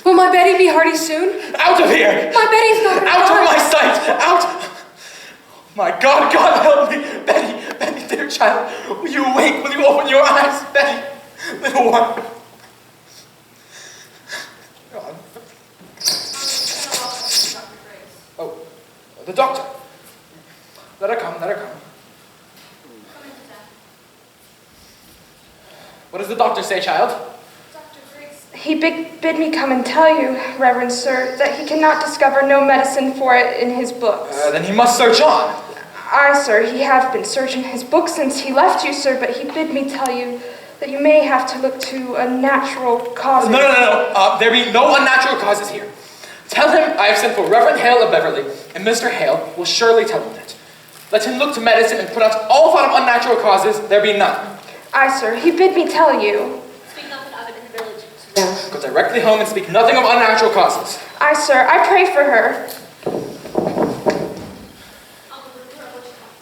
Will my Betty be hearty soon? Out of here! My Betty's not out of my sight! Out! My God, God help me! Betty, Betty, dear child, will you awake? Will you open your eyes? Betty, little one. God. Oh, the doctor. Let her come, let her come. What does the doctor say, child? Dr. Griggs, he bid me come and tell you, Reverend Sir, that he cannot discover no medicine for it in his books. Then he must search on. Aye, sir, he hath been searching his books since he left you, sir, but he bid me tell you that you may have to look to a natural cause. No. There be no unnatural causes here. Tell him I have sent for Reverend Hale of Beverly, and Mr. Hale will surely tell him that. Let him look to medicine and put out all thought of unnatural causes, there be none. Aye, sir, he bid me tell you. Speak nothing of it in the village. Yeah. Go directly home and speak nothing of unnatural causes. Aye, sir, I pray for her.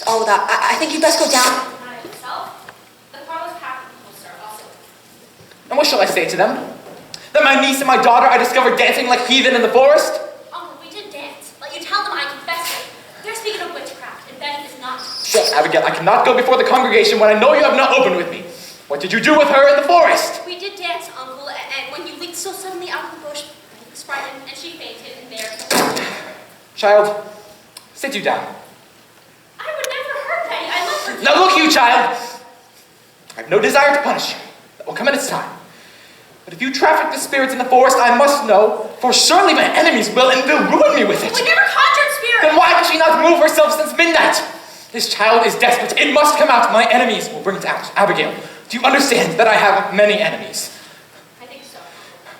All of that. I think you'd best go down. Not yourself. The parlor's packed with people, sir. Also. And what shall I say to them? That my niece and my daughter I discovered dancing like heathen in the forest? Uncle, we did dance. Let you tell them I confess it. They're speaking of witchcraft, and Betty is not. Well, Abigail, I cannot go before the congregation when I know you have not opened with me. What did you do with her in the forest? We did dance, Uncle, and when you leaped so suddenly out of the bush, Betty was frightened, and she fainted, and there. Child, sit you down. I would never hurt Betty. I love her. Now look, you child. I have no desire to punish you. That will come in its time. But if you traffic the spirits in the forest, I must know, for surely my enemies will, and will ruin me with it. We never conjured spirits. Then why can she not move herself since midnight? This child is desperate. It must come out. My enemies will bring it out. Abigail, do you understand that I have many enemies? I think so.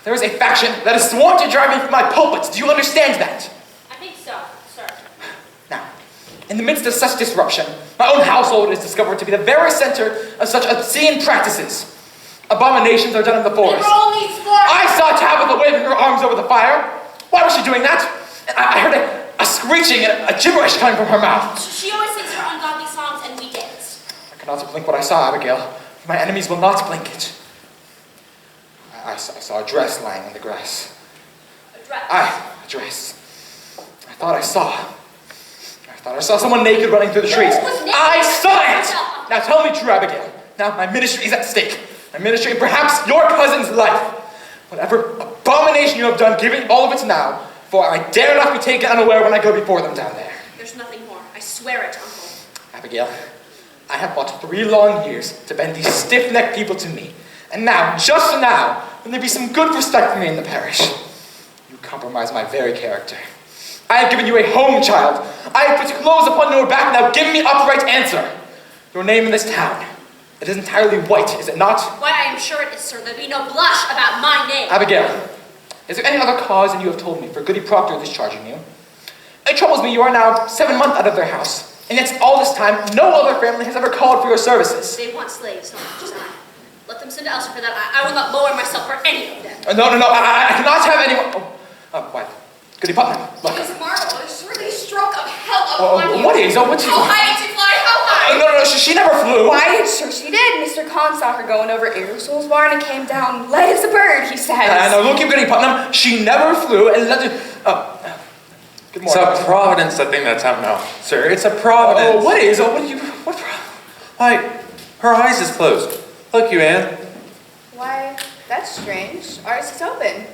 There is a faction that has sworn to drive me from my pulpit. Do you understand that? I think so, sir. Now, in the midst of such disruption, my own household is discovered to be the very center of such obscene practices. Abominations are done in the forest. I saw Tabitha waving her arms over the fire. Why was she doing that? I heard a screeching and a gibberish coming from her mouth. She always sings her ungodly songs, and we dance. I cannot blink what I saw, Abigail, for my enemies will not blink it. I saw a dress lying in the grass. A dress? Aye, a dress. I thought I saw someone naked running through the trees. I saw it! Now tell me true, Abigail. Now my ministry is at stake. My ministry and perhaps your cousin's life. Whatever abomination you have done, give it all of it now, for I dare not be taken unaware when I go before them down there. There's nothing more. I swear it, Uncle. Abigail, I have fought 3 long years to bend these stiff-necked people to me. And now, just now, when there be some good respect for me in the parish, you compromise my very character. I have given you a home, child. I have put clothes upon your back. Now give me upright answer. Your name in this town. It is entirely white, is it not? Why, I am sure it is, sir. There be no blush about my name. Abigail, is there any other cause than you have told me for Goody Proctor discharging you? It troubles me you are now 7 months out of their house, and yet all this time no other family has ever called for your services. They want slaves, not just I. Let them send elsewhere for that. I will not lower myself for any of them. No, I cannot have anyone. What? Goody Putnam, look. It is marvelous. Surely struck of hell upon you. What is? What's you? How high did you fly? How high? No, she never flew. Why, sure she did. Mr. Kahn saw her going over Aerosol's barn and came down light as a bird, he says. No, look, you Goody Putnam, she never flew, and good morning. It's a providence, I think that's out now. Sir, it's a providence. What is? What? Why, her eyes is closed. Look, you, Anne. Why, that's strange. Ours is open.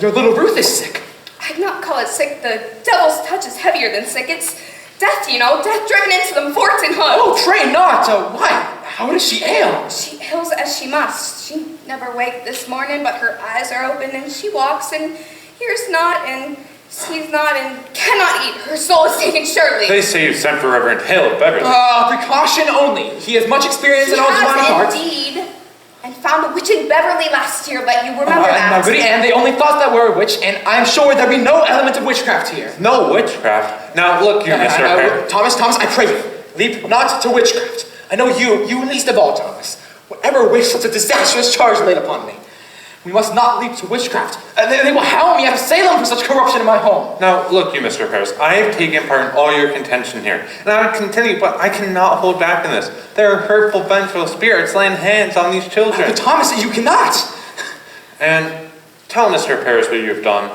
Your little Ruth is sick. I'd not call it sick. The devil's touch is heavier than sick. It's death, you know. Death driven into them forts and hoods. Oh, pray not. Why? How does she ail? She ails as she must. She never waked this morning, but her eyes are open, and she walks and hears not, and sees not, and cannot eat. Her soul is taken surely. They say you sent for Reverend Hale of Beverly. Precaution only. He has much experience in all demonic arts. Indeed. And found a witch in Beverly last year, let you remember that. Now, Goody Anne, they only thought that we're a witch, and I'm sure there be no element of witchcraft here. No witchcraft? Now, look, you, Mr. Hare. Thomas, I pray you, leap not to witchcraft. I know you least of all, Thomas, would ever wish such a disastrous charge laid upon me. We must not leap to witchcraft. They will hound me out of Salem for such corruption in my home. Now, look you, Mr. Paris. I have taken part in all your contention here, and I would continue, but I cannot hold back in this. There are hurtful, vengeful spirits laying hands on these children. But Thomas, you cannot. And tell Mr. Paris what you have done.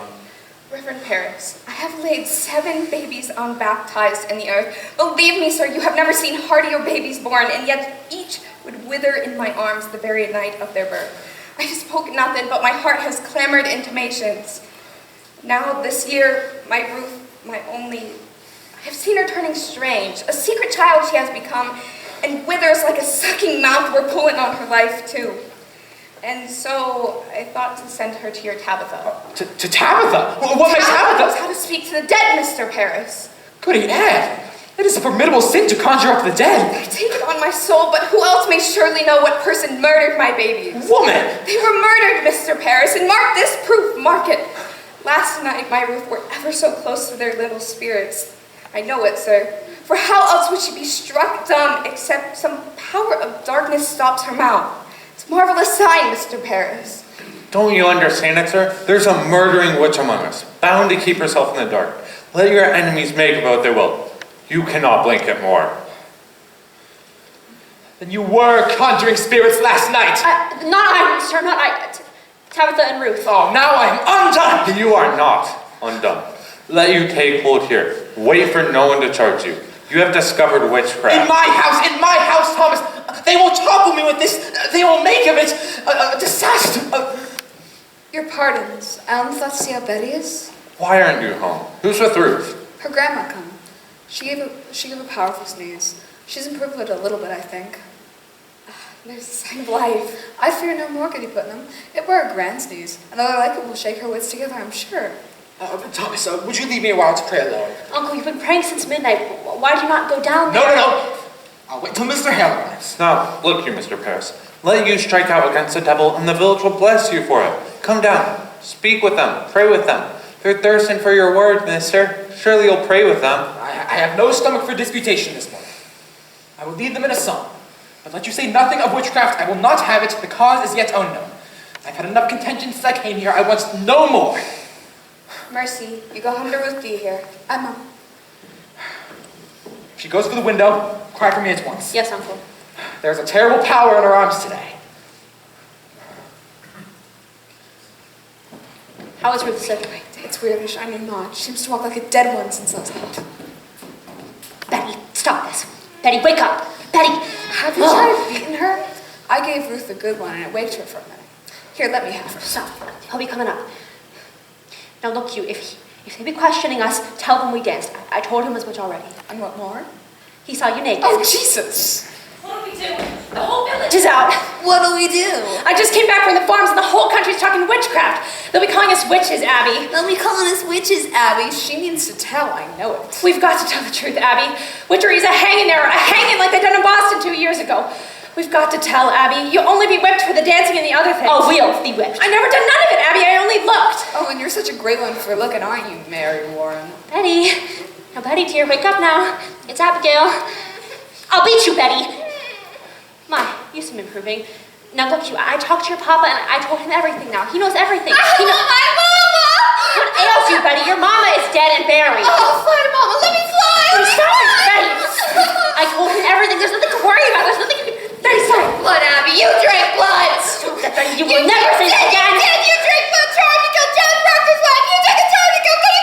Reverend Paris, I have laid 7 babies unbaptized in the earth. Believe me, sir, you have never seen heartier babies born, and yet each would wither in my arms the very night of their birth. I have spoken nothing, but my heart has clamored intimations. Now, this year, my Ruth, my only, I have seen her turning strange. A secret child she has become, and withers like a sucking mouth we're pulling on her life, too. And so, I thought to send her to your Tabitha. To Tabitha? What makes Tabitha knows Tabitha? how to speak to the dead, Mr. Paris. Goody Ed. It is a formidable sin to conjure up the dead. I take it on my soul, but who else may surely know what person murdered my babies? Woman! They were murdered, Mr. Paris, and mark this proof, mark it. Last night, my Ruth were ever so close to their little spirits. I know it, sir. For how else would she be struck dumb except some power of darkness stops her mouth? It's a marvelous sign, Mr. Paris. Don't you understand it, sir? There's a murdering witch among us, bound to keep herself in the dark. Let your enemies make of what they will. You cannot blink it more. Then you were conjuring spirits last night. Not I, sir, not I. Tabitha and Ruth. Oh, now I am undone. You are not undone. Let you take hold here. Wait for no one to charge you. You have discovered witchcraft. In my house, Thomas. They will topple me with this. They will make of it a disaster. Your pardons. I only thought to see how Betty is. Why aren't you home? Who's with Ruth? Her grandma come. She gave a powerful sneeze. She's improved it a little bit, I think. There's a sign of life. I fear no more, Goody Putnam. It were a grand sneeze. Another like it will shake her wits together, I'm sure. Thomas, would you leave me a while to pray alone? Uncle, you've been praying since midnight. Why do you not go down there? No. I'll wait till Mr. Hale arrives. Now, look you, Mr. Paris. Let you strike out against the devil, and the village will bless you for it. Come down. Speak with them. Pray with them. They're thirsting for your word, mister. Surely you'll pray with them. I have no stomach for disputation this morning. I will lead them in a song. But let you say nothing of witchcraft. I will not have it. The cause is yet unknown. I've had enough contention since I came here. I want no more. Mercy, you go home to Ruth D here. Emma. If she goes to the window, cry for me at once. Yes, Uncle. There's a terrible power in her arms today. How is Ruth sick? It's weirdish, I know not. She seems to walk like a dead one since last night. Betty, stop this. Betty, wake up. Betty. Have you tried beating her? I gave Ruth a good one and it waked her for a minute. Here, let me have her. Stop. He'll be coming up. Now look you, if they be questioning us, tell them we danced. I told him as much already. And what more? He saw you naked. Oh, Jesus! What do we do? The whole village Is out. What do we do? I just came back from the farms and the whole country's talking witchcraft. They'll be calling us witches, Abby. They'll be calling us witches, Abby. She means to tell, I know it. We've got to tell the truth, Abby. Witchery's a hanging there, a hanging like they done in Boston 2 years ago. We've got to tell, Abby. You'll only be whipped for the dancing and the other things. Oh, we'll be whipped. I never done none of it, Abby. I only looked. Oh, and you're such a great one for looking, aren't you, Mary Warren? Betty. Now, Betty, dear, wake up now. It's Abigail. I'll beat you, Betty. My, you seem improving. Now, look, you, I talked to your papa and I told him everything now. He knows everything. He knows. My mama! What ails you, Betty? Your mama is dead and buried. Oh, fly, Mama, let me fly! Stop it, Betty. I told him everything. There's nothing to worry about. There's nothing you can... Betty, stop. Blood, Abby, you drank blood! Stop that, Betty. You will never say that again. You drank blood trying to kill John Proctor's wife! You took a time to kill Goody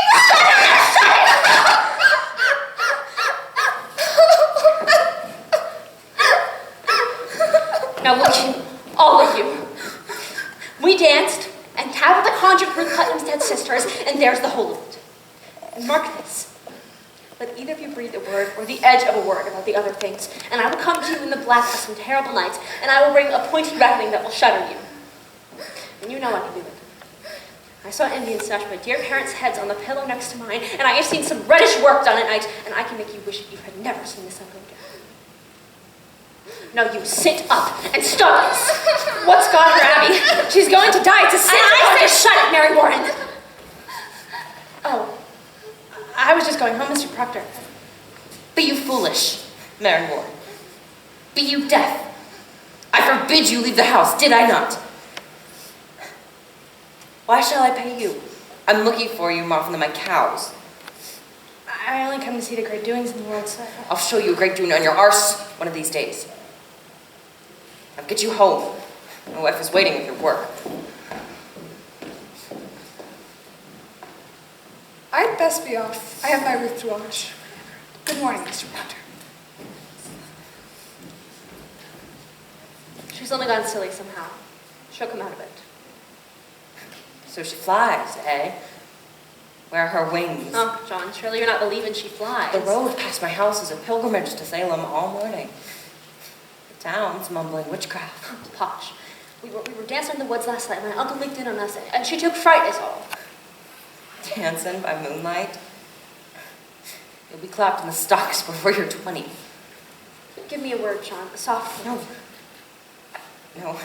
Now look, you, all of you. We danced, and Tabitha conjured Ruth Putnam's dead sisters, and there's the whole of it. And mark this. Let either of you breathe a word or the edge of a word about the other things, and I will come to you in the black of some terrible nights, and I will bring a pointed reckoning that will shudder you. And you know I can do it. I saw Indians stash my dear parents' heads on the pillow next to mine, and I have seen some reddish work done at night, and I can make you wish you had never seen the sun go down. Now you sit up and stop this. What's got her, Abby? She's going to die. It's a sin. I said shut it, Mary Warren. Oh, I was just going home, Mr. Proctor. Be you foolish, Mary Warren? Be you deaf? I forbid you leave the house, did I not? Why shall I pay you? I'm looking for you more often than my cows. I only come to see the great doings in the world, so... I'll show you a great doing on your arse one of these days. I'll get you home. My wife is waiting with your work. I'd best be off. I have my Ruth to watch. Good morning, Mr. Proctor. She's only gone silly somehow. She'll come out of it. So she flies, eh? Where are her wings? Oh, John, surely you're not believing she flies. The road past my house is a pilgrimage to Salem all morning. The town's mumbling witchcraft. Posh. We were dancing in the woods last night. My uncle leaked in on us, and she took fright is all. Dancing by moonlight? You'll be clapped in the stocks before you're 20. Give me a word, John. A soft word. No,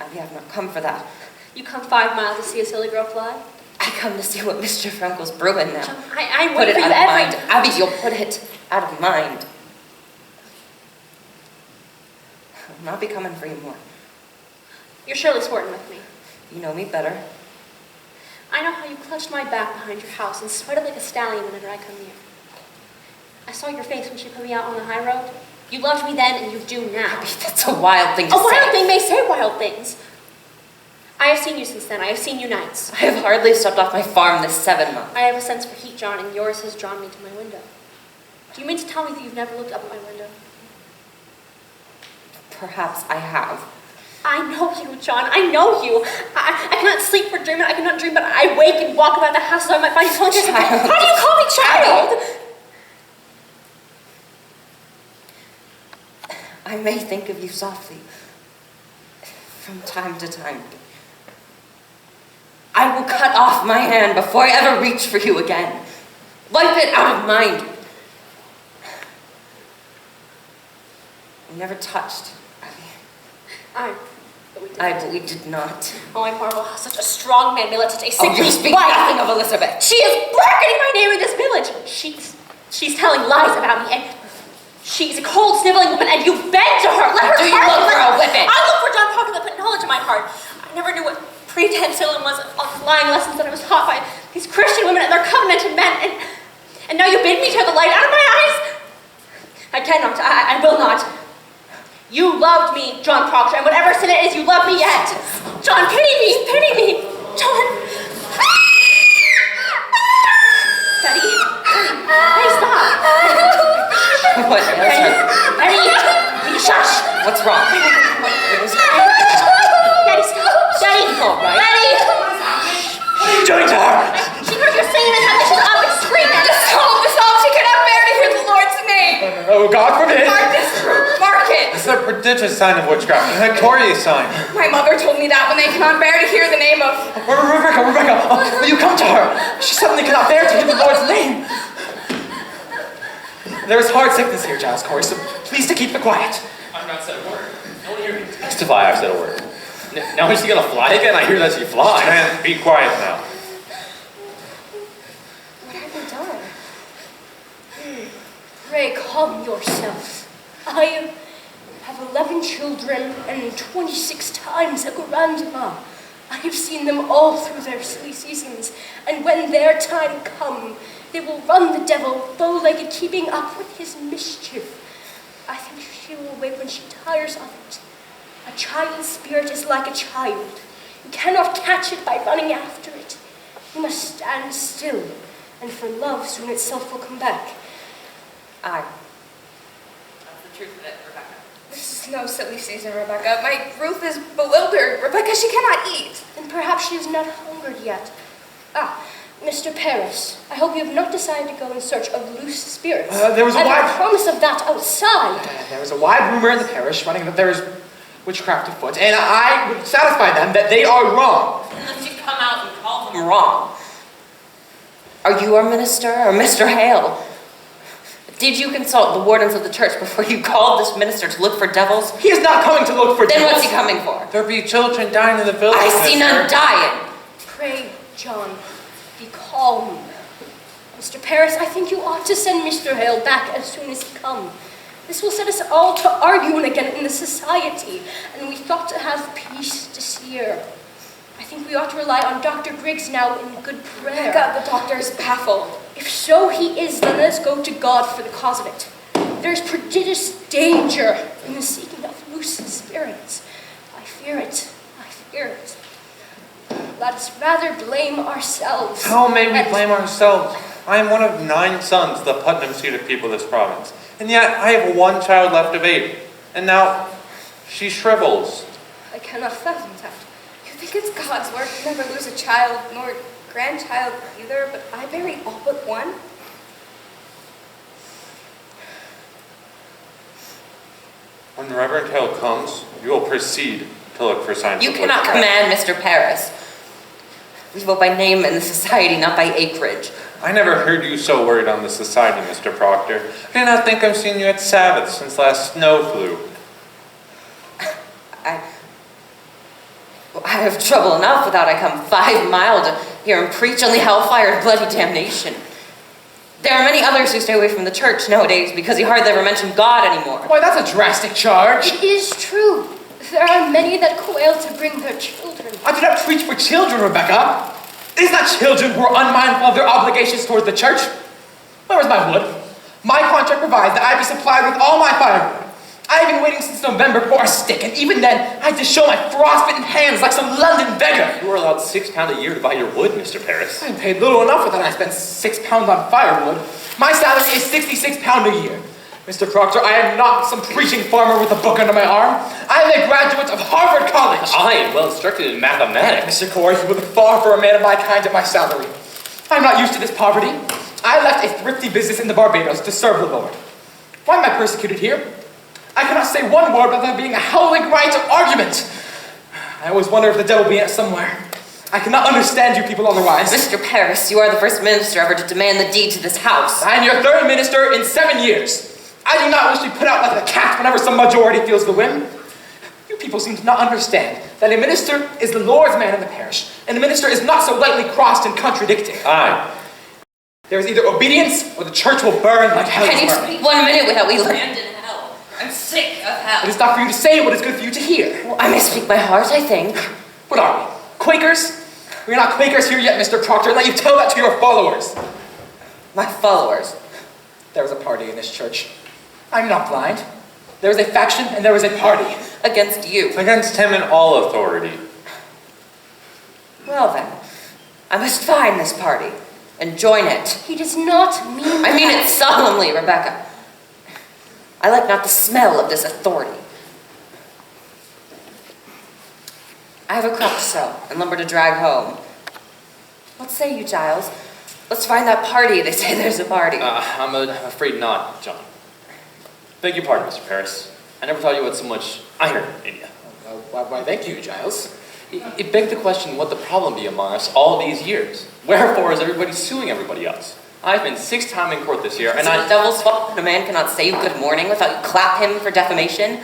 Abby, I've not come for that. You come 5 miles to see a silly girl fly? I come to see what Mr. Frankel's brewing now. John, I Put wait it for you out of every... mind. Abby, you'll put it out of mind. I'll not be coming for you more. You're surely sporting with me. You know me better. I know how you clutched my back behind your house and sweated like a stallion whenever I come near. I saw your face when she put me out on the high road. You loved me then, and you do now. Abby, that's a wild thing to say. A wild thing may say wild things. I have seen you since then. I have seen you nights. I have hardly stepped off my farm this 7 months. I have a sense for heat, John, and yours has drawn me to my window. Do you mean to tell me that you've never looked up at my window? Perhaps I have. I know you, John. I know you. I cannot sleep for dreaming. I cannot dream, but I wake and walk about the house so I might find you calling yourself. Child. How do you call me child? I may think of you softly from time to time. I will cut off my hand before I ever reach for you again. Wipe it out of mind. We never touched, Abby. But we did not. Oh, I marvel how such a strong man may let such a sickly you speak wife. nothing of Elizabeth. She is blackening my name in this village. She's telling lies about me, and she's a cold, sniveling woman, and you beg to her. Let her Do you look for a whipping? I look for John Proctor that put knowledge in my heart. I never knew what pretense Salem was of lying lessons that I was taught by these Christian women and their covenanted men, and now you bid me tear the light out of my eyes? I cannot. I will not. You loved me, John Proctor, and whatever sin it is, you love me yet. John, pity me, pity me. John. Betty. Hey, stop. What ails her? Betty, shush. What's wrong? Betty, stop. Betty. All right. Betty. What are you doing to her? She heard you singing and had she's up and screaming. Dissolve, she cannot bear to hear the Lord's name. Oh, God forbid. Mark it. This is a prodigious sign of witchcraft, a victorious sign. My mother told me that when they cannot bear to hear the name of... Rebecca, will you come to her? She suddenly cannot bear to hear the Lord's name. There is hard sickness here, Giles Corey, so please to keep it quiet. I've not said a word. No one here can testify I've said a word. Now is she gonna fly again? I hear that she flies. Man, be quiet now. What have you done? Pray calm yourself. I have 11 children and 26 times a grandma. I have seen them all through their silly seasons, and when their time come, they will run the devil bow-legged, keeping up with his mischief. I think she will awake when she tires of it. A child's spirit is like a child. You cannot catch it by running after it. You must stand still, and for love soon itself will come back. Aye. That's the truth of it, Rebecca. This is no silly season, Rebecca. My Ruth is bewildered. Rebecca, she cannot eat. Then perhaps she is not hungered yet. Ah, Mr. Paris, I hope you have not decided to go in search of loose spirits. There was a I wide... have promise of that outside. There was a wide rumor in the parish running that there is witchcraft afoot, and I would satisfy them that they are wrong. Unless you come out and call them wrong. Are you our minister or Mr. Hale? Did you consult the wardens of the church before you called this minister to look for devils? He is not coming to look for Then devils. what's he coming for? There be children dying in the village. I see none dying. Pray, John, be calm. Mr. Paris, I think you ought to send Mr. Hale back as soon as he come. This will set us all to arguing again in the society, and we thought to have peace this year. I think we ought to rely on Dr. Griggs now in good prayer. Becca, the doctor is baffled. If so he is, then let us go to God for the cause of it. There is prodigious danger in the seeking of loose spirits. I fear it. I fear it. Let us rather blame ourselves. How may we blame ourselves? I am one of 9 sons, the Putnam seat of people of this province. And yet I have 1 child left of 8. And now she shrivels. I cannot fathom that. You think it's God's work to never lose a child, nor grandchild either, but I buried all but one? When the Reverend Hale comes, you will proceed to look for signs You of cannot witchcraft. command Mr. Paris. We vote by name in the society, not by acreage. I never heard you so worried on the society, Mr. Proctor. I do not think I've seen you at Sabbath since last snow flew. I have trouble enough without I come 5 miles to hear him preach on the hellfire and bloody damnation. There are many others who stay away from the church nowadays because he hardly ever mentioned God anymore. Why, that's a drastic charge. It is true. There are many that quail to bring their children. I do not preach for children, Rebecca. It is not children who are unmindful of their obligations towards the church. Where is my wood? My contract provides that I be supplied with all my firewood. I have been waiting since November for a stick, and even then, I had to show my frostbitten hands like some London beggar. You were allowed £6 a year to buy your wood, Mr. Paris. I'm paid little enough for that. I spent £6 on firewood. My salary is £66 a year. Mr. Proctor, I am not some preaching farmer with a book under my arm. I am a graduate of Harvard College. I am well instructed in mathematics. Mr. Corey, you look far for a man of my kind at my salary. I'm not used to this poverty. I left a thrifty business in the Barbados to serve the Lord. Why am I persecuted here? I cannot say one word without there being a howling riot of argument. I always wonder if the devil be in it somewhere. I cannot understand you people otherwise. Mr. Paris, you are the first minister ever to demand the deed to this house. I am your 3rd minister in 7 years. I do not wish to be put out like a cat whenever some majority feels the whim. You people seem to not understand that a minister is the Lord's man in the parish, and the minister is not so lightly crossed and contradicting. Aye. There is either obedience, or the church will burn like hell is Can you burning. speak 1 minute without we land in hell? I'm sick of hell. It is not for you to say what is good for you to hear. Well, I may speak my heart, I think. What are we? Quakers? We are not Quakers here yet, Mr. Proctor, and let you tell that to your followers. My followers. There was a party in this church. I'm not blind. There was a faction and there was a party. Against you. Against him in all authority. Well then, I must find this party and join it. He does not mean I mean that. it solemnly, Rebecca. I like not the smell of this authority. I have a crop to sow and lumber to drag home. What say you, Giles? Let's find that party. They say there's a party. I'm afraid not, John. Beg your pardon, Mr. Paris. I never thought you had so much iron in you. Why, thank you, Giles. It begged the question what the problem be among us all these years. Wherefore is everybody suing everybody else? I've been 6 times in court this year, and It's the devil's fault that a man cannot say good morning without you clap him for defamation.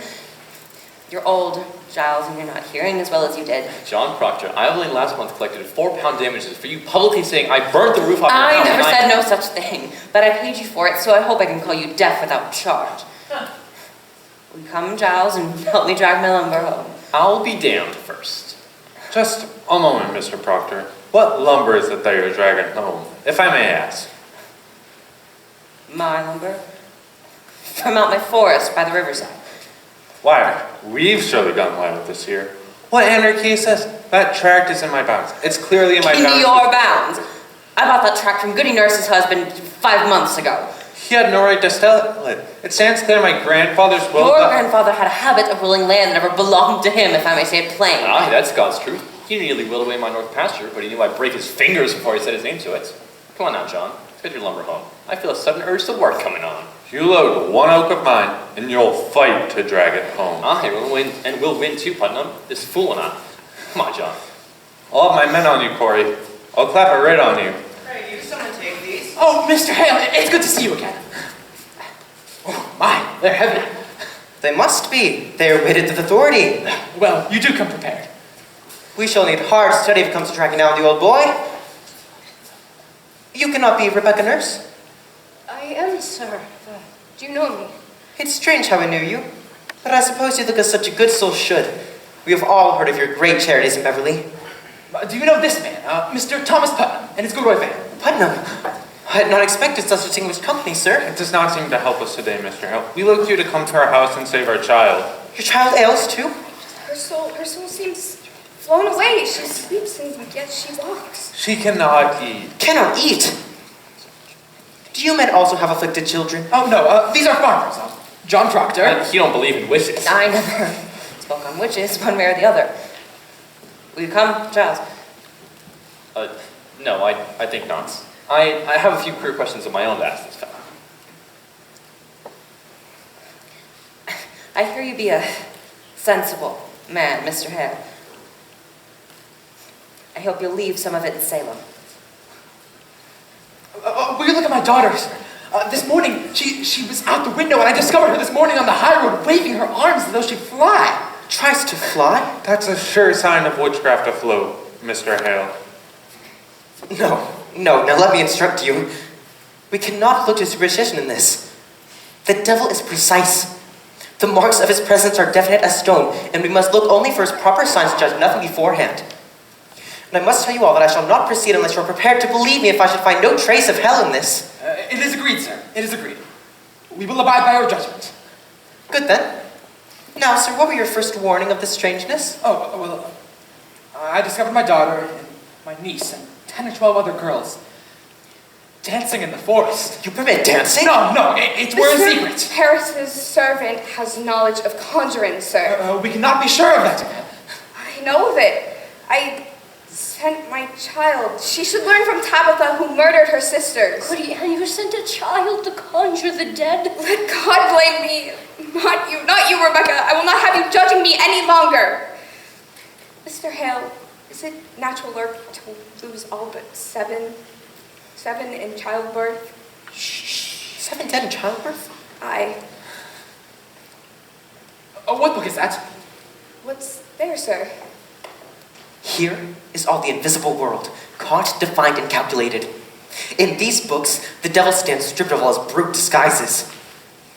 You're old, Giles, and you're not hearing as well as you did. John Proctor, I only last month collected £4 damages for you publicly saying I burnt the roof off your house. I never and said no such thing, but I paid you for it, so I hope I can call you deaf without charge. Will you come, Giles, and help me drag my lumber home? I'll be damned first. Just a moment, Mr. Proctor. What lumber is it that you're dragging home, if I may ask? My lumber? From out my forest by the riverside. Why, we've surely gone wild this year. What anarchy is this? That tract is in my bounds. It's clearly in my Into bounds. your bounds. I bought that tract from Goody Nurse's husband 5 months ago. He had no right to sell it. It stands clear my grandfather's will. Your grandfather had a habit of willing land that never belonged to him, if I may say it plain. Aye, that's God's truth. He nearly willed away my north pasture, but he knew I'd break his fingers before he set his name to it. Come on now, John. Let's get your lumber home. I feel a sudden urge to work coming on. You load 1 oak of mine, and you'll fight to drag it home. Aye, we'll win, and we'll win too, Putnam. This fool and I. Come on, John. I'll have my men on you, Corey. I'll clap it right on you. Pray, you someone take these? Oh, Mr. Hale, it's good to see you again. Oh, my, they're heavy. They must be. They are weighted with authority. Well, you do come prepared. We shall need hard study if it comes to tracking down the old boy. You cannot be Rebecca Nurse. I am, sir. Do you know me? It's strange how I knew you, but I suppose you look as such a good soul should. We have all heard of your great charities in Beverly. Do you know this man, Mr. Thomas Putnam, and his good wife Anne? Putnam, I had not expected such distinguished company, sir. It does not seem to help us today, Mr. Hale. We looked to you to come to our house and save our child. Your child ails too? Her soul seems flown away. She sleeps and yet she walks. She cannot eat. Cannot eat? Do you men also have afflicted children? Oh, no, these are farmers. John Proctor. You don't believe in witches. I never spoke on witches, one way or the other. Will you come, Giles? No, I think not. I have a few queer questions of my own to ask this fellow. I hear you be a sensible man, Mr. Hale. I hope you'll leave some of it in Salem. Will you look at my daughter, sir? This morning, she was out the window, and I discovered her this morning on the high road, waving her arms as though she'd fly. Tries to fly? That's a sure sign of witchcraft afloat, Mr. Hale. No. Now let me instruct you. We cannot look to superstition in this. The devil is precise. The marks of his presence are definite as stone, and we must look only for his proper signs to judge nothing beforehand. And I must tell you all that I shall not proceed unless you are prepared to believe me if I should find no trace of hell in this. It is agreed, sir. It is agreed. We will abide by our judgment. Good then. Now, sir, what were your first warning of this strangeness? Oh, well, I discovered my daughter and my niece and 10 or 12 other girls dancing in the forest. You permit dancing? No, we're in secret. Mr. Paris's servant has knowledge of conjuring, sir. We cannot be sure of that. I know of it. I sent my child. She should learn from Tabitha, who murdered her sisters. Goody Ann, you sent a child to conjure the dead? Let God blame me. Not you, Rebecca. I will not have you judging me any longer. Mr. Hale, is it natural to lose all but seven in childbirth? Shh. 7 dead in childbirth? Aye. What book is that? What's there, sir? Here is all the invisible world, caught, defined, and calculated. In these books, the devil stands stripped of all his brute disguises.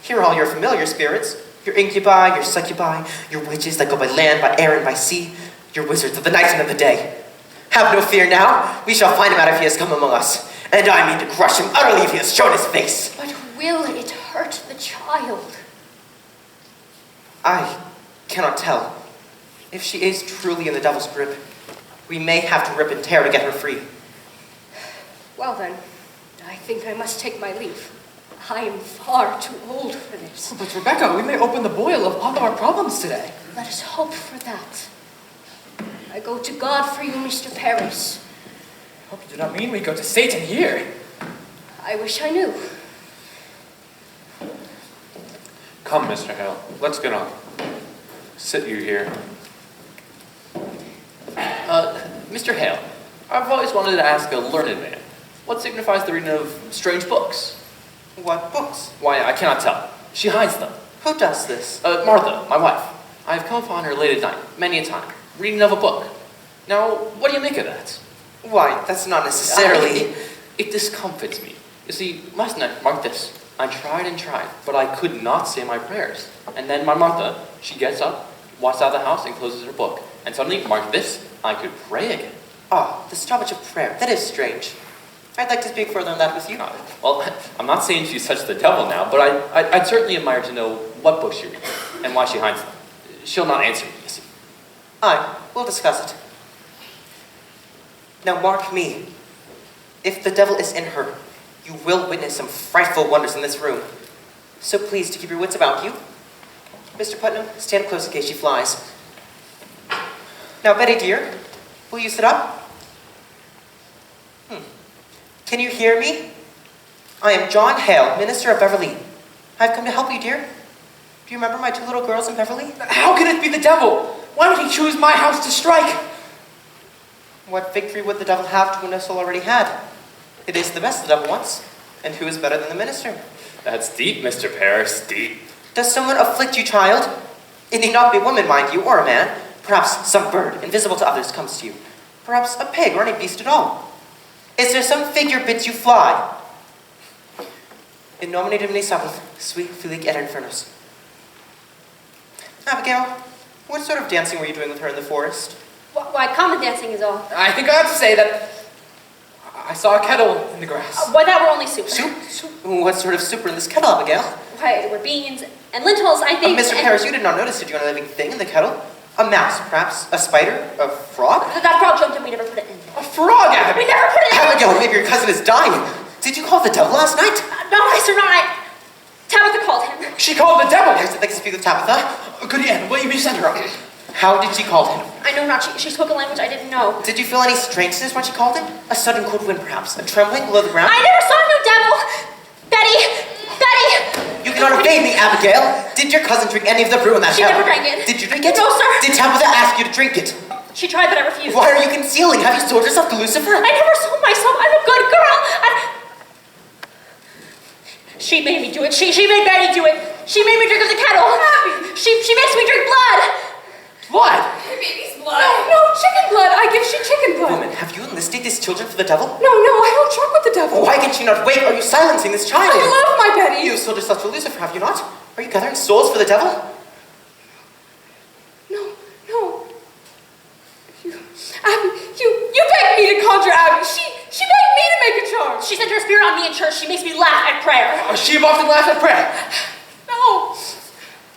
Here are all your familiar spirits, your incubi, your succubi, your witches that go by land, by air, and by sea, your wizards of the night and of the day. Have no fear now, we shall find him out if he has come among us, and I mean to crush him utterly if he has shown his face. But will it hurt the child? I cannot tell. If she is truly in the devil's grip, we may have to rip and tear to get her free. Well then, I think I must take my leave. I am far too old for this. But Rebecca, we may open the boil of all of our problems today. Let us hope for that. I go to God for you, Mr. Paris. I hope you do not mean we go to Satan here. I wish I knew. Come, Mr. Hale. Let's get on. Sit you here. Mr. Hale, I've always wanted to ask a learned man, what signifies the reading of strange books? What books? Why, I cannot tell. She hides them. Who does this? Martha, my wife. I have come upon her late at night, many a time, reading of a book. Now, what do you make of that? Why, that's not necessarily... It discomfits me. You see, last night, mark this. I tried and tried, but I could not say my prayers. And then my Martha, she gets up, walks out of the house, and closes her book. And suddenly, mark this, I could pray again. Ah, the stoppage of prayer. That is strange. I'd like to speak further on that with you. Well, I'm not saying she's such the devil now, but I'd certainly admire to know what books she reads and why she hides them. She'll not answer me, you see. Aye, we'll discuss it. Now mark me. If the devil is in her, you will witness some frightful wonders in this room. So please to keep your wits about you. Mr. Putnam, stand close in case she flies. Now, Betty dear, will you sit up? Can you hear me? I am John Hale, minister of Beverly. I've come to help you, dear. Do you remember my 2 little girls in Beverly? How can it be the devil? Why would he choose my house to strike? What victory would the devil have to win us all already had? It is the best the devil wants. And who is better than the minister? That's deep, Mr. Paris, deep. Does someone afflict you, child? It need not be a woman, mind you, or a man. Perhaps some bird, invisible to others, comes to you. Perhaps a pig or any beast at all. Is there some figure bids you fly? In nomine Domini Sabbath, sweet Felic et Infernus. Abigail, what sort of dancing were you doing with her in the forest? Why, common dancing is all. I think I have to say that I saw a kettle in the grass. Why, that were only soup. Soup? What sort of soup are in this kettle, Abigail? Why, there were beans and lentils, I think. Mr. Paris, you did not notice, did you, a living thing in the kettle? A mouse, perhaps? A spider? A frog? That frog jumped and we never put it in. A frog, Abigail! We never put it in! Abigail, maybe your cousin is dying. Did you call the devil last night? No, Master, no, Tabitha called him. She called the devil! Yes, I'd like to speak with Tabitha. Goody Ann, will you be sent her up? How did she call him? I know not. She spoke a language I didn't know. Did you feel any strangeness when she called him? A sudden cold wind, perhaps? A trembling below the ground? I never saw no devil! Betty! Betty! You cannot evade me, Abigail. Did your cousin drink any of the brew in that She kettle? never drank it. Did you drink it? No, sir. Did Tabitha ask you to drink it? She tried, but I refused. Why are you concealing? Have you sold yourself to Lucifer? I never sold myself. I'm a good girl. She made me do it. She made Betty do it. She made me drink of the kettle. She makes me drink blood. Blood? My baby's blood. No, chicken blood. I give she chicken blood. Woman, have you enlisted these children for the devil? No, I don't truck with the devil. Why can she not wait? Are you silencing this child? I love my Betty. You sold yourself to Lucifer, have you not? Are you gathering souls for the devil? No. You begged me to conjure Abby. She begged me to make a charge. She sent her spirit on me in church. She makes me laugh at prayer. She often laughs at prayer. No.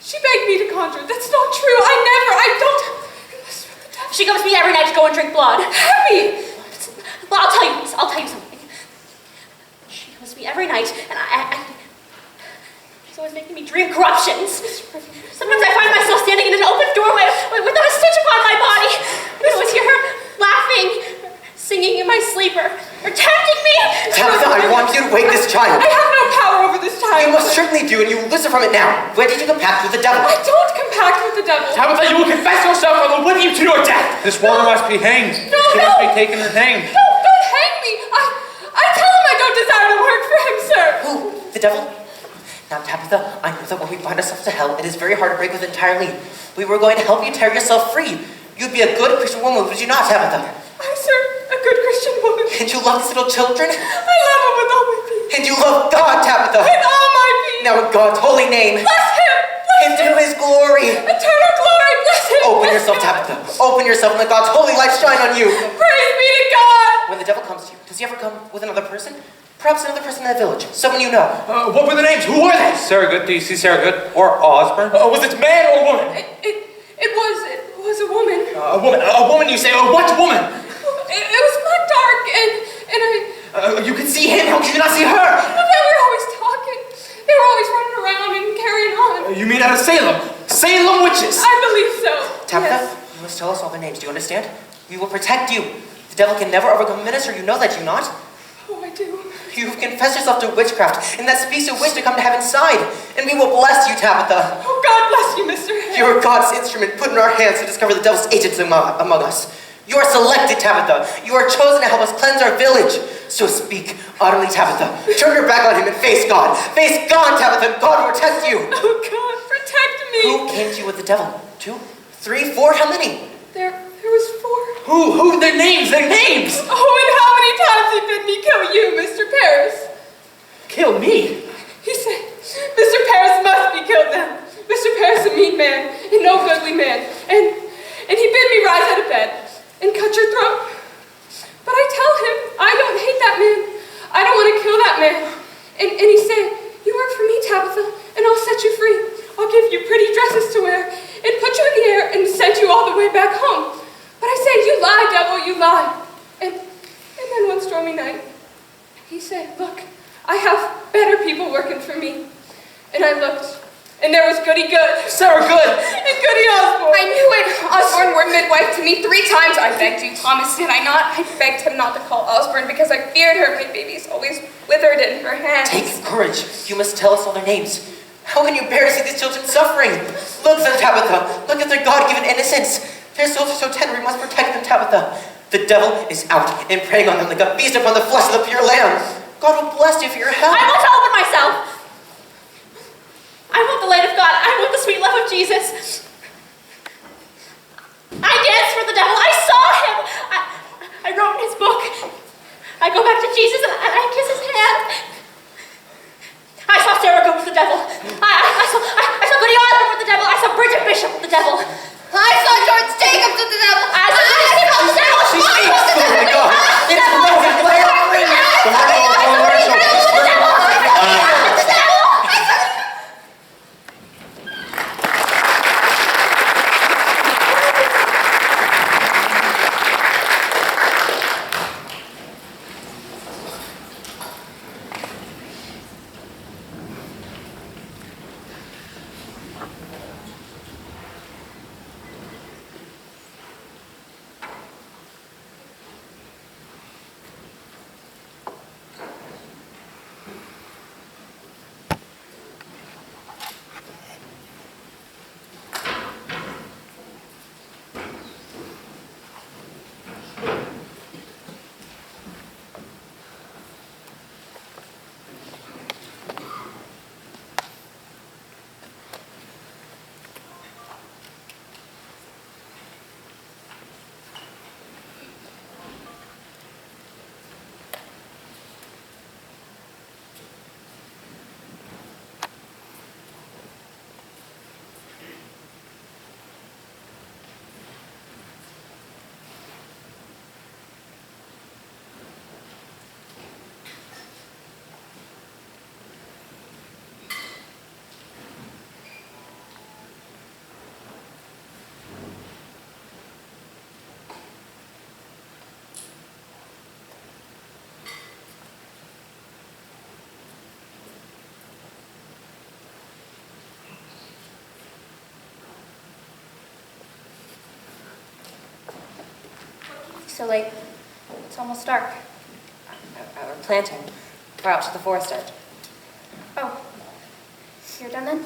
She begged me to conjure. That's not true. I don't. She comes to me every night to go and drink blood. Abby! Well, I'll tell you something. She comes to me every night, and she's always making me dream corruptions. Sometimes I find myself standing in an open doorway without a stitch upon my body. I always hear her laughing, singing in my sleep, or tempting me. Tabitha, I want you to wake this child. I have no power over this child. You most certainly do, and you will listen from it now. Where did you compact with the devil? I don't compact with the devil. Tabitha, you will confess yourself or they'll whip you to your death. This woman must be hanged. No, She must be taken and hanged. Don't hang me. I tell him I don't desire to work for him, sir. Who? The devil? Now, Tabitha, I know that when we find ourselves to hell, it is very hard to break with entirely. We were going to help you tear yourself free. You'd be a good Christian woman, would you not, Tabitha? I, sir, a good Christian woman. And you love these little children? I love him with all my being. And you love God, Tabitha? With all my being. Now, in God's holy name. Bless him. Into his glory. Eternal glory. Bless him. Open yourself, Tabitha. Open yourself and let God's holy light shine on you. Praise be to God. When the devil comes to you, does he ever come with another person? Perhaps another person in the village. Someone you know. What were the names? Who were they? Sarah Good, do you see Sarah Good? Or Osborne? Was it man or woman? It was a woman. A woman. A woman, you say? What woman? It was black dark, and I. You could see him. How could you not see her? Well, they were always talking. They were always running around and carrying on. You mean out of Salem? Salem witches. I believe so. Tabitha, Yes. you must tell us all their names. Do you understand? We will protect you. The devil can never overcome a minister. You know that, do you not? Oh, I do. You've confessed yourself to witchcraft, and that speaks of wish to come to heaven's side. And we will bless you, Tabitha. Oh, God bless you, Mr. Hale. You are God's instrument put in our hands to discover the devil's agents among us. You are selected, Tabitha. You are chosen to help us cleanse our village. So speak utterly, Tabitha. Turn your back on him and face God. Face God, Tabitha. God will protect you. Oh, God, protect me. Who came to you with the devil? 2, 3, 4? How many? There was 4. Who? Their names. Their names. Oh, and how many times he bid me kill you, Mr. Paris? Kill me. He said, Mr. Paris must be killed now. Mr. Paris, a mean man, and no goodly man. And he bid me rise out of bed and cut your throat. But I tell him, I don't hate that man. I don't want to kill that man. And he said, you work for me, Tabitha, and I'll set you free. I'll give you pretty dresses to wear and put you in the air and send you all the way back home. But I say, you lie, devil, you lie. And then one stormy night, he said, look, I have better people working for me. And I looked, and there was Goody Good. Sarah Good. And Goody Osborne. I knew it. Osborne were midwife to me 3 times. I begged you, Thomas, did I not? I begged him not to call Osborne because I feared her. My baby's always withered in her hands. Take courage. You must tell us all their names. How can you bear to see these children suffering? Look, then, Tabitha. Look at their God-given innocence. Their souls are so tender, we must protect them, Tabitha. The devil is out and preying on them like a beast upon the flesh of the pure lamb. God will bless you for your help. I want to open myself. I want the light of God. I want the sweet love of Jesus. I danced for the devil. I saw him. I wrote in his book. I go back to Jesus and I kiss his hand. I saw Sarah go with the devil. I saw Goody Osborne with the devil. I saw Bridget Bishop with the devil. I saw George Jacobs with the devil. I saw So late. It's almost dark. We're planting. We're out to the forest edge. Oh, you're done then?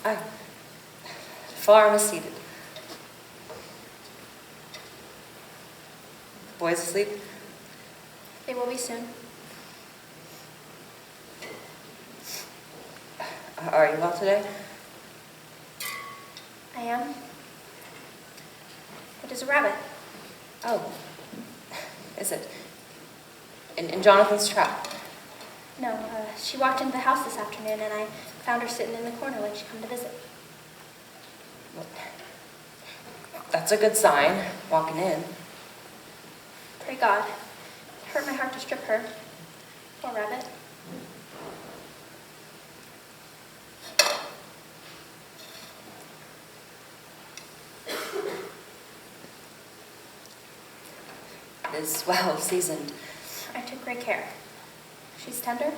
Aye. Farm is seated. Boys asleep? They will be soon. Are you well today? I am. It is a rabbit. Oh. Is it? In Jonathan's trap? No, she walked into the house this afternoon and I found her sitting in the corner when she come to visit. Well, that's a good sign, walking in. Pray God. It hurt my heart to strip her. Poor rabbit. It is well seasoned. I took great care. She's tender?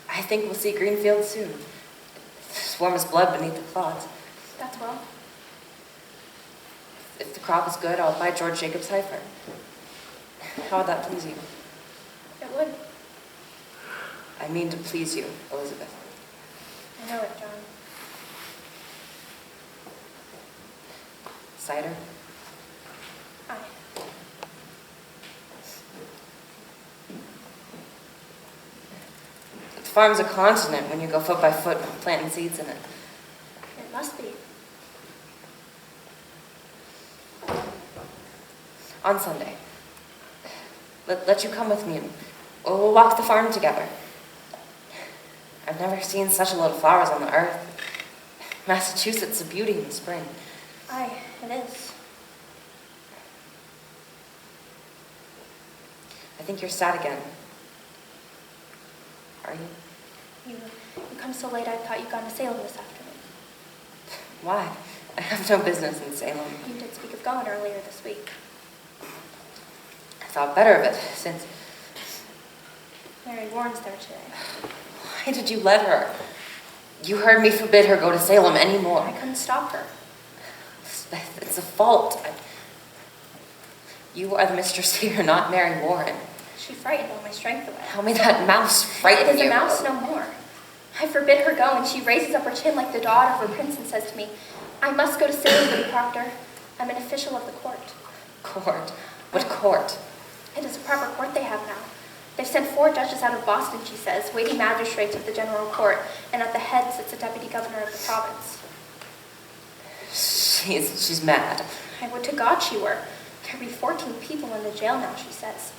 I think we'll see green fields soon. It's warm as blood beneath the clods. That's well. If the crop is good, I'll buy George Jacob's heifer. How would that please you? It would. I mean to please you, Elizabeth. I know it, John. Cider? Aye. The farm's a continent when you go foot by foot planting seeds in it. It must be. On Sunday. Let you come with me and we'll walk the farm together. I've never seen such a load of flowers on the earth. Massachusetts is a beauty in the spring. Aye, it is. I think you're sad again. Are you? You come so late, I thought you'd gone to Salem this afternoon. Why? I have no business in Salem. You did speak of going earlier this week. I thought better of it, since... Mary Warren's there today. Why did you let her? You heard me forbid her go to Salem anymore. I couldn't stop her. It's a fault. You are the mistress here, not Mary Warren. She frightened all my strength away. Tell me that mouse frightened It is you. a mouse no more. I forbid her go, and she raises up her chin like the daughter of a prince and says to me, I must go to Salem, Lady Proctor. I'm an official of the court. Court? What court? It is a proper court they have now. They've sent 4 judges out of Boston, she says, waiting magistrates of the general court, and at the head sits the deputy governor of the province. She's mad. I would to God she were. There be 14 people in the jail now, she says.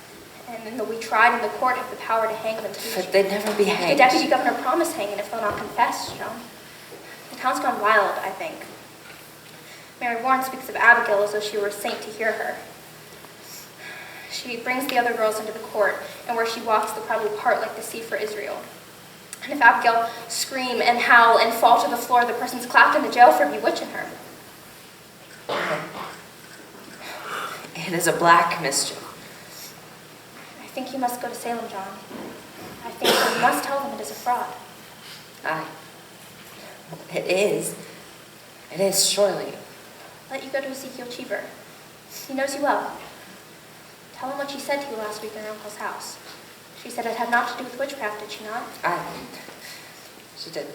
And the we tried in the court have the power to hang them too. But they'd never be The hanged. deputy governor promised hanging if they'll not confess, Joan. The town's gone wild, I think. Mary Warren speaks of Abigail as though she were a saint to hear her. She brings the other girls into the court, and where she walks, the crowd will part like the sea for Israel. And if Abigail scream and howl and fall to the floor, the person's clapped into jail for bewitching her. It is a black mischief. I think you must go to Salem, John. I think you must tell them it is a fraud. Aye. It is. It is, surely. Let you go to Ezekiel Cheever. He knows you well. Tell him what she said to you last week in her uncle's house. She said it had naught to do with witchcraft, did she not? Aye. She did.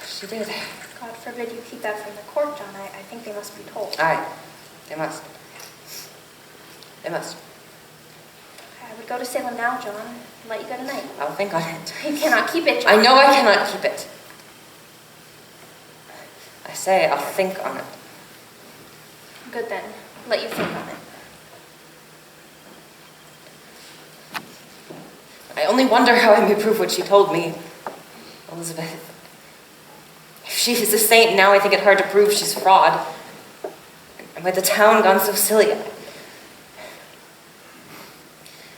She did. God forbid you keep that from the court, John. I think they must be told. Aye. They must. They must. I would go to Salem now, John, and let you go tonight. I'll think on it. You cannot keep it, John. I know I cannot keep it. I say I'll think on it. Good then. Let you think on it. I only wonder how I may prove what she told me, Elizabeth. If she is a saint now, I think it hard to prove she's fraud. And with the town gone so silly,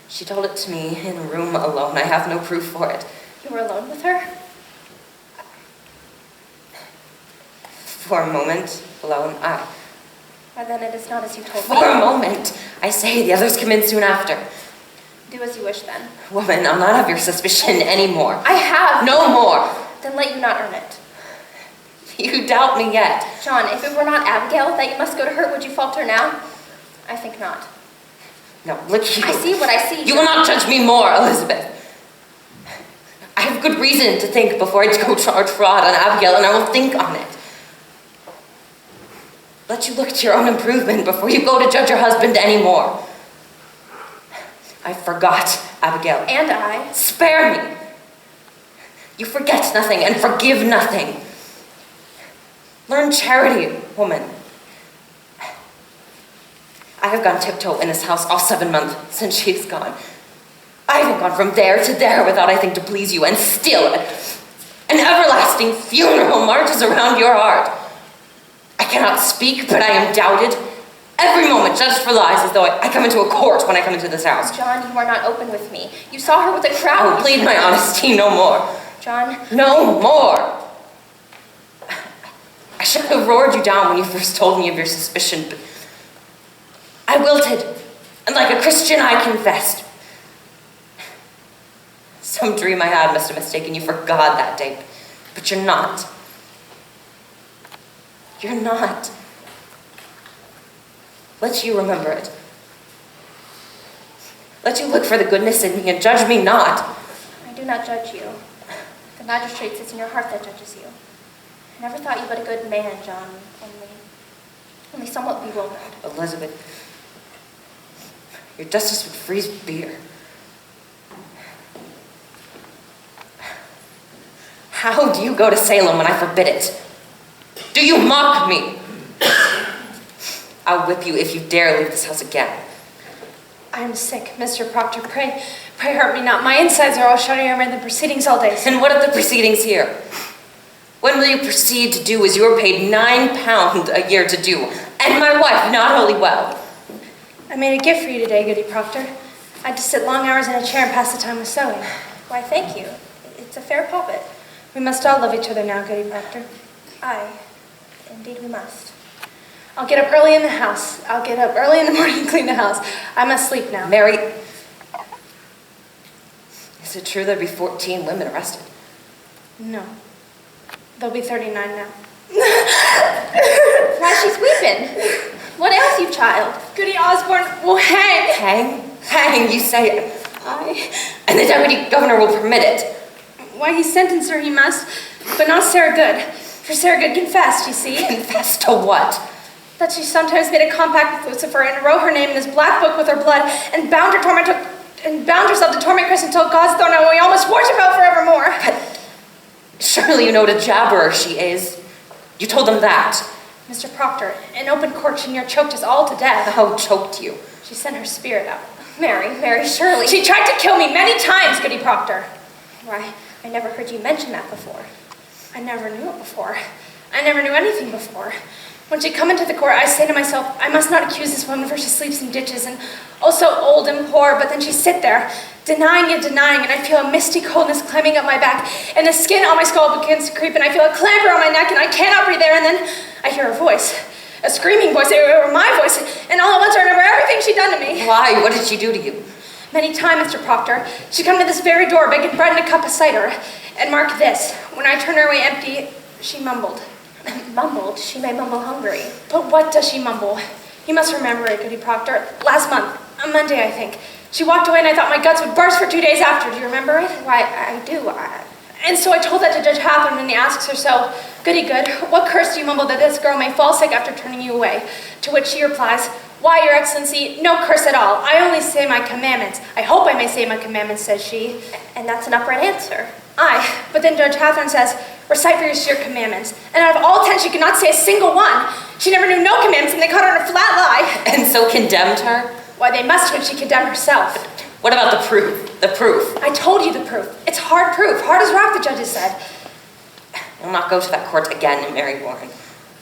she told it to me in a room alone. I have no proof for it. You were alone with her? For a moment, alone, aye. Why then it is not as you told me. For a moment, I say. The others come in soon after. Do as you wish then. Woman, I'll not have your suspicion anymore. I have. No more. Then let you not earn it. You doubt me yet. John, if it were not Abigail that you must go to her, would you falter now? I think not. No, look you. I see what I see. You will not judge me more, Elizabeth. I have good reason to think before I go charge fraud on Abigail, and I will think on it. Let you look to your own improvement before you go to judge your husband anymore. I forgot, Abigail. And I. Spare me. You forget nothing and forgive nothing. Learn charity, woman. I have gone tiptoe in this house all 7 months since she is gone. I haven't gone from there to there without I think to please you, and still an everlasting funeral marches around your heart. I cannot speak, but I am doubted. Every moment judged for lies, as though I come into a court when I come into this house. John, you are not open with me. You saw her with a crowd. I will plead my honesty no more. John. No more. I should have roared you down when you first told me of your suspicion, but I wilted, and like a Christian I confessed. Some dream I had must have mistaken you for God that day, but you're not. You're not. Let you remember it. Let you look for the goodness in me and judge me not. I do not judge you. The magistrate sits in your heart that judges you. I never thought you but a good man, John, only somewhat bewildered. Elizabeth, your justice would freeze beer. How do you go to Salem when I forbid it? Do you mock me? I'll whip you if you dare leave this house again. I am sick, Mr. Proctor. Pray hurt me not. My insides are all shutting. I ran the proceedings all day. And what of the proceedings here? When will you proceed to do as you are paid £9 a year to do, and my wife not wholly well? I made a gift for you today, Goody Proctor. I had to sit long hours in a chair and pass the time with sewing. Why, thank you. It's a fair pulpit. We must all love each other now, Goody Proctor. Aye, indeed we must. I'll get up early in the house. I'll get up early in the morning and clean the house. I must sleep now. Mary, is it true there'll be 14 women arrested? No. There'll be 39 now. Why, she's weeping. What ails you, child? Goody Osborne will hang. Hang? Hang, you say. Aye. And the deputy governor will permit it. Why, he sentenced her, he must. But not Sarah Good. For Sarah Good confessed, you see. Confessed to what? That she sometimes made a compact with Lucifer and wrote her name in his black book with her blood and bound herself to torment Christ until God's throne, and we almost worship her forevermore. But surely you know what a jabberer she is. You told them that. Mr. Proctor, in open court she near choked us all to death. How choked you? She sent her spirit out. Mary, surely. She tried to kill me many times, Goody Proctor. Why, I never heard you mention that before. I never knew it before. I never knew anything before. When she come into the court, I say to myself, I must not accuse this woman, for she sleeps in ditches, and oh, so old and poor. But then she sit there, denying and denying, and I feel a misty coldness climbing up my back, and the skin on my skull begins to creep, and I feel a clamor on my neck, and I cannot breathe air, and then I hear a voice, a screaming voice, or my voice, and all at once I remember everything she'd done to me. Why? What did she do to you? Many times, Mr. Proctor, she'd come to this very door, begging bread and a cup of cider, and mark this, when I turned her away empty, she mumbled. Mumbled? She may mumble hungry. But what does she mumble? You must remember it, Goody Proctor. Last month, on Monday, I think. She walked away and I thought my guts would burst for 2 days after. Do you remember it? Why, I do. And so I told that to Judge Hathorne, and he asks her, so, Goody Good, what curse do you mumble that this girl may fall sick after turning you away? To which she replies, why, Your Excellency, no curse at all. I only say my commandments. I hope I may say my commandments, says she. And that's an upright answer. Aye, but then Judge Hathorne says, recite for your commandments. And out of all 10, she could not say a single one. She never knew no commandments, and they caught her in a flat lie. And so condemned her? Why, they must when she condemned herself. What about the proof? The proof? I told you the proof. It's hard proof. Hard as rock, the judges said. I'll not go to that court again, Mary Warren.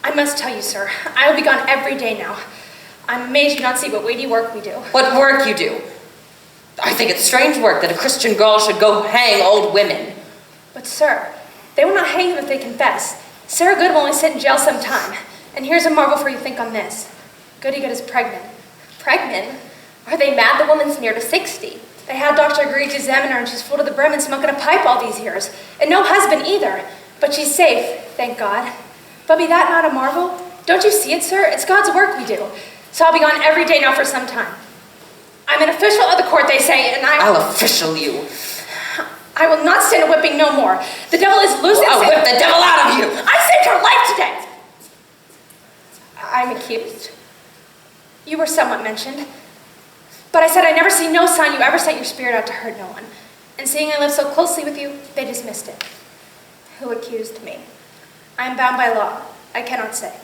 I must tell you, sir, I will be gone every day now. I'm amazed you not see what weighty work we do. What work you do? I think it's strange work that a Christian girl should go hang old women. But, sir, they will not hang them if they confess. Sarah Good will only sit in jail some time. And here's a marvel for you to think on this. Goody Good is pregnant. Pregnant? Are they mad? The woman's near to 60. They had Doctor agree to examine her, and she's full to the brim and smoking a pipe all these years. And no husband either. But she's safe, thank God. But be that not a marvel? Don't you see it, sir? It's God's work we do. So I'll be gone every day now for some time. I'm an official of the court, they say, and I'll official you. I will not stand a whipping no more. The devil is loose. I'll whip the devil out of you. I saved her life today. I'm accused. You were somewhat mentioned. But I said I never see no sign you ever sent your spirit out to hurt no one. And seeing I lived so closely with you, they dismissed it. Who accused me? I am bound by law. I cannot say.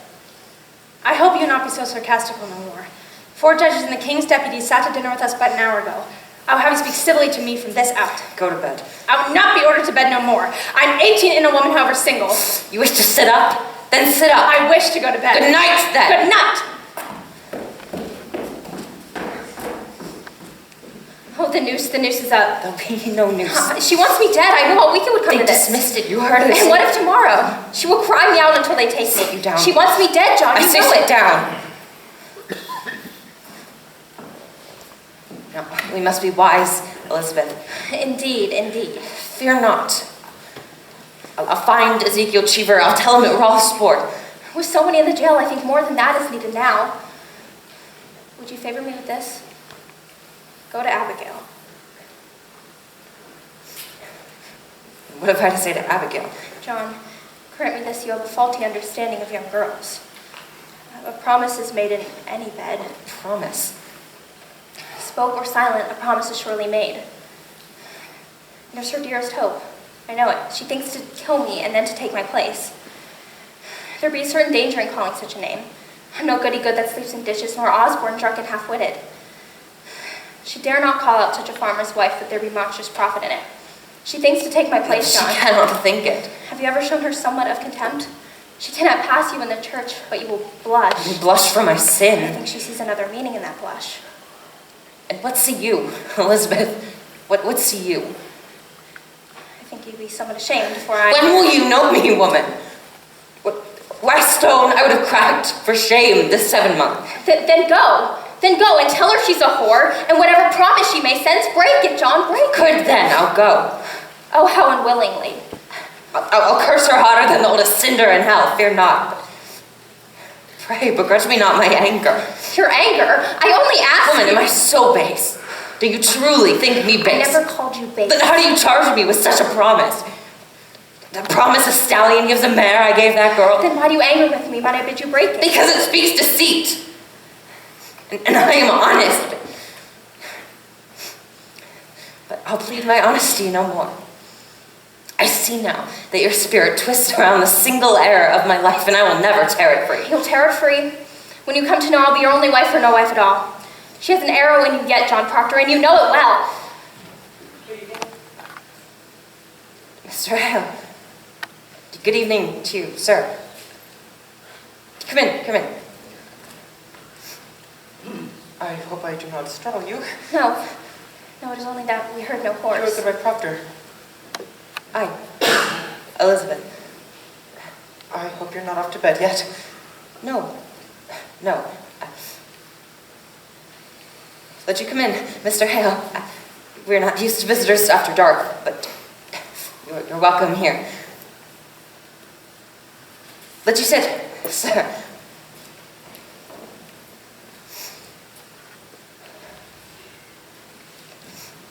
I hope you not be so sarcastical no more. 4 judges and the king's deputies sat to dinner with us but an hour ago. I will have you speak civilly to me from this out. Go to bed. I will not be ordered to bed no more. I'm 18 and a woman, however, single. You wish to sit up? Then sit up. I wish to go to bed. Good night, then. Good night. Oh, the noose is up. There'll be no news. She wants me dead. I know. A week would come They to this. dismissed it. You heard it. And what if tomorrow? She will cry me out until they take me. Sit you down. She wants me dead, John. I You say know sit it. down. No, we must be wise, Elizabeth. Indeed, indeed. Fear not. I'll find Ezekiel Cheever. I'll tell him that we're all sport. With so many in the jail, I think more than that is needed now. Would you favor me with this? Go to Abigail. What have I to say to Abigail? John, grant me this. You have a faulty understanding of young girls. A promise is made in any bed. Promise. Spoke or silent, a promise is surely made. Nurse her dearest hope. I know it. She thinks to kill me and then to take my place. There be a certain danger in calling such a name. I'm no Goody Good that sleeps in ditches, nor Osborne drunk and half-witted. She dare not call out such a farmer's wife that there be monstrous profit in it. She thinks to take my place, John. She cannot think it. Have you ever shown her somewhat of contempt? She cannot pass you in the church, but you will blush. You blush for my I sin. think she sees another meaning in that blush. And what see you, Elizabeth? What see you? I think you'd be somewhat ashamed before I... When will you know me, woman? Why, stone, I would have cracked for shame this 7 month. Then go. Then go and tell her she's a whore, and whatever promise she may sense, break it, John, break it. Good then, I'll go. Oh, how unwillingly. I'll curse her hotter than the oldest cinder in hell, fear not. Pray, begrudge me not my anger. Your anger? I only asked Woman, you. am I so base? Do you truly think me base? I never called you base. Then how do you charge me with such a promise? The promise a stallion gives a mare I gave that girl? Then why do you anger with me when I bid you break it? Because it speaks deceit. And I am honest. But I'll plead my honesty no more. I see now that your spirit twists around the single error of my life, and I will never tear it free. You'll tear it free. When you come to know I'll be your only wife or no wife at all. She has an arrow in you yet, John Proctor, and you know it well. Mr. Hale, good evening to you, sir. Come in, come in. I hope I do not startle you. No. No, it is only that we heard no You are horse. the right Proctor. Aye. Elizabeth. I hope you're not off to bed yet. No. No. Let you come in, Mr. Hale. We're not used to visitors after dark, but you're welcome here. Let you sit, sir.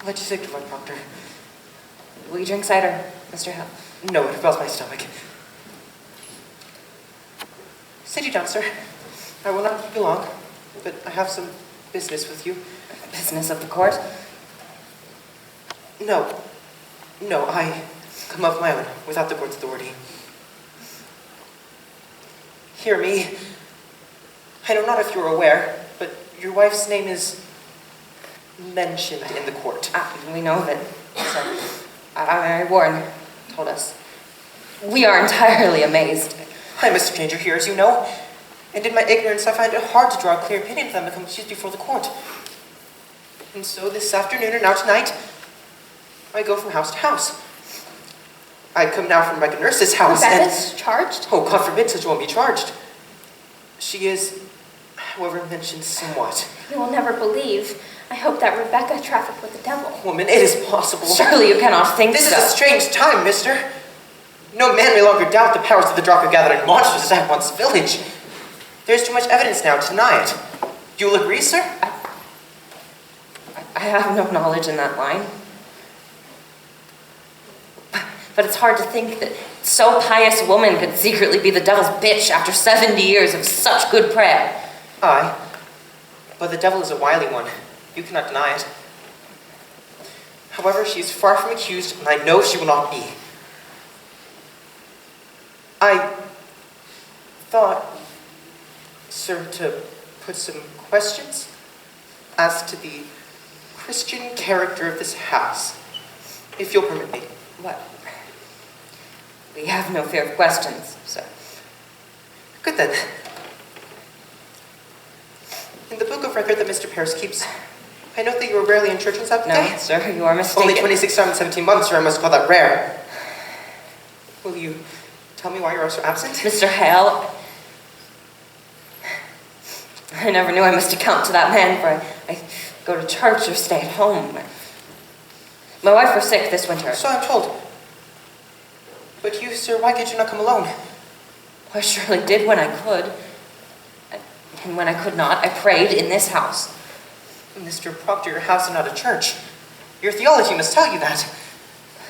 Let you sit, my Proctor. Will you drink cider, Mr. Hale? No, it fills my stomach. Sit you down, sir. I will not keep you long, but I have some business with you. Business of the court? No. No, I come of my own, without the court's authority. Hear me. I know not if you're aware, but your wife's name is mentioned in the court. We know of it, sir. Mary Warren told us. We are entirely amazed. I'm a stranger here, as you know, and in my ignorance I find it hard to draw a clear opinion of them and come accused before the court. And so this afternoon, or now tonight, I go from house to house. I come now from Rebecca Nurse's house, Rebecca's charged? Oh, God forbid such one be charged. She is, however, mentioned somewhat. You will never believe. I hope that Rebecca trafficked with the devil. Woman, it is possible. Surely you cannot think This so. is a strange time, mister. No man may longer doubt the powers of the Draco gathered in monsters at once village. There's too much evidence now to deny it. You will agree, sir? I have no knowledge in that line. But it's hard to think that so pious a woman could secretly be the devil's bitch after 70 years of such good prayer. Aye. But the devil is a wily one. You cannot deny it. However, she is far from accused, and I know she will not be. I thought, sir, to put some questions as to the Christian character of this house, if you'll permit me. What? We have no fear of questions, sir. Good then. In the book of record that Mr. Paris keeps, I note that you were rarely in church on Sabbath day. No, sir, you are mistaken. Only 26 times in 17 months, or I must call that rare. Will you tell me why you are so absent? Mr. Hale, I never knew I must account to that man, for I go to church or stay at home. My wife was sick this winter. So I'm told. But you, sir, why did you not come alone? I surely did when I could. And when I could not, I prayed in this house. Mr. Proctor, your house is not a church. Your theology must tell you that.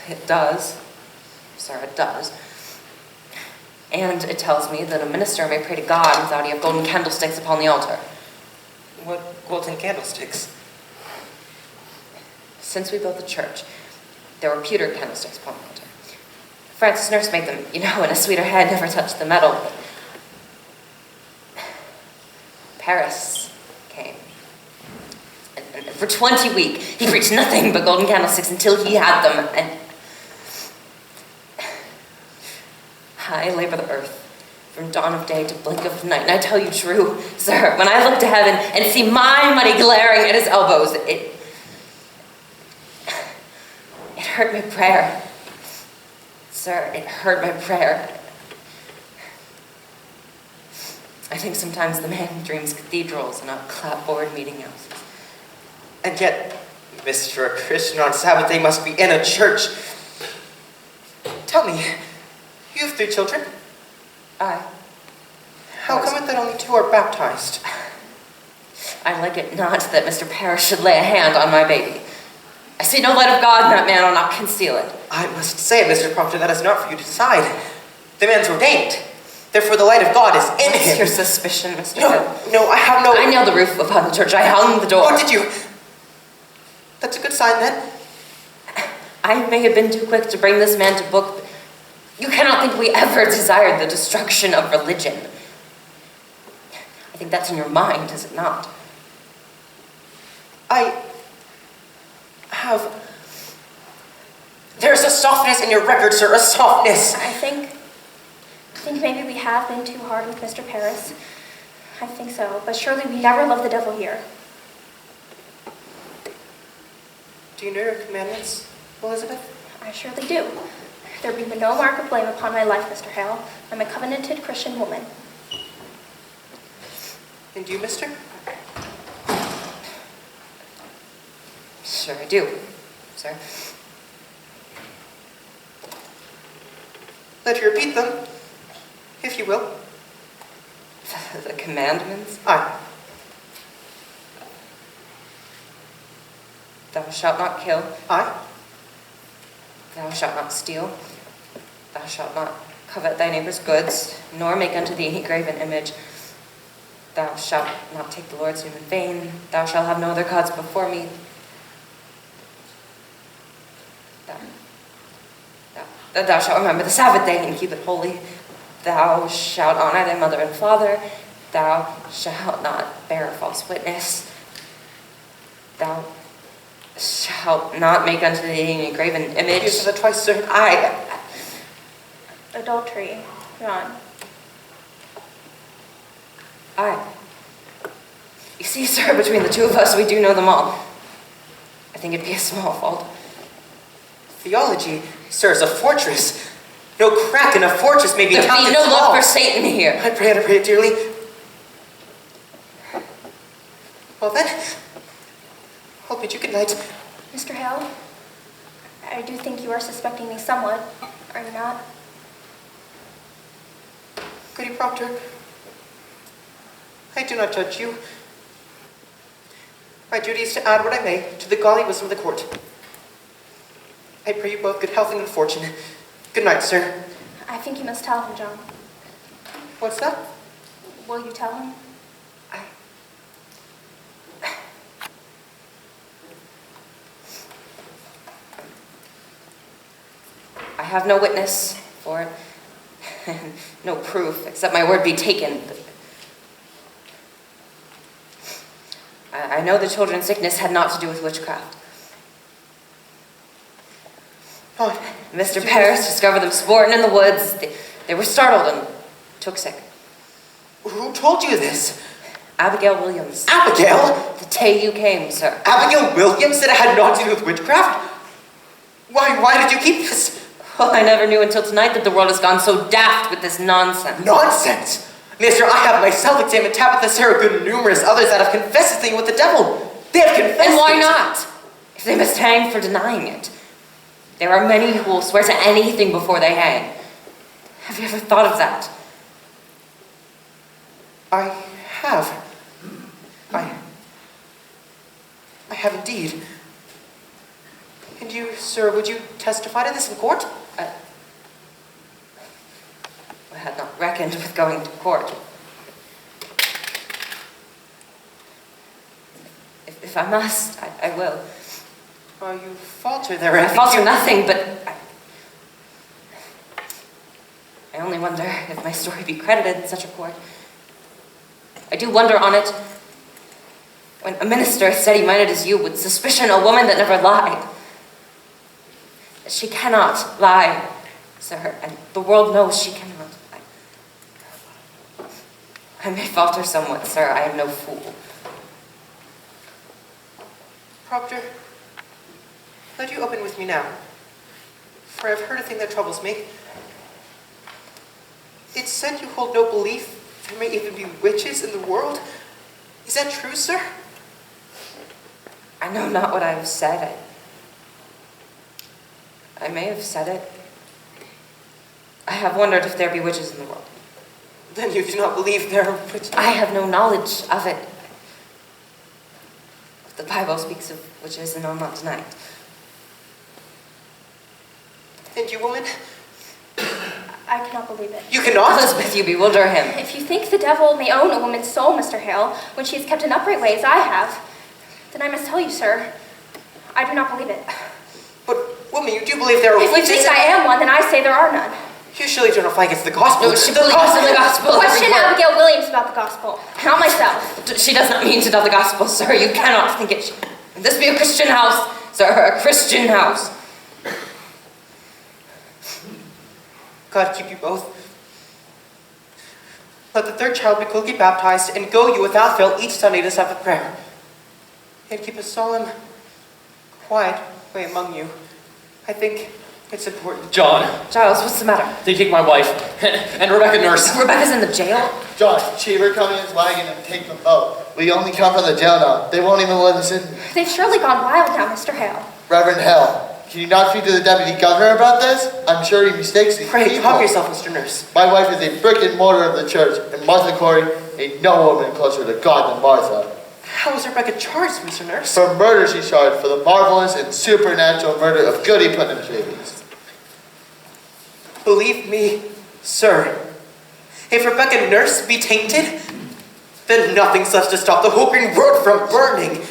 It does. Sir, it does. And it tells me that a minister may pray to God without he have golden candlesticks upon the altar. What golden candlesticks? Since we built the church, there were pewter candlesticks upon the altar. Francis Nurse made them, you know, and a sweeter head never touched the metal. But Paris came. And for 20 weeks, he preached nothing but golden candlesticks until he had them. And I labor the earth from dawn of day to blink of night. And I tell you true, sir, when I look to heaven and see my money glaring at his elbows, it hurt my prayer. Sir, it hurt my prayer. I think sometimes the man dreams cathedrals and not clapboard meeting houses. And yet, Mr. A Christian on Sabbath day must be in a church. Tell me, you have 3 children? Aye. How come it that only 2 are baptized? I like it not that Mr. Parrish should lay a hand on my baby. I see no light of God in that man, I'll not conceal it. I must say, Mr. Proctor, that is not for you to decide. The man's ordained. Therefore, the light of God is in What's him. your suspicion, Mr. No, Hill? no, I have no... I nailed the roof upon the church. I hung the door. Oh, did you? That's a good sign, then. I may have been too quick to bring this man to book, but you cannot think we ever desired the destruction of religion. I think that's in your mind, is it not? I have... There's a softness in your record, sir, a softness. I think I think maybe we have been too hard with Mr. Paris. I think so, but surely we never loved the devil here. Do you know your commandments, Elizabeth? I surely do. There be no mark of blame upon my life, Mr. Hale. I'm a covenanted Christian woman. And you, mister? Sure I do, sir. Let me repeat them, if you will. The commandments? Aye. Thou shalt not kill. Aye. Thou shalt not steal. Thou shalt not covet thy neighbor's goods, nor make unto thee any graven image. Thou shalt not take the Lord's name in vain. Thou shalt have no other gods before me. Thou shalt remember the Sabbath day and keep it holy. Thou shalt honor thy mother and father. Thou shalt not bear false witness. Thou shalt not make unto thee any graven image. You said that twice, sir. Aye. Adultery, John. Aye. You see, sir, between the two of us, we do know them all. I think it'd be a small fault. Theology, sir, is a fortress. No crack in a fortress may be There topped be at no all. love for Satan here. I pray it dearly. Well then, I'll bid you good night. Mr. Hale, I do think you are suspecting me somewhat, are you not? Goody Proctor, I do not judge you. My duty is to add what I may to the godly wisdom of the court. I pray you both good health and good fortune. Good night, sir. I think you must tell him, John. What's that? Will you tell him? I have no witness for it. No proof, except my word be taken. I know the children's sickness had naught to do with witchcraft. Oh, Mr. Paris discovered them sporting in the woods. They were startled and took sick. who told you this? Abigail Williams. Abigail? The day you came, sir. Abigail Williams said it had naught to do with witchcraft? Why did you keep this? Well, I never knew until tonight that the world has gone so daft with this nonsense. Nonsense! Mister, I have myself examined Tabitha, Sarah Good, and numerous others that have confessed this thing with the devil. They have confessed And why it. not? If they must hang for denying it. There are many who will swear to anything before they hang. Have you ever thought of that? I have. I have indeed. And you, sir, would you testify to this in court? I had not reckoned with going to court. If I must, I will. Oh, you falter there. I falter nothing, but I only wonder if my story be credited in such a court. I do wonder on it when a minister as steady-minded as you would suspicion a woman that never lied. She cannot lie, sir, and the world knows she cannot lie. I may falter somewhat, sir. I am no fool. Proctor, let you open with me now, for I have heard a thing that troubles me. It's said you hold no belief there may even be witches in the world. Is that true, sir? I know not what I have said. I may have said it. I have wondered if there be witches in the world. Then you do not believe there are witches? I have no knowledge of it. The Bible speaks of witches and I'll not deny it. And you, woman? I cannot believe it. You cannot? Elizabeth, you bewilder him. If you think the devil may own a woman's soul, Mr. Hale, when she is kept in upright ways, I have, then I must tell you, sir, I do not believe it. But, woman, you do believe there are If you witches? think I am one, then I say there are none. You surely do not fight against the gospel. No, she believes in the gospel. Question every word. Abigail Williams about the gospel, not myself. She does not mean to tell the gospel, sir. You cannot think it. This be a Christian house, sir, a Christian house. God keep you both. Let the third child be quickly baptized, and go you without fail each Sunday to Sabbath prayer. And keep a solemn, quiet way among you. I think it's important. John, Giles, what's the matter? they take my wife and Rebecca nurse. Rebecca's in the jail? John, Cheever, come in his wagon and take them both. We only come from the jail now. They won't even let us in. They've surely gone wild now, Mr. Hale. Reverend Hell, can you not speak to the deputy governor about this? I'm sure he mistakes these Pray, people. calm yourself, Mr. Nurse. My wife is a brick and mortar of the church, and Martha Corey ain't no woman closer to God than Martha. How is Rebecca charged, Mr. Nurse? For murder she's charged, for the marvelous and supernatural murder of Goody Putnam's babies. Believe me, sir, if Rebecca Nurse be tainted, then nothing such to stop the whole green world from burning.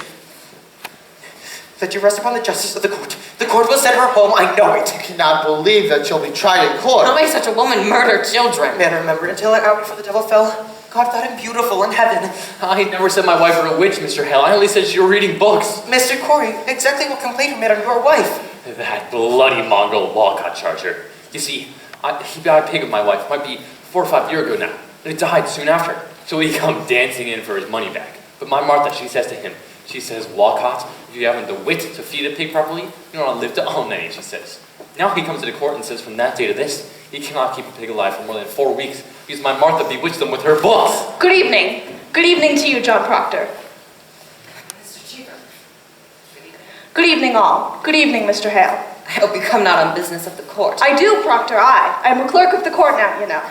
Let you rest upon the justice of the court. The court will send her home, I know it. I cannot believe that she'll be tried in court. How may such a woman murder children? Man remembered until an hour before the devil fell, God thought him beautiful in heaven. I never said my wife were a witch, Mr. Hale. I only said she were reading books. Mr. Corey, exactly what complaint you made on your wife? That bloody mongrel Walcott charger. You see, he got a pig of my wife, might be 4 or 5 years ago now, and it died soon after. So he come dancing in for his money back. But my Martha, she says to him, she says, Walcott, if you haven't the wit to feed a pig properly, you don't live to own any, she says. Now he comes to the court and says from that day to this, he cannot keep a pig alive for more than 4 weeks because my Martha bewitched them with her books. Good evening. Good evening to you, John Proctor. Mr. Cheever. Good evening, all. Good evening, Mr. Hale. I hope you come not on business of the court. I do, Proctor, I am a clerk of the court now, you know.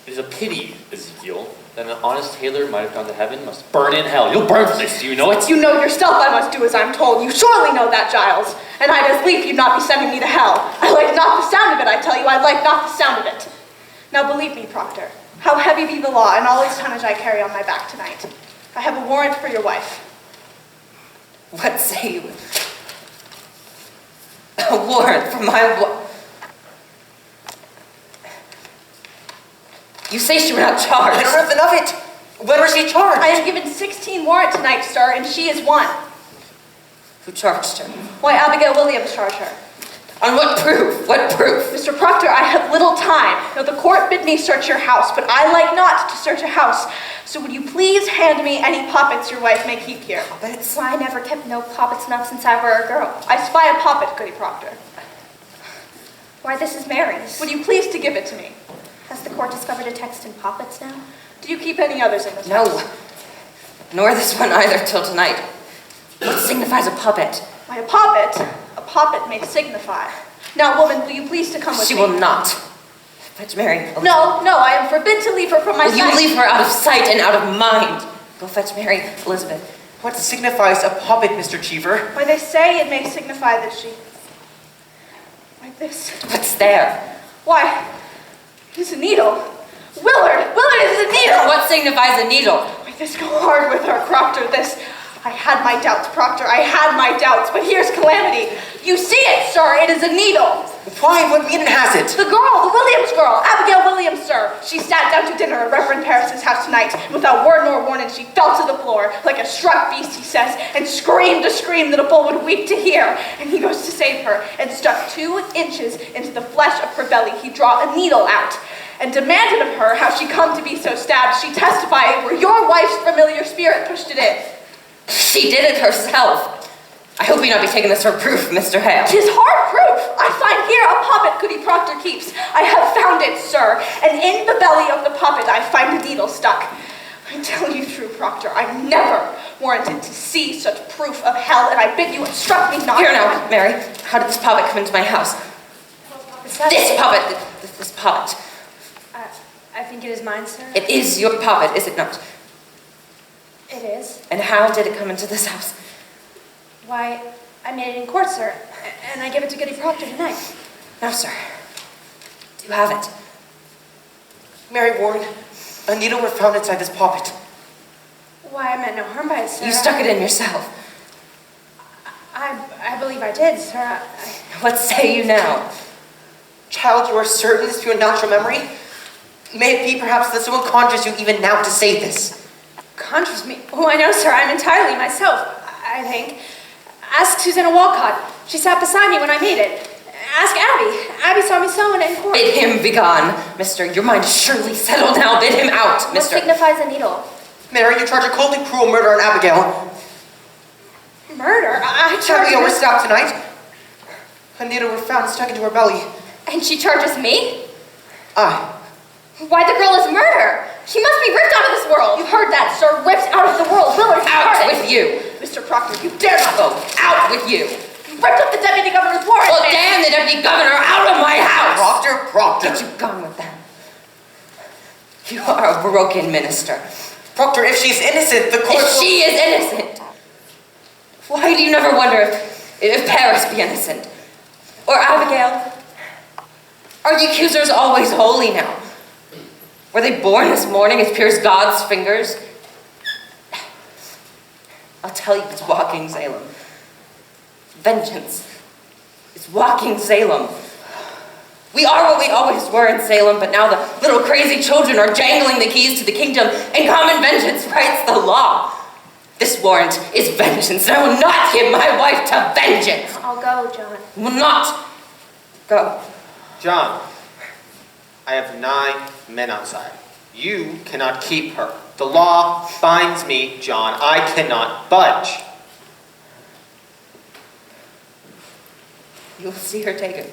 It is a pity, Ezekiel, that an honest tailor might have gone to heaven must burn in hell. You'll burn for this, do you know it? You know yourself I must do as I'm told. You surely know that, Giles. And I'd as lief you'd not be sending me to hell. I like not the sound of it, I tell you. I like not the sound of it. Now believe me, Proctor, how heavy be the law and all its tonnage I carry on my back tonight. I have a warrant for your wife. What say you? A warrant for my You say she were not charged. I don't know nothing of it. When was she charged? I am given 16 warrant tonight, sir, and she is one. Who charged her? Why, Abigail Williams charged her. On what proof? What proof? Mr. Proctor, I have little time. Now, the court bid me search your house, but I like not to search a house. So would you please hand me any poppets your wife may keep here? Poppets? Why, I never kept no poppets enough since I were a girl. I spy a poppet, Goody Proctor. Why, this is Mary's. Would you please to give it to me? Has the court discovered a text in poppets now? Do you keep any others in this No. house? Nor this one either till tonight. What signifies a puppet? Why, a poppet may signify. Now, woman, will you please to come with She me? will not. Fetch Mary. No, I am forbid to leave her from my Will sight. you leave her out of sight and out of mind? Go fetch Mary, Elizabeth. What signifies a puppet, Mr. Cheever? Why, they say it may signify that she... Like this. What's there? Why, it's a needle. Willard is a needle. What signifies a needle? Why, this go hard with her, Proctor, this. I had my doubts, Proctor, I had my doubts, but here's calamity. You see it, sir, it is a needle. Why? What meaning has it? The Williams girl, Abigail Williams, sir. She sat down to dinner at Reverend Parris's house tonight, and without word nor warning, she fell to the floor, like a struck beast, he says, and screamed a scream that a bull would weep to hear. And he goes to save her, and stuck 2 inches into the flesh of her belly. He draw a needle out, and demanded of her how she come to be so stabbed. She testified it were your wife's familiar spirit pushed it in. She did it herself. I hope you not be taking this for proof, Mr. Hale. 'Tis hard proof. I find here a poppet Goody Proctor keeps. I have found it, sir, and in the belly of the poppet I find a needle stuck. I tell you true, Proctor, I never warranted to see such proof of hell, and I bid you instruct me not. Here now, Mary. How did this puppet come into my house? This puppet. This puppet. I think it is mine, sir. It is your puppet, is it not? It is. And how did it come into this house? Why, I made it in court, sir, and I gave it to Goody Proctor tonight. Now, sir. Do you have it? Mary Warren, a needle was found inside this poppet. Why, I meant no harm by it, sir. You stuck it in yourself. I believe I did, sir. What say you now? Child, you are certain this to your natural memory? May it be perhaps that someone conjures you even now to say this? Conjures me? Oh, I know, sir. I'm entirely myself, I think. Ask Susanna Walcott. She sat beside me when I made it. Ask Abby. Abby saw me sewing in court. Bid him begone, mister. Your mind is surely settled now. Bid him out, What mister. signifies a needle? Mary, you charge a cold and cruel murder on Abigail. Murder? I charge Abigail her. was stabbed tonight. A needle was found stuck into her belly. And she charges me? Aye. Why, the girl is murder. She must be ripped out of this world. You heard that, sir. Ripped out of the world. Willard, Out with you. Mr. Proctor, you dare not go. Out with you. You ripped up the deputy governor's warrant. Well, damn the deputy governor out of my house. Proctor. Get you gone with them. You are a broken minister. Proctor, if she's innocent, the court If she is innocent, why do you never wonder if Paris be innocent? Or Abigail? Are the accusers always holy now? Were they born this morning as pure as God's fingers? I'll tell you, it's walking Salem. Vengeance is walking Salem. We are what we always were in Salem, but now the little crazy children are jangling the keys to the kingdom, and common vengeance writes the law. This warrant is vengeance, and I will not give my wife to vengeance. I'll go, John. Will not go. John, I have 9 men outside. You cannot keep her. The law binds me, John. I cannot budge. You will see her taken.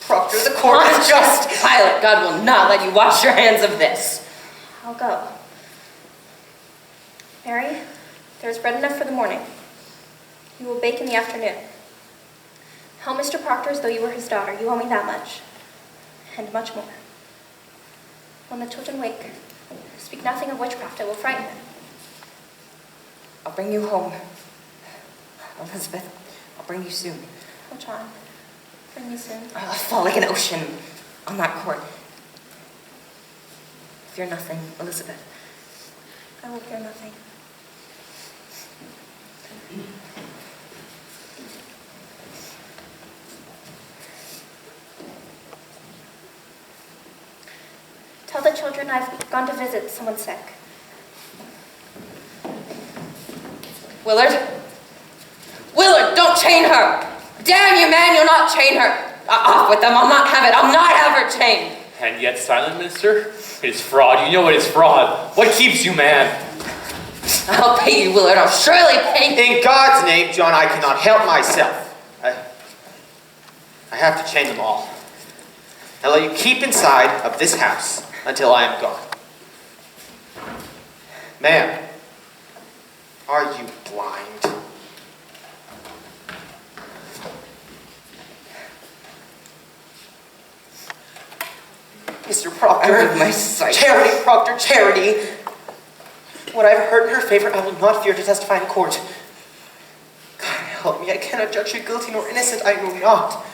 Proctor, the court is just. Pilate, God will not let you wash your hands of this. I'll go. Mary, there's bread enough for the morning. You will bake in the afternoon. Tell Mr. Proctor as though you were his daughter. You owe me that much. And much more. When the children wake, speak nothing of witchcraft. It will frighten them. I'll bring you home. Elizabeth, I'll bring you soon. Oh, John, bring me soon. I'll fall like an ocean on that court. Fear nothing, Elizabeth. I will fear nothing. Tell the children I've gone to visit someone sick. Willard? Willard, don't chain her! Damn you, man, you'll not chain her! Off with them, I'll not have it. I'll not have her chained. And yet silent, minister? It is fraud. You know it is fraud. What keeps you, man? I'll pay you, Willard. I'll surely pay you. In God's name, John, I cannot help myself. I have to chain them all. And let you keep inside of this house until I am gone. Ma'am, are you blind? Mr. Proctor, Out of my sight. Charity, Proctor, charity. What I've heard in her favor, I will not fear to testify in court. God help me, I cannot judge you guilty nor innocent, I know not.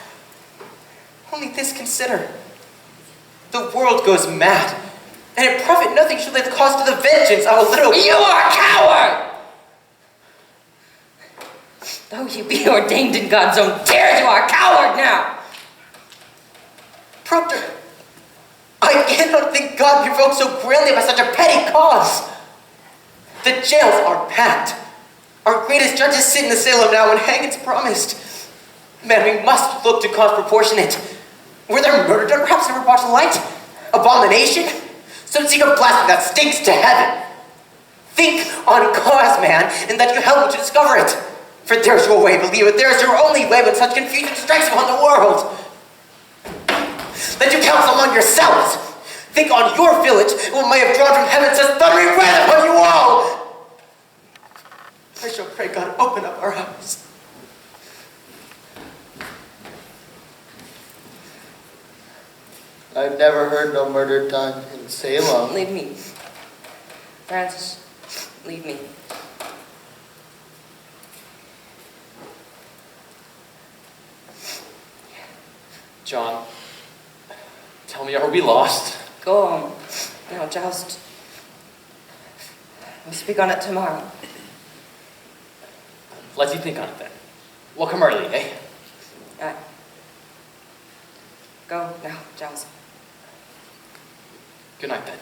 Only this consider. The world goes mad, and it profit nothing should lay the cost of the vengeance of a little... You are a coward! Though you be ordained in God's own tears, you are a coward now! Proctor, I cannot think God provoked so grandly by such a petty cause. The jails are packed. Our greatest judges sit in the Salem now and hang as promised. Man, we must look to cause proportionate. Were there murder done perhaps never brought to light? Abomination? Some secret blasphemy that stinks to heaven. Think on cause, man, and that you help me to discover it. For there's your way, believe it, there's your only way when such confusion strikes upon the world. Let you counsel among yourselves. Think on your village, what may have drawn from heaven such thundering wrath upon you all. I shall pray God open up our eyes. I've never heard no murder done in Salem. Leave me. Francis, leave me. John, tell me, are we lost? Go home. Now, Joust. We'll speak on it tomorrow. Let's you think on it then. We'll come early, eh? Aye. Go now, Joust. Good night, then.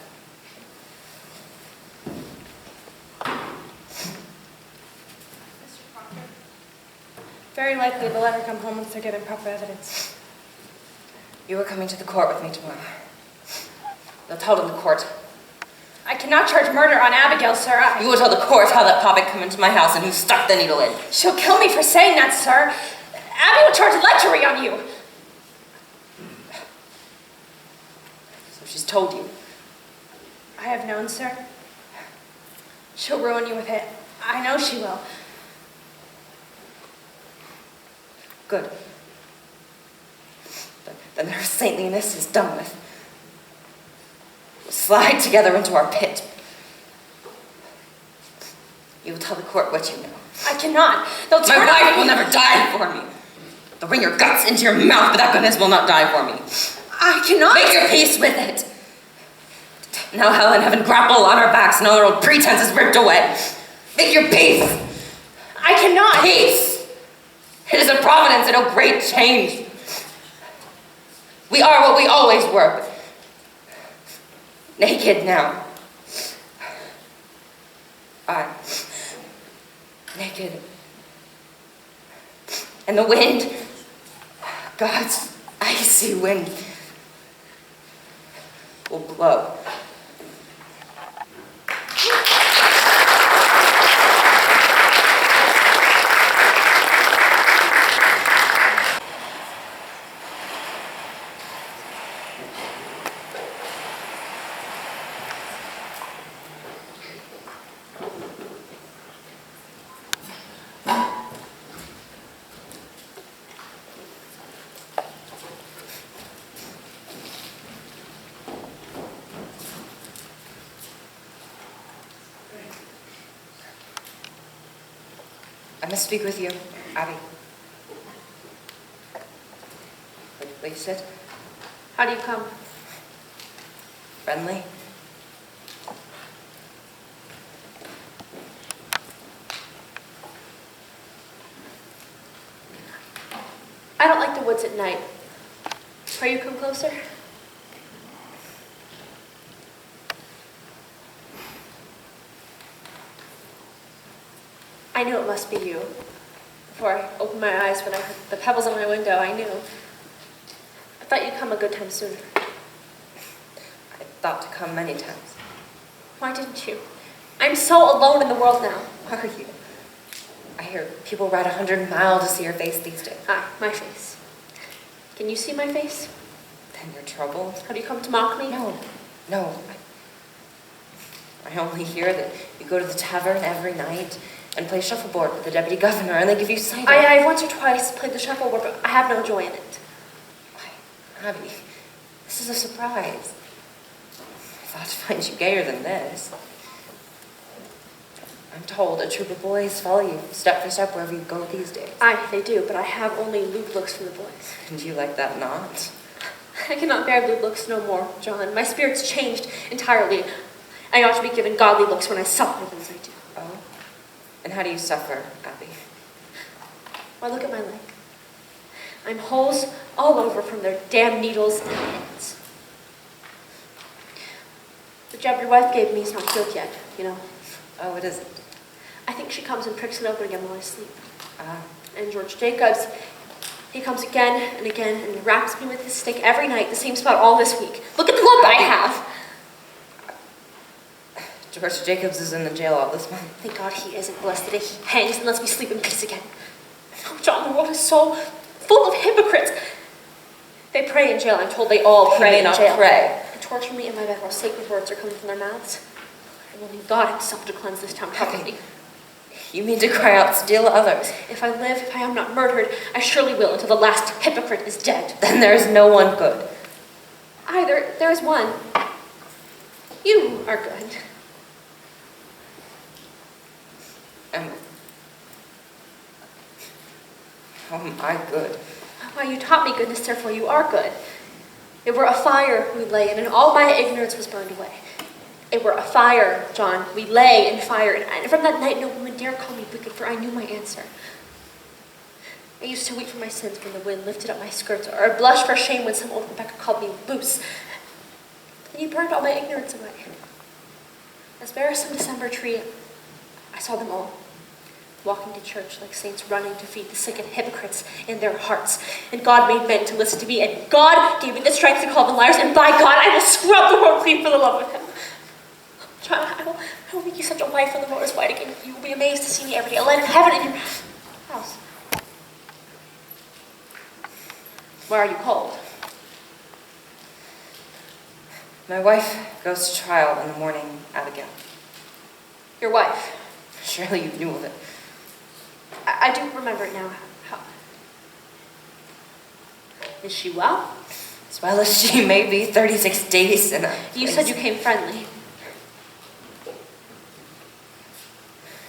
Mr. Proctor, Very likely they'll let her come home once they're given proper evidence. You are coming to the court with me tomorrow. They'll tell in the court. I cannot charge murder on Abigail, sir. You will tell the court how that puppet came into my house and who stuck the needle in. She'll kill me for saying that, sir. Abby will charge lechery on you. So she's told you. I have known, sir. She'll ruin you with it. I know she will. Good. Then her saintliness is done with. We'll slide together into our pit. You will tell the court what you know. I cannot. They'll turn My wife will never die for me. They'll bring your guts into your mouth, but that goodness will not die for me. I cannot. Make your peace with it. Now hell and heaven grapple on our backs and all our old pretense is ripped away. Make your peace. I cannot. Peace. It is a providence and a great change. We are what we always were. Naked now. I'm naked. And the wind, God's icy wind, will blow. I must speak with you, Abby. Will you sit? How do you come? Friendly? I don't like the woods at night. Pray you come closer? I knew it must be you. Before I opened my eyes when I heard the pebbles on my window, I knew. I thought you'd come a good time sooner. I thought to come many times. Why didn't you? I'm so alone in the world now. Are you? I hear people ride 100 miles to see your face these days. Ah, my face. Can you see my face? Then you're troubled. Have you come to mock me? No. I only hear that you go to the tavern every night and play shuffleboard with the deputy governor, and they give you cider. I once or twice played the shuffleboard, but I have no joy in it. Why, Abby, this is a surprise. I thought to find you gayer than this. I'm told a troop of boys follow you step for step wherever you go these days. Aye, they do, but I have only lewd looks from the boys. And you like that not? I cannot bear lewd looks no more, John. My spirit's changed entirely. I ought to be given godly looks when I suffer them as I do. Oh? And how do you suffer, Abby? Why, look at my leg. I'm holes all over from their damn needles and pins. The jab your wife gave me is not healed yet, you know. Oh, it isn't. I think she comes and pricks it open again while I sleep. Ah. And George Jacobs, he comes again and again and raps me with his stick every night, the same spot all this week. Look at the lump I have. George Jacobs is in the jail all this month. Thank God he isn't. Blessed the day he hangs and lets me sleep in peace again. Oh, John, the world is so full of hypocrites. They pray in jail. I'm told they all pray in jail. Pray. They torture me in my bed while sacred words are coming from their mouths. I will need God himself to cleanse this town properly. You mean to cry out, steal others? If I live, if I am not murdered, I surely will until the last hypocrite is dead. Then there is no one good. Aye, there is one. You are good. Am I good? Why, you taught me goodness, therefore you are good. It were a fire we lay in, and all my ignorance was burned away. It were a fire, John, we lay in fire, and from that night no woman dare call me wicked, for I knew my answer. I used to weep for my sins when the wind lifted up my skirts, or I blushed for shame when some old Rebecca called me loose. Then you burned all my ignorance away. As bare as some December tree, I saw them all. walking to church like saints running to feed the sick and hypocrites in their hearts. And God made men to listen to me, and God gave me the strength to call them liars, and by God, I will scrub the world clean for the love of him. John, I will make you such a wife when the world is white again. You will be amazed to see me every day, a light of heaven in your house. Why are you cold? My wife goes to trial in the morning, Abigail. Your wife? Surely you knew of it. I do remember it now. How? Is she well? As well as she may be, 36 days in a... You said you came friendly.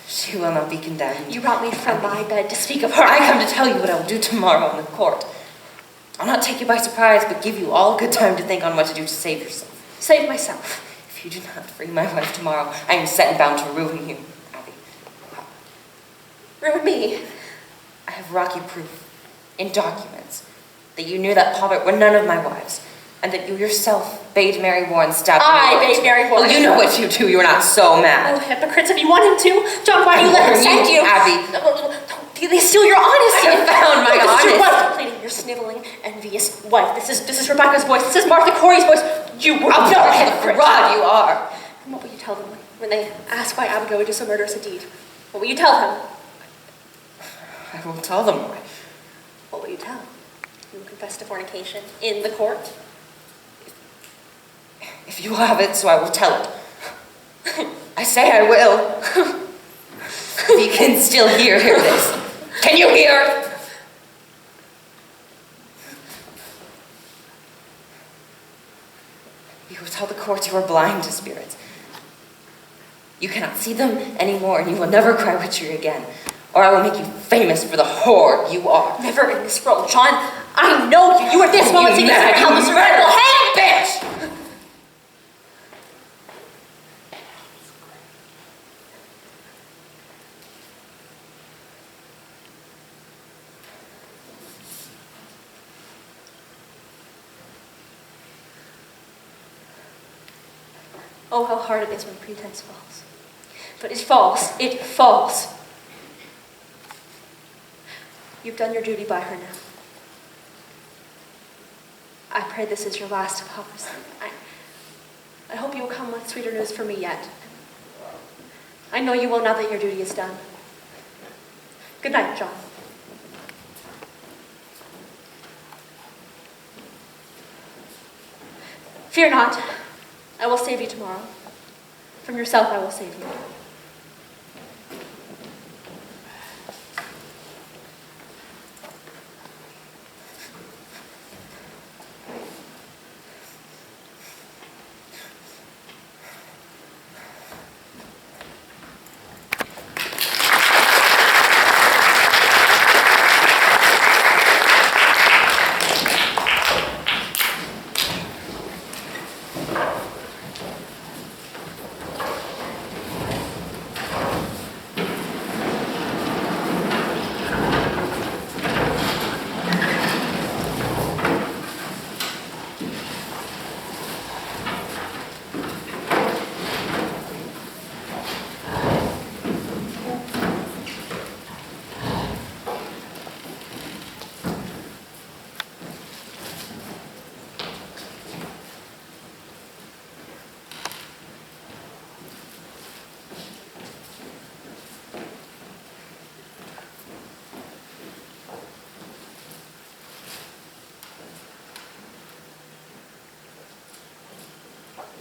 She will not be condemned. You brought me from my bed to speak of her. I come to tell you what I will do tomorrow in the court. I'll not take you by surprise, but give you all good time to think on what to do to save yourself. Save myself. If you do not free my wife tomorrow, I am set and bound to ruin you, Abby. Ruin me. I have rocky proof, in documents, that you knew that Poppet were none of my wives, and that you yourself bade Mary Warren stab me. I bade Mary Warren. Well, you know what you do. You were not so mad. Oh, hypocrites, if you want him to. John, why do you let him send you? Abby. They steal your honesty. I have found my honesty. Your wife honesty. complaining, your sniveling, envious wife. This is Rebecca's voice. This is Martha Corey's voice. You were I'll no hypocrite. Fraud you are. And what will you tell them when they ask why Abigail would do so murderous a deed? What will you tell them? I will tell them why. What will you tell them? You will confess to fornication in the court? If you will have it, so I will tell it. I say I will. You can still hear this. Can you hear? You will tell the court you are blind to spirits. You cannot see them anymore, and you will never cry witchery again. Or I will make you famous for the whore you are. Never in this world, John. I know you. You are this moment singing for how the survival. Hey, bitch! Oh, how hard it is when pretense falls. But it falls. It falls. You've done your duty by her now. I pray this is your last hypocrisy. I hope you will come with sweeter news for me yet. I know you will now that your duty is done. Good night, John. Fear not. I will save you tomorrow. From yourself I will save you.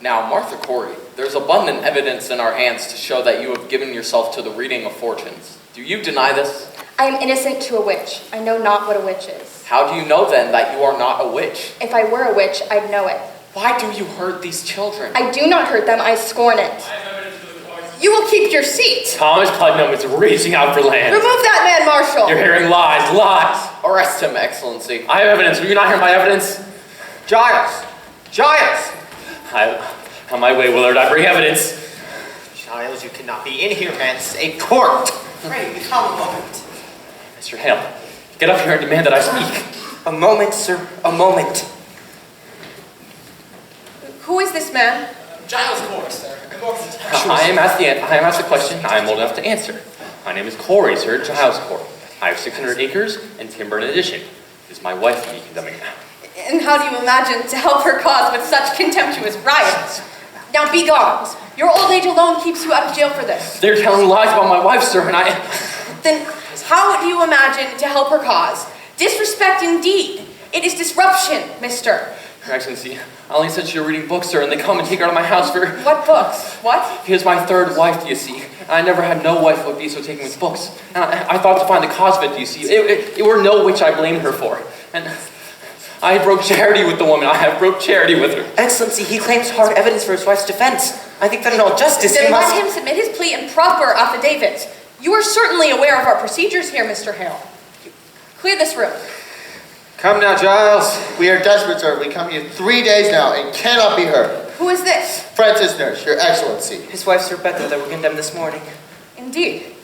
Now, Martha Corey, there's abundant evidence in our hands to show that you have given yourself to the reading of fortunes. Do you deny this? I am innocent to a witch. I know not what a witch is. How do you know then that you are not a witch? If I were a witch, I'd know it. Why do you hurt these children? I do not hurt them, I scorn it. You will keep your seat. Thomas Putnam is raging out for land. Remove that man, Marshal. You're hearing lies, lies. Arrest him, Excellency. I have evidence. Will you not hear my evidence? Giles! Giles! On my way, Willard, I bring evidence. Giles, you cannot be in here, man. It's a court. Pray, come a moment. Mr. Hale, get up here and demand that I speak. A moment, sir, a moment. Who is this man? Giles Moore, sir. I am asked the question I am old enough to answer. My name is Corey, sir, Giles Corey. I have 600 acres and timber in addition. It is my wife to be condemning now. And how do you imagine to help her cause with such contemptuous riots? Now be gone. Your old age alone keeps you out of jail for this. They're telling lies about my wife, sir, and I... Then how do you imagine to help her cause? Disrespect indeed. It is disruption, mister. Your Excellency, I only said you're reading books, sir, and they come and take her out of my house for... What books? What? He is my third wife, do you see? I never had no wife would be so taken with books. And I thought to find the cause of it, do you see? It were no which I blamed her for. And I broke charity with the woman. I have broke charity with her. Excellency, he claims hard evidence for his wife's defense. I think that in all justice Then he must... let him submit his plea in proper affidavits. You are certainly aware of our procedures here, Mr. Hale. Clear this room. Come now, Giles. We are desperate, sir. We come here 3 days now and cannot be heard. Who is this? Francis Nurse, your excellency. His wife's Rebecca that were condemned this morning. Indeed.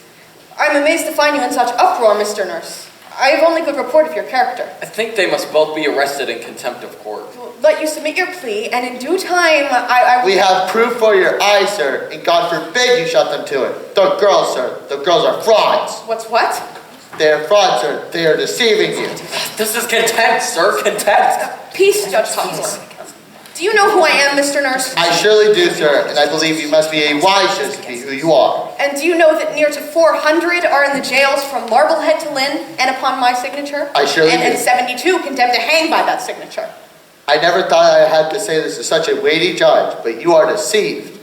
I'm amazed to find you in such uproar, Mr. Nurse. I have only good report of your character. I think they must both be arrested in contempt of court. Will let you submit your plea, and in due time, I will... We have proof for your eyes, sir, and God forbid you shut them to it. The girls, sir, the girls are frauds. What's what? They are frauds, sir. They are deceiving you. This is contempt, sir, contempt. Peace, Judge Hawthorne. Do you know who I am, Mr. Nurse? I surely do, sir, and I believe you must be a wise judge to be who you are. And do you know that near to 400 are in the jails from Marblehead to Lynn, and upon my signature? I surely do. And 72 condemned to hang by that signature. I never thought I had to say this to such a weighty judge, but you are deceived.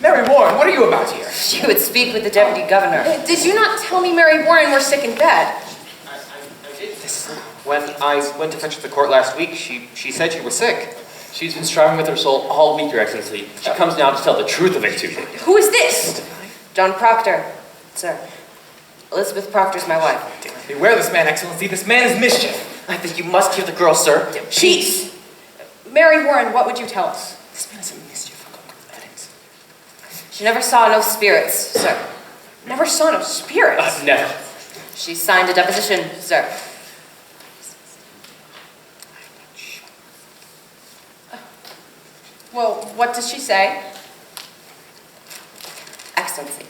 Mary Warren, what are you about here? She would speak with the deputy governor. Did you not tell me Mary Warren were sick in bed? I did this. When I went to fetch her to the court last week, she said she was sick. She's been striving with her soul all week, Your Excellency. She comes now to tell the truth of it to me. Who is this? John Proctor, sir. Elizabeth Proctor's my wife. Beware this man, Excellency. This man is mischief. I think you must hear the girl, sir. Peace. Mary Warren, what would you tell us? This man is a mischief. Evidence. She never saw no spirits, sir. Never saw no spirits. Never. She signed a deposition, sir. Well, what does she say? Excellency,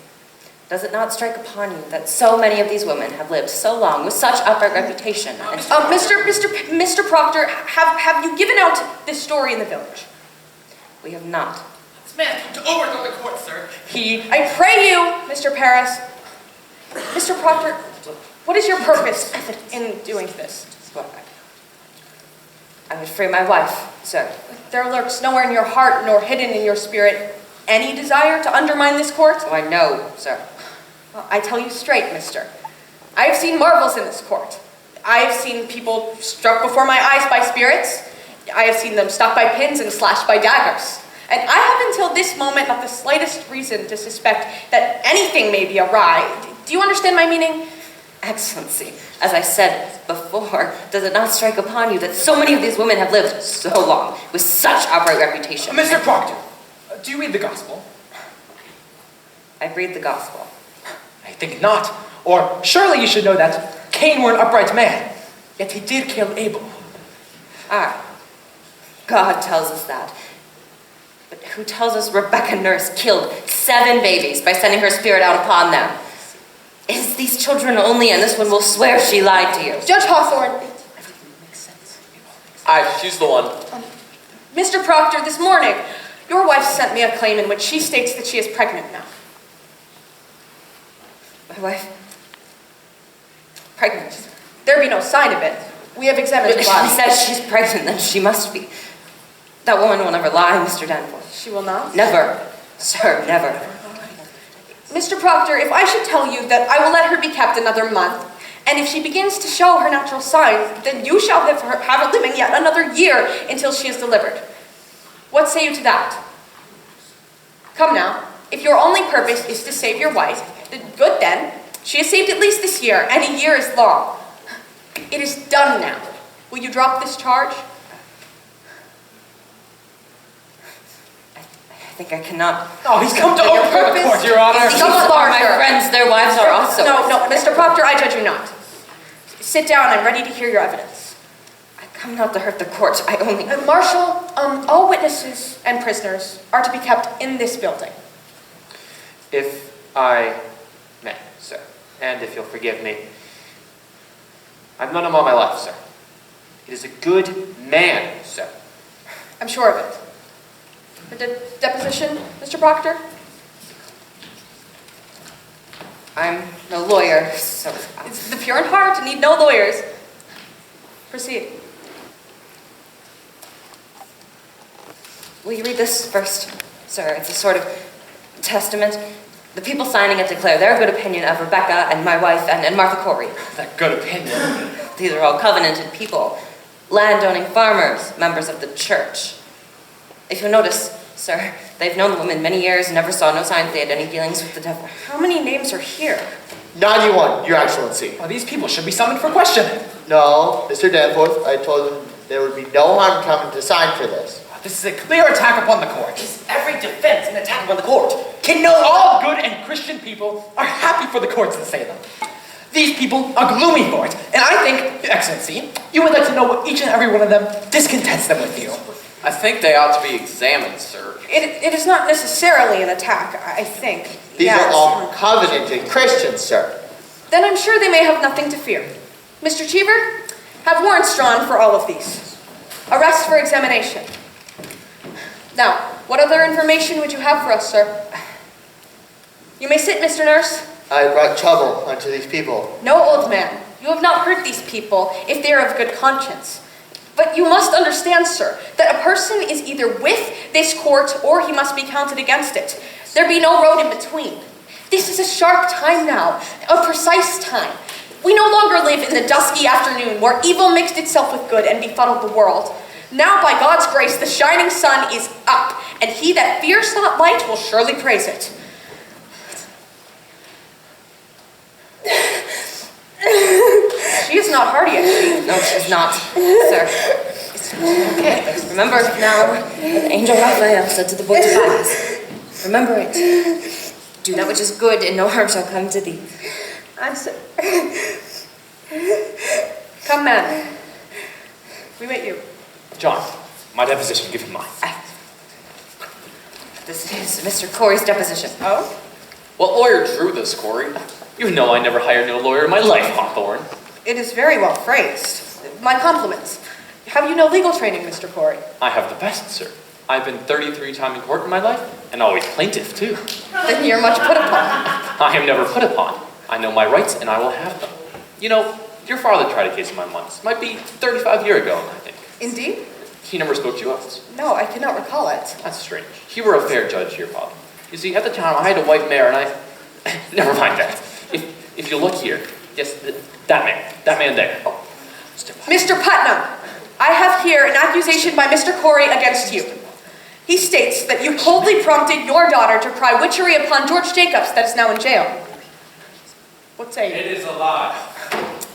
does it not strike upon you that so many of these women have lived so long with such upright reputation? And Mr. Proctor, have you given out this story in the village? we have not. This man has come to overthrow the court, sir. I pray you, Mr. Paris. Mr. Proctor, what is your purpose in doing this? I would free my wife, sir. There lurks nowhere in your heart nor hidden in your spirit any desire to undermine this court? Oh, I know, sir. Well, I tell you straight, mister. I have seen marvels in this court. I have seen people struck before my eyes by spirits. I have seen them stuck by pins and slashed by daggers. And I have until this moment not the slightest reason to suspect that anything may be awry. Do you understand my meaning? Excellency, as I said before, does it not strike upon you that so many of these women have lived so long with such upright reputation? Mr. Proctor, do you read the gospel? I read the gospel. I think not. Or surely you should know that Cain were an upright man, yet he did kill Abel. Ah, God tells us that. But who tells us Rebecca Nurse killed 7 babies by sending her spirit out upon them? It is these children only, and this one will swear she lied to you. Judge Hawthorne. She's the one. Mr. Proctor, this morning, your wife sent me a claim in which she states that she is pregnant now. My wife? Pregnant? There be no sign of it. We have examined But her if body. she says she's pregnant, then she must be. That woman will never lie, Mr. Danforth. She will not? Never. Sir, never. Mr. Proctor, if I should tell you that I will let her be kept another month, and if she begins to show her natural signs, then you shall have her living yet another year until she is delivered. What say you to that? Come now, if your only purpose is to save your wife, then good then. She is saved at least this year, and a year is long. It is done now. Will you drop this charge? I think I cannot. Oh, he's come to overthrow the court, Your Honor. These are my friends, their wives are also. No, Mr. Proctor, I judge you not. Sit down, I'm ready to hear your evidence. I come not to hurt the court, I only... Marshal, all witnesses and prisoners are to be kept in this building. If I may, sir, and if you'll forgive me, I've known him all my life, sir. He is a good man, sir. I'm sure of it. The deposition, Mr. Proctor? I'm no lawyer, so... It's the pure in heart and need no lawyers. Proceed. Will you read this first, sir? It's a sort of testament. The people signing it declare their good opinion of Rebecca and my wife and Martha Corey. That good opinion. These are all covenanted people, landowning farmers, members of the church. If you notice, sir, they've known the woman many years and never saw no signs they had any dealings with the devil. How many names are here? 91, Your Excellency. Well, these people should be summoned for questioning. No, Mr. Danforth, I told him there would be no harm coming to sign for this. This is a clear attack upon the court. Every defense an attack upon the court. Can know all good and Christian people are happy for the courts in Salem. These people are gloomy for it, and I think, Your Excellency, you would like to know what each and every one of them discontents them with you. I think they ought to be examined, sir. It is not necessarily an attack, I think. These Yes. are all covenanted Christians, sir. Then I'm sure they may have nothing to fear. Mr. Cheever, have warrants drawn for all of these. Arrest for examination. Now, what other information would you have for us, sir? You may sit, Mr. Nurse. I brought trouble unto these people. No, old man. You have not hurt these people if they are of good conscience. But you must understand, sir, that a person is either with this court or he must be counted against it. There be no road in between. This is a sharp time now, a precise time. We no longer live in the dusky afternoon where evil mixed itself with good and befuddled the world. Now, by God's grace, the shining sun is up, and he that fears not light will surely praise it. She is not hardy, is she? No, she's not, sir. It's okay. Remember now what the angel Raphael said to the boy Tobias. Remember it. Do that which is good, and no harm shall come to thee. I'm so... Come, man. We wait you. John, my deposition, give him mine. This is Mr. Corey's deposition. Oh? What lawyer drew this, Corey? You know I never hired no lawyer in my life, Hawthorne. It is very well phrased. My compliments. Have you no legal training, Mr. Corey? I have the best, sir. I've been 33 times in court in my life, and always plaintiff, too. Then you're much put upon. I am never put upon. I know my rights, and I will have them. You know, your father tried a case of mine once. Might be 35 years ago, I think. Indeed? He never spoke to you once. No, I cannot recall it. That's strange. You were a fair judge, your father. You see, at the time, I had a white mare, and I... Never mind that. If you look here, yes, that man there. Oh, Mr. Putnam, I have here an accusation by Mr. Corey against you. He states that you coldly prompted your daughter to cry witchery upon George Jacobs that is now in jail. What say you? It is a lie.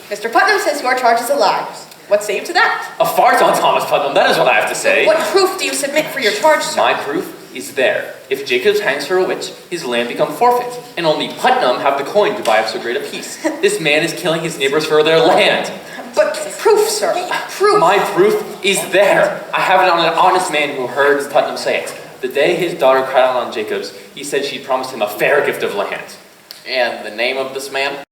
Mr. Putnam says your charge is a lie. What say you to that? A fart on Thomas Putnam, that is what I have to say. What proof do you submit for your charge, sir? My proof is there. If Jacobs hangs for a witch, his land become forfeit, and only Putnam have the coin to buy up so great a piece. This man is killing his neighbors for their land. But proof, sir, proof. My proof is there. I have it on an honest man who heard Putnam say it. The day his daughter cried out on Jacobs, he said she promised him a fair gift of land. And the name of this man?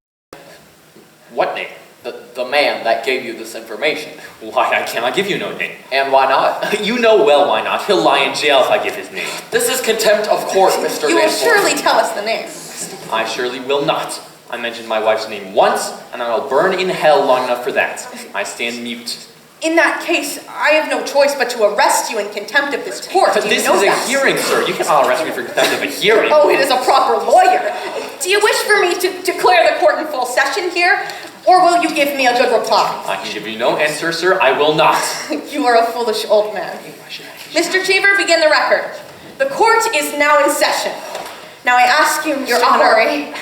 What name? The man that gave you this information. Why, I cannot give you no name. And why not? You know well why not. He'll lie in jail if I give his name. This is contempt of court, Mr. You will Danforth. surely tell us the name. I surely will not. I mentioned my wife's name once, and I will burn in hell long enough for that. I stand mute. In that case, I have no choice but to arrest you in contempt of this court. But Do you this know is a that? hearing, sir. You cannot arrest me for contempt of a hearing. Oh, it is a proper lawyer. Do you wish for me to declare the court in full session here? Or will you give me a good reply? I can give you no answer, sir. I will not. You are a foolish old man. Mr. Cheever, begin the record. The court is now in session. Now I ask you, Your Honor.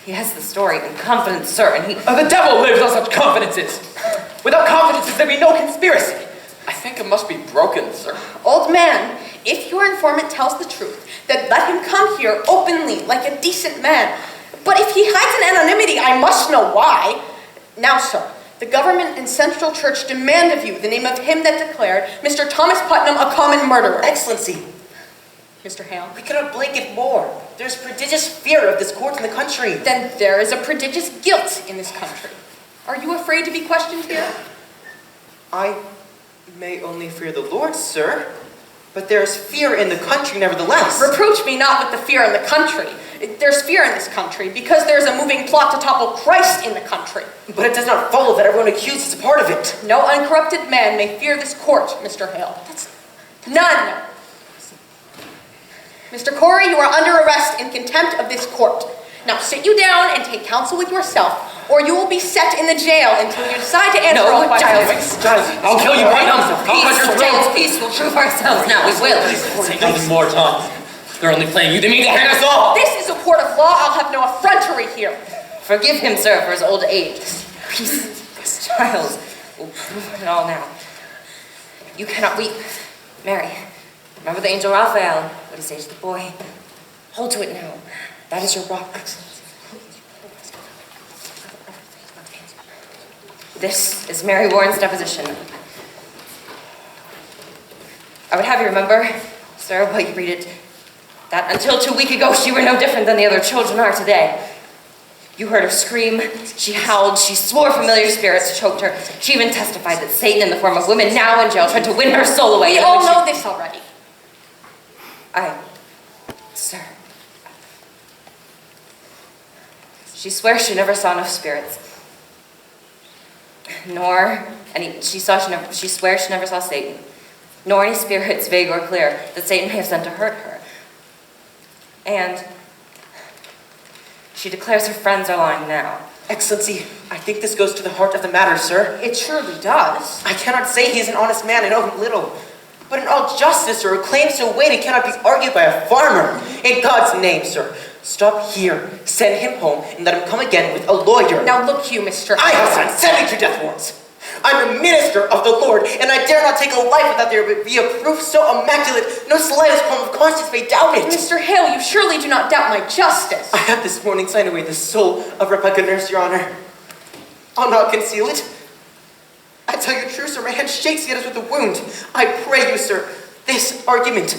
He has the story in confidence, sir, and he... The devil lives on such confidences. Without confidences, there be no conspiracy. I think it must be broken, sir. Old man, if your informant tells the truth, then let him come here openly, like a decent man. But if he hides in anonymity, I must know why. Now, sir, the government and Central Church demand of you the name of him that declared Mr. Thomas Putnam a common murderer. Excellency, Mr. Hale? We cannot blink it more. There's prodigious fear of this court in the country. Then there is a prodigious guilt in this country. Are you afraid to be questioned here? I may only fear the Lord, sir, but there's fear in the country nevertheless. Reproach me not with the fear in the country. There's fear in this country because there's a moving plot to topple Christ in the country. But it does not follow that everyone accused is a part of it. No uncorrupted man may fear this court, Mr. Hale. None. Mr. Corey, you are under arrest in contempt of this court. Now sit you down and take counsel with yourself, or you will be set in the jail until you decide to answer all questions. I'll kill you right now. I'll cut your throat. Peace, we'll prove ourselves now, we will. Say nothing more, Tom. They're only playing you. They mean to hang us all. This is a court of law. I'll have no effrontery here. Forgive him, sir, for his old age. This child will prove it all now. You cannot weep. Mary, remember the angel Raphael, what he says to the boy. Hold to it now. That is your rock. This is Mary Warren's deposition. I would have you remember, sir, while you read it, that until 2 weeks ago, she were no different than the other children are today. You heard her scream, she howled, she swore familiar spirits choked her. She even testified that Satan in the form of women now in jail tried to win her soul away. We all know this already. Sir. She swears she never saw no spirits. She swears she never saw Satan, nor any spirits, vague or clear, that Satan may have sent to hurt her. And she declares her friends are lying now. Excellency, I think this goes to the heart of the matter, sir. It surely does. I cannot say he is an honest man, I know him little. But in all justice, sir, a claim so weighty cannot be argued by a farmer. In God's name, sir, stop here, send him home, and let him come again with a lawyer. Now look you, Mr. I have signed 72 death warrants. I'm a minister of the Lord, and I dare not take a life without there be a proof so immaculate, no slightest qualm of conscience may doubt it. Mr. Hale, you surely do not doubt my justice. I have this morning signed away the soul of Rebecca Nurse, Your Honor. I'll not conceal it. I tell you true, sir, my hand shakes yet as with a wound. I pray you, sir, this argument,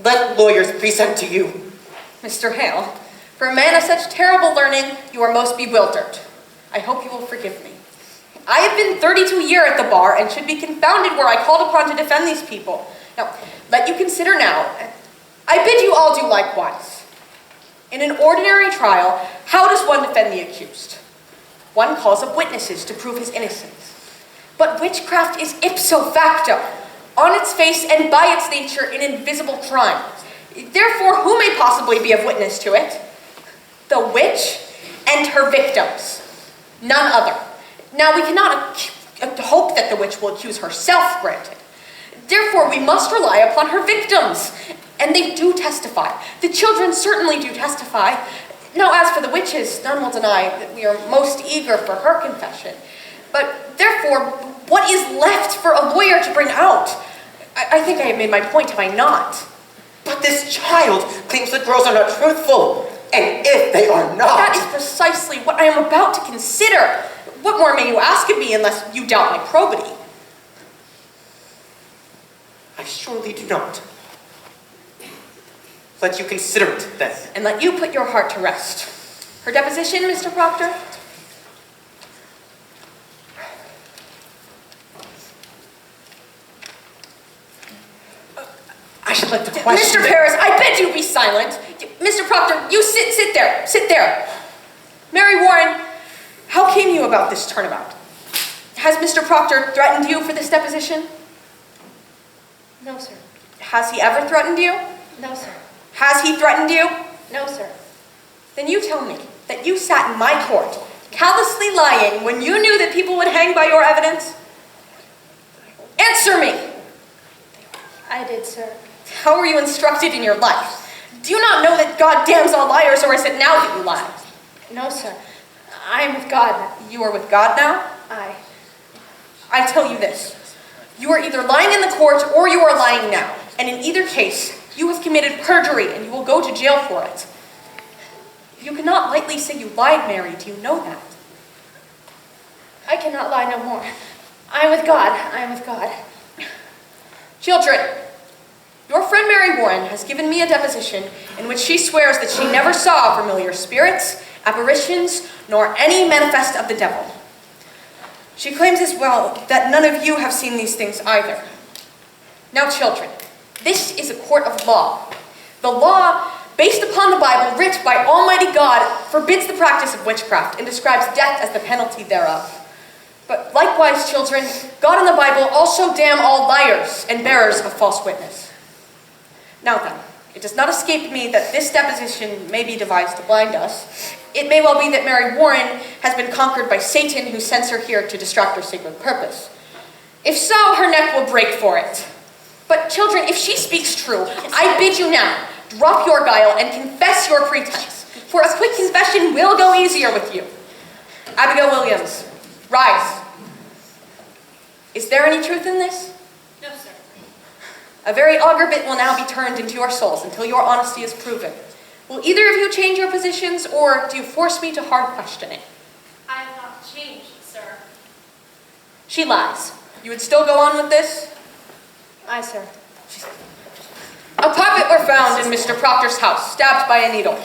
let lawyers present to you. Mr. Hale, for a man of such terrible learning, you are most bewildered. I hope you will forgive me. I have been 32 years at the bar and should be confounded were I called upon to defend these people. Now, let you consider now, I bid you all do likewise. In an ordinary trial, how does one defend the accused? One calls up witnesses to prove his innocence. But witchcraft is ipso facto, on its face and by its nature, an invisible crime. Therefore, who may possibly be of witness to it? The witch and her victims. None other. Now, we cannot hope that the witch will accuse herself, granted. Therefore, we must rely upon her victims. And they do testify. The children certainly do testify. Now, as for the witches, none will deny that we are most eager for her confession. But therefore, what is left for a lawyer to bring out? I think I have made my point, have I not? But this child claims the girls are not truthful. And if they are not... That is precisely what I am about to consider. What more may you ask of me unless you doubt my probity? I surely do not. Let you consider it, then. And let you put your heart to rest. Her deposition, Mr. Proctor? I should like to question... Mr. Paris, I bid you be silent. Mr. Proctor, you sit there. Mary Warren, how came you about this turnabout? Has Mr. Proctor threatened you for this deposition? No, sir. Has he ever threatened you? No, sir. Has he threatened you? No, sir. Then you tell me that you sat in my court, callously lying when you knew that people would hang by your evidence? Answer me! I did, sir. How were you instructed in your life? Do you not know that God damns all liars, or is it now that you lie? No, sir. I am with God now. You are with God now? I tell you this. You are either lying in the court, or you are lying now. And in either case, you have committed perjury, and you will go to jail for it. You cannot lightly say you lied, Mary. Do you know that? I cannot lie no more. I am with God. I am with God. Children, Your friend Mary Warren has given me a deposition in which she swears that she never saw familiar spirits, apparitions, nor any manifest of the devil. She claims as well that none of you have seen these things either. Now, children, this is a court of law. The law, based upon the Bible, writ by Almighty God, forbids the practice of witchcraft and describes death as the penalty thereof. But likewise, children, God and the Bible also damn all liars and bearers of false witness. Now then, it does not escape me that this deposition may be devised to blind us. It may well be that Mary Warren has been conquered by Satan, who sends her here to distract her sacred purpose. If so, her neck will break for it. But children, if she speaks true, I bid you now, drop your guile and confess your pretense, for a quick confession will go easier with you. Abigail Williams, rise. Is there any truth in this? No, sir. A very augur bit will now be turned into your souls until your honesty is proven. Will either of you change your positions, or do you force me to hard question it? I have not changed, sir. She lies. You would still go on with this? Aye, sir. A puppet were found in Mr. Proctor's house, stabbed by a needle.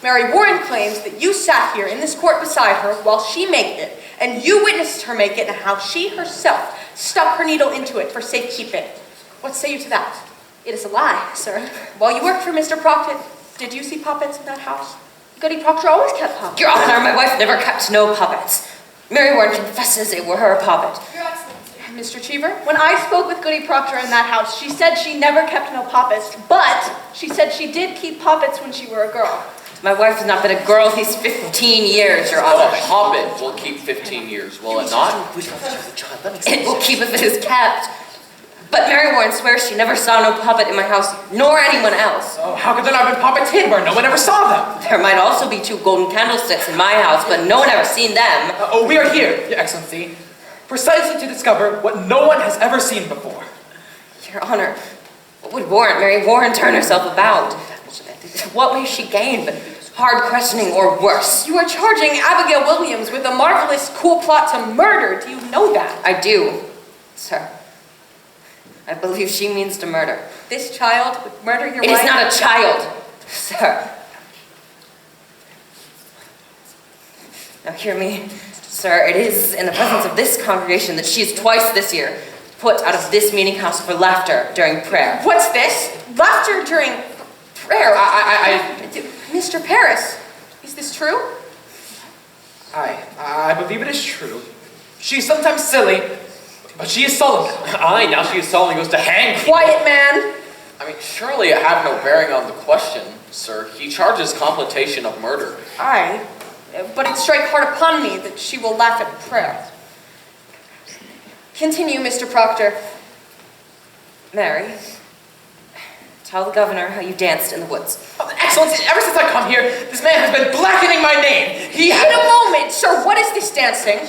Mary Warren claims that you sat here in this court beside her while she made it, and you witnessed her make it and how she herself stuck her needle into it for safekeeping. What say you to that? It is a lie, sir. While you worked for Mr. Proctor, did you see puppets in that house? Goody Proctor always kept puppets. Your Honor, my wife never kept no puppets. Mary Warren confesses it were her puppet. Your Excellency. Mr. Cheever? When I spoke with Goody Proctor in that house, she said she never kept no puppets, but she said she did keep puppets when she were a girl. My wife has not been a girl these 15 years, Your Well, Honor. a hobbit will keep 15 years, will it not? It will keep if it is kept. But Mary Warren swears she never saw no puppet in my house, nor anyone else. Oh, how could there not have been puppets hid where no one ever saw them? There might also be 2 golden candlesticks in my house, but no one ever seen them. We are here, Your Excellency, precisely to discover what no one has ever seen before. Your Honor, what would Mary Warren turn herself about? What may she gain but hard questioning or worse? You are charging Abigail Williams with a marvelous, cool plot to murder. Do you know that? I do, sir. I believe she means to murder. This child would murder your wife? It is not a child, sir. Now hear me, sir. It is in the presence of this congregation that she is twice this year put out of this meeting house for laughter during prayer. What's this? Laughter during prayer? Mr. Paris, is this true? I believe it is true. She is sometimes silly, but she is sullen. Aye, now she is sullen and goes to hang people. Quiet, man. I mean, surely it have no bearing on the question, sir. He charges completation of murder. Aye, but it strike hard upon me that she will laugh at prayer. Continue, Mr. Proctor. Mary, tell the governor how you danced in the woods. Oh, Excellency, ever since I come here, this man has been blackening my name. Wait a moment, sir. What is this dancing?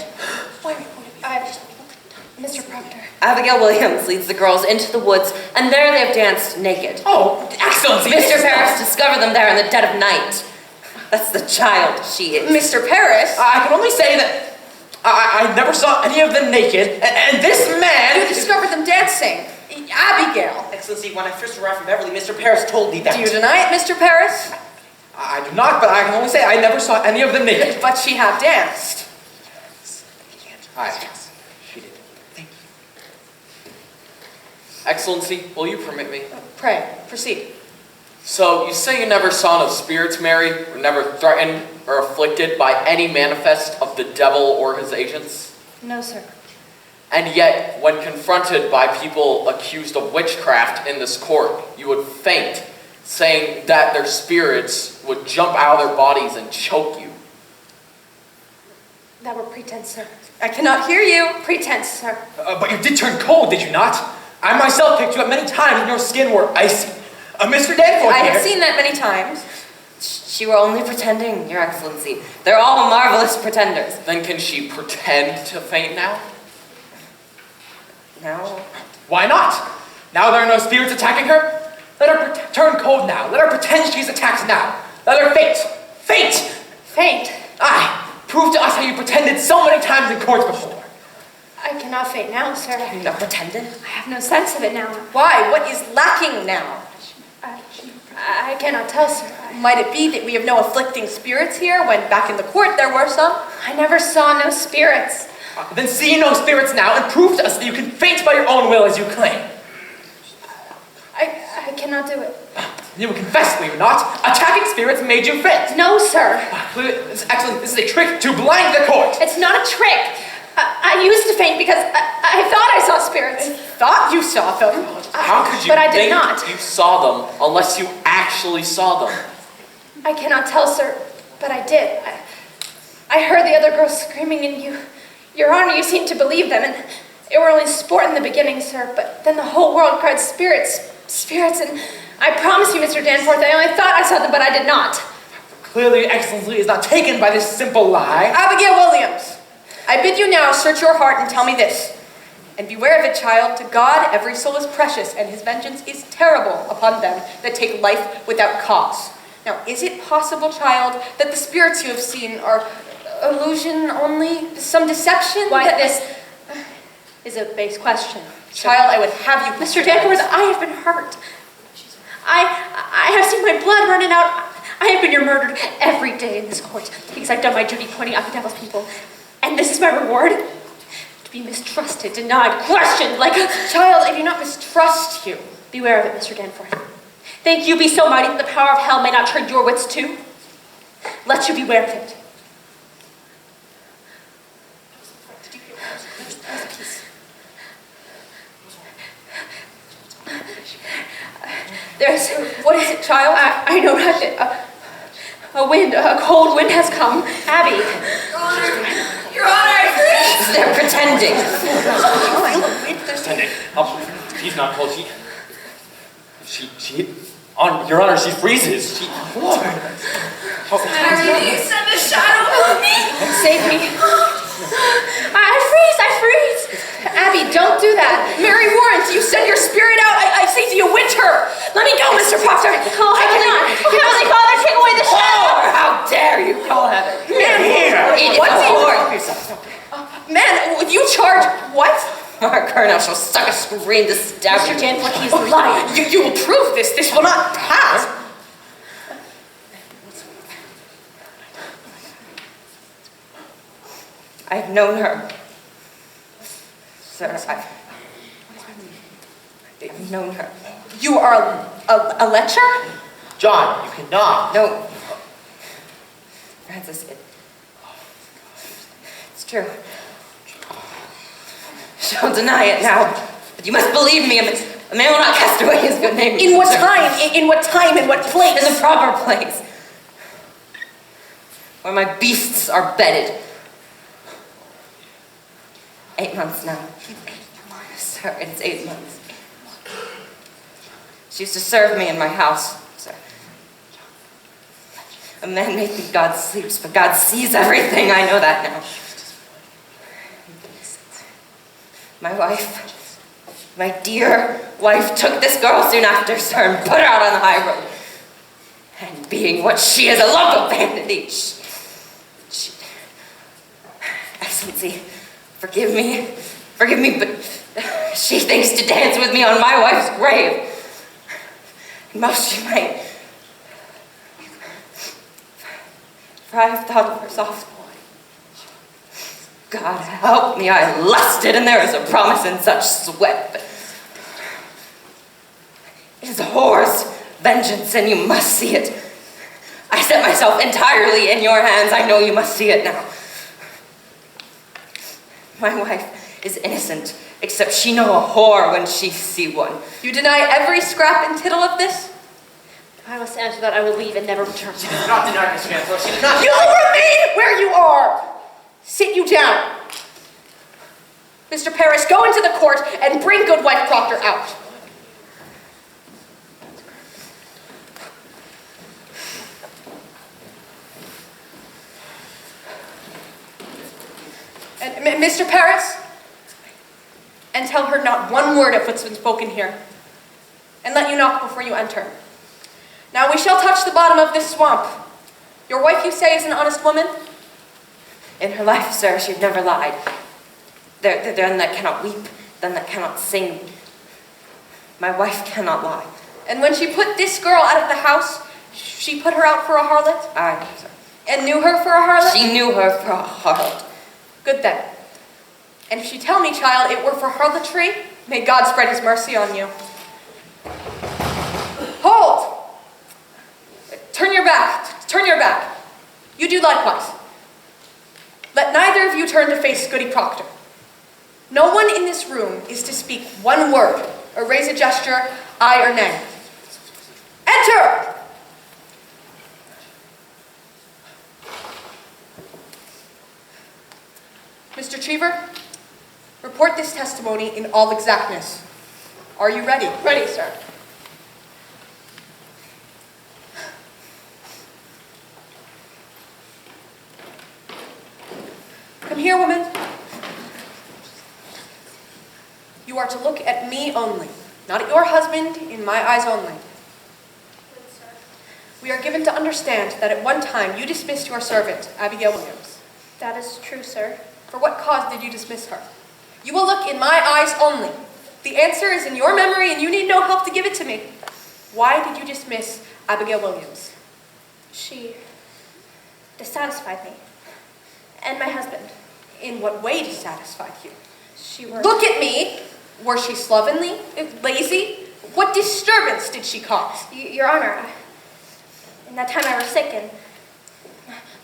Mr. Proctor. Abigail Williams leads the girls into the woods, and there they have danced naked. Oh, Excellency! Mr. Paris discovered them there in the dead of night. That's the child she is. Mr. Paris? I can only say that I never saw any of them naked, and this man... You discovered them dancing. Abigail. Excellency, when I first arrived from Beverly, Mr. Paris told me that. Do you deny it, Mr. Paris? I do not, but I can only say I never saw any of them naked. But she have danced. Aye, she did. Thank you. Excellency, will you permit me? Pray, proceed. So, you say you never saw no spirits, Mary, or never threatened or afflicted by any manifest of the devil or his agents? No, sir. And yet, when confronted by people accused of witchcraft in this court, you would faint, saying that their spirits would jump out of their bodies and choke you. That were pretense, sir. I cannot hear you. Pretense, sir. But you did turn cold, did you not? I myself picked you up many times and your skin were icy. Mr. Danforth I here... have seen that many times. She were only pretending, Your Excellency. They're all marvelous pretenders. Then can she pretend to faint now? Now? Why not? Now there are no spirits attacking her? Let her turn cold now. Let her pretend she's attacked now. Let her faint. Faint! Faint. Aye. Prove to us how you pretended so many times in court before. I cannot cannot faint now, sir. You not pretended? I have no sense of it now. Why? What is lacking now? I cannot tell, sir. Might it be that we have no afflicting spirits here, when back in the court there were some? I never saw no spirits. Then see no spirits now, and prove to us that you can faint by your own will as you claim. I cannot do it. You will confess, will you not? Attacking spirits made you faint. No, sir. Actually, this is a trick to blind the court. It's not a trick. I used to faint because I thought I saw spirits. Thought you saw them? How could you But I did think not. you saw them unless you actually saw them? I cannot tell, sir, but I did. I heard the other girls screaming, and Your Honor, you seemed to believe them, and it were only sport in the beginning, sir, but then the whole world cried spirits, spirits, and I promise you, Mr. Danforth, I only thought I saw them, but I did not. Clearly, your excellency is not taken by this simple lie. Abigail Williams, I bid you now search your heart and tell me this. And beware of it, child. To God, every soul is precious, and his vengeance is terrible upon them that take life without cause. Now, is it possible, child, that the spirits you have seen are illusion only? Some deception? Why, this is a base question. Child, I would have you... Mr. Danforth, I have been hurt. I have seen my blood running out. I have been murdered every day in this court because I've done my duty pointing out the devil's people. And this is my reward? To be mistrusted, denied, questioned like a... Child, I do not mistrust you. Beware of it, Mr. Danforth. Think you be so mighty that the power of hell may not turn your wits too? Let you beware of it. There's... What is it, child? I know not. A cold wind has come. Abby. Your Honor, I freeze! They're pretending. Pretending. She's not cold. Your Honor, she freezes. Mary, you send a shadow on me! Save me. I freeze! Abby, don't do that. Mary Warren, you send your spirit out. I say to you, witch her. Let me go, Mr. Proctor. Oh, I cannot. Oh, Heavenly Father, take away the shadow. Oh, how dare you call heaven? Man, What's Man, would you charge what? Our colonel shall suck a scream to stab Mr. you. Danforth, he is lying. You will prove this. This will not pass. I've known her. Sir, I've known her. You are a lecher? John, you cannot. No. Francis, it's true. Don't deny it now. But you must believe me. A man will not cast away his good name. In what time? In what time? In what place? In the proper place. Where my beasts are bedded. 8 months now. Sir, it's 8 months. She used to serve me in my house, sir. A man may think God sleeps, but God sees everything. I know that now. My wife, my dear wife, took this girl soon after, sir, and put her out on the high road. And being what she is, a lump of vanity, she Excellency, forgive me, but she thinks to dance with me on my wife's grave. Most she might. For I have thought of her soft boy. God help me, I lusted, and there is a promise in such sweat, but it is a whore's vengeance, and you must see it. I set myself entirely in your hands. I know you must see it now. My wife is innocent, except she know a whore when she see one. You deny every scrap and tittle of this? I must answer that I will leave and never return. She does not deny Mr. Danforth. She does not. You will remain where you are. Sit you down. Mr. Parrish, go into the court and bring Goodwife Proctor out. And Mr. Parris, and tell her not one word of what's been spoken here, and let you knock before you enter. Now we shall touch the bottom of this swamp. Your wife, you say, is an honest woman? In her life, sir, she'd never lied. them that cannot weep, them that cannot sing. My wife cannot lie. And when she put this girl out of the house, she put her out for a harlot? Aye, sir. And knew her for a harlot? She knew her for a harlot. Good then. And if she tell me, child, it were for harlotry, may God spread his mercy on you. Hold! Turn your back. Turn your back. You do likewise. Let neither of you turn to face Goody Proctor. No one in this room is to speak one word or raise a gesture, aye or nay. Enter! Mr. Cheever, report this testimony in all exactness. Are you ready? Ready, sir. Come here, woman. You are to look at me only, not at your husband, in my eyes only. We are given to understand that at one time you dismissed your servant, Abigail Williams. That is true, sir. For what cause did you dismiss her? You will look in my eyes only. The answer is in your memory and you need no help to give it to me. Why did you dismiss Abigail Williams? She dissatisfied me. And my husband. In what way dissatisfied you? She were... Look at me! Were she slovenly? Lazy? What disturbance did she cause? Your Honor, in that time I was sick, and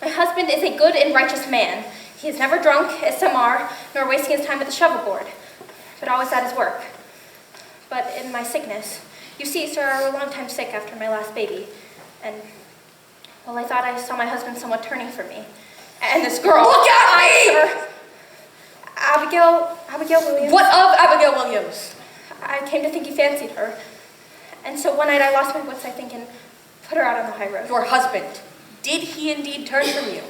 my husband is a good and righteous man. He is never drunk, as some are, nor wasting his time at the shovel board, but always at his work. But in my sickness, you see, sir, I was a long time sick after my last baby, and, well, I thought I saw my husband somewhat turning from me. And this girl... Look at me! Sir, Abigail Williams. What of Abigail Williams? I came to think he fancied her. And so one night I lost my wits, I think, and put her out on the high road. Your husband, did he indeed turn from you?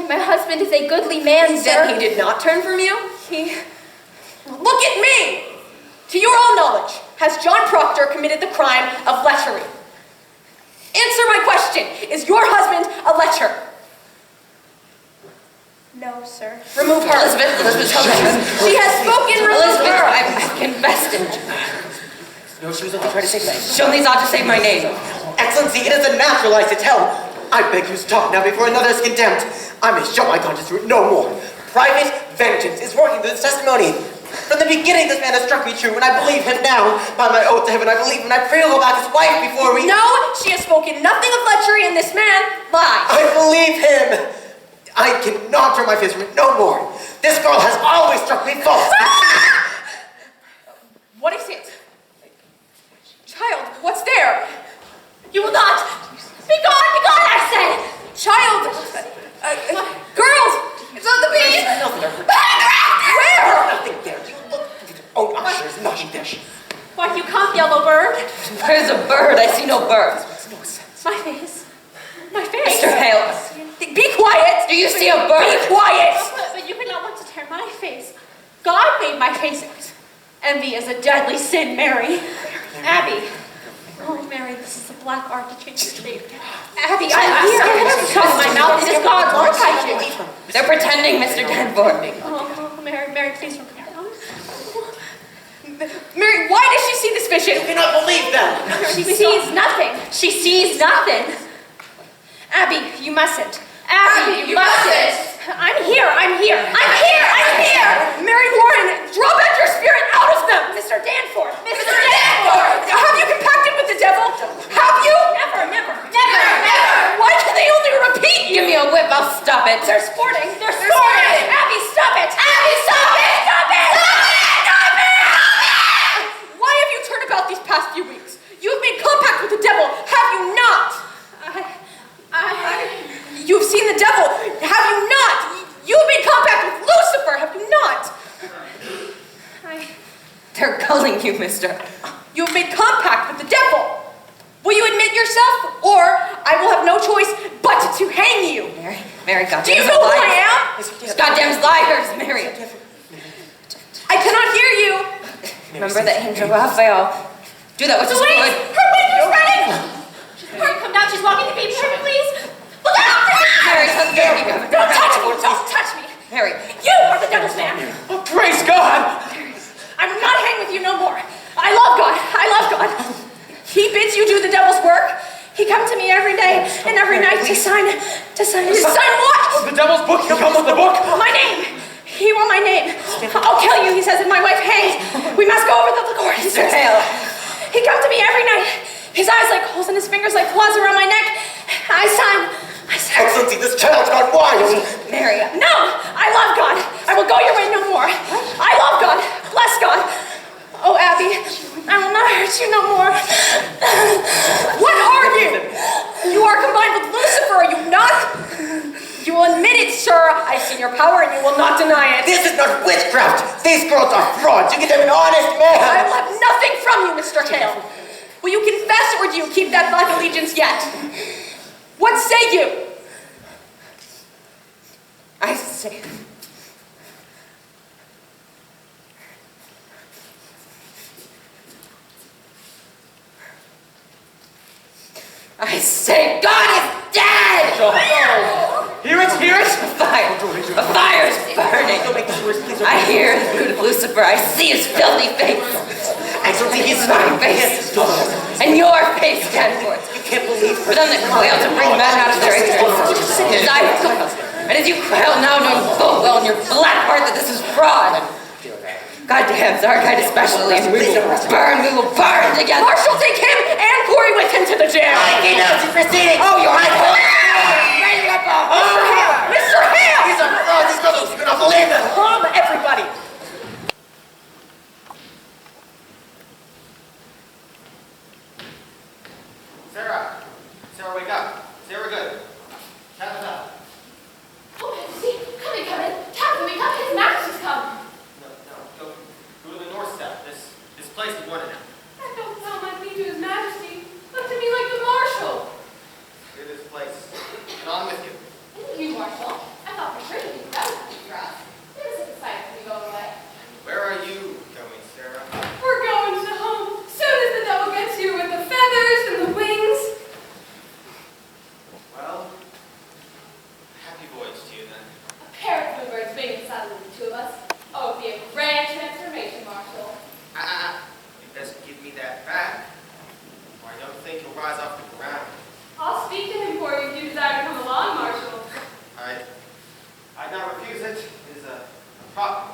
My husband is a goodly man, sir. Then he did not turn from you? He... Look at me! To your own knowledge, has John Proctor committed the crime of lechery? Answer my question. Is your husband a lecher? No, sir. Remove her. Elizabeth, She has spoken. Remove Elizabeth, her. I confessed it. No, she was only trying to say that. She only sought to say my name. Excellency, it is a natural I to tell. I beg you stop now before another is condemned. I may show my conscience through it no more. Private vengeance is working through this testimony. From the beginning, this man has struck me true, and I believe him now. By my oath to heaven, I believe him, and I pray he'll go back his wife before we... No, she has spoken nothing of lechery, and this man lies. I believe him. I cannot turn my face from it no more. This girl has always struck me false. What is it? Child, what's there? You will not! Be gone, I said! Child! Girls! It's on the beach! Where? Nothing there. You look. Oh, gosh, there's nothing there. Why you come, yellow bird? Where's a bird? I see no bird. My face. My face. Mr. Hale, Be quiet! do you see a bird? Be quiet! But you cannot want to tear my face. God made my face. Envy is a deadly sin, Mary. Abby. Oh, Mary, this is the black art to change your shape. Abby, I'm here. Come in my mouth. It is God. Look at you. They're pretending, Mr. Danforth. Oh, Mary, please don't. Mary, why does she see this vision? You cannot believe them. She sees nothing. She sees nothing. Abby, you mustn't. Abby, you mustn't. I'm here. Mary Warren, draw back your spirit out of them! Mr. Danforth! Mr. Danforth! Have you compacted with the devil? Have you? Never. Why can they only repeat you? Give me a whip, I'll stop it. They're sporting! Abby, stop it. Why have you turned about these past few weeks? You have made compact with the devil, have you not? You have seen the devil, have you not? You have made compact with Lucifer, have you not? They're culling you, mister. You have made compact with the devil. Will you admit yourself, or I will have no choice but to hang you? Mary, goddamn. Do you know who I am? Goddamn liars, Mary. I cannot hear you. Remember the angel Raphael. Do that which is good. Her window is running. Hurry, come down. She's walking the baby. Hurry, please. Look out! Mary, husband. Don't touch me. Don't touch me. Mary. You are the devil's man. Praise God! sign what? The devil's book. He comes with the book. My name. He want my name. I'll kill you, he says, if my wife hangs. We must go over the court. He says, he come to me every night. His eyes like holes and his fingers like claws around my neck. I sign. Excellency, this child's gone wild. Mary, no, I love God. I will go your way no more. I love God. Bless God. Oh, Abby, I will not hurt you no more. What are you? You are combined with Lucifer, are you not? You will admit it, sir. I've seen your power and you will not deny it. This is not witchcraft. These girls are frauds. You get them an honest man. I will have nothing from you, Mr. Hale. Will you confess or do you keep that black allegiance yet? What say you? I say... I say God is dead! Hear it, hear it! The fire is burning. I hear the root of Lucifer. I see his filthy face. Excellency, he's my face. And your face, Danforth. You can't believe for them that quail to bring men out of their ignorance. As I quail. And as you quail now, knowing full well in your black heart that this is fraud. God damn Zarkite especially, and we will burn together. Marshal, take him and Corey with him to the jail. I denounce the proceedings. Oh, you're right. Mr. Hale! He's a fraud. These girls are gonna believe him. Calm everybody. Sarah, wake up. Sarah, good. Tabitha. Oh, see, come in. Tabitha, wake up. His master's come. No, go to the north step. This place is wanted now. That don't sound like me to his majesty. Look to me like the marshal. Clear this place. And on with you. Isn't you, marshal? I thought for sure you'd be proud of me for us. It was a sight when we go away. Where are you going, Sarah? We're going to home. Soon as the devil gets here with the feathers and the wings. Well, happy voyage to you then. A pair of bluebirds winging suddenly, the two of us. Oh, it'd be a grand transformation, marshal. You best give me that back, or I don't think you'll rise off the ground. I'll speak to him for you if you desire to come along, marshal. I'd not refuse it. It is a Proctor.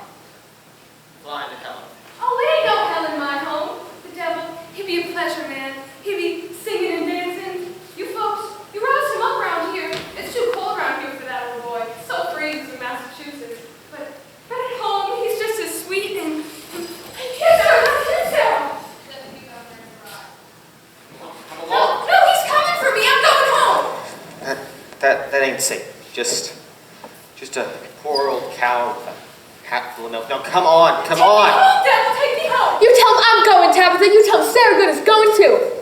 Flying to hell. Oh, it ain't no hell in my home. The devil, he be a pleasure man. He be singing and dancing. You folks, you rouse him up around here. It's too cold around here for that old boy. So freezes in Massachusetts. But at home, he's just as sweet and yes, sir, that's him, Sarah. Come along. No, he's coming for me. I'm going home. That ain't safe. Just a poor old cow with a hat full of milk. Now come on. Take me home, devil. Take me home. You tell him I'm going, Tabitha. You tell him Sarah Good is going too.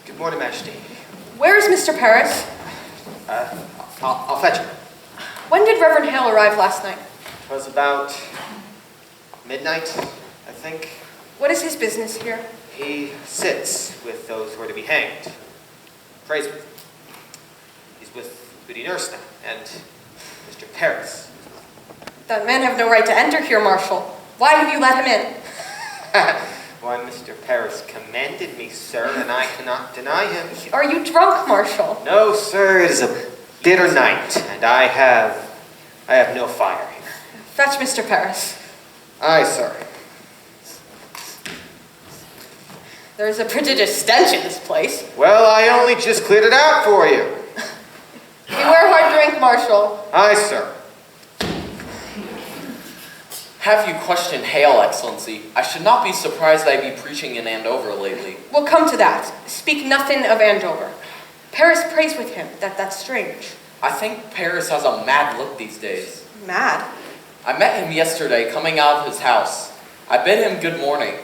Good morning, Majesty. Where is Mr. Paris? I'll fetch him. When did Reverend Hale arrive last night? It was about midnight, I think. What is his business here? He sits with those who are to be hanged. Prays with them. He's with Goody Nurse now, and Mr. Paris. That men have no right to enter here, Marshal. Why have you let him in? Why, Mr. Paris commanded me, sir, and I cannot deny him. Are you drunk, Marshal? No, sir, it is a bitter night, and I have no fire here. Fetch Mr. Paris. Aye, sir. There is a prodigious stench in this place. Well, I only just cleared it out for you. Beware hard drink, Marshal. Aye, sir. Have you questioned Hale, Excellency? I should not be surprised that I be preaching in Andover lately. We'll come to that. Speak nothing of Andover. Paris prays with him. That's strange. I think Paris has a mad look these days. Mad? I met him yesterday coming out of his house. I bid him good morning,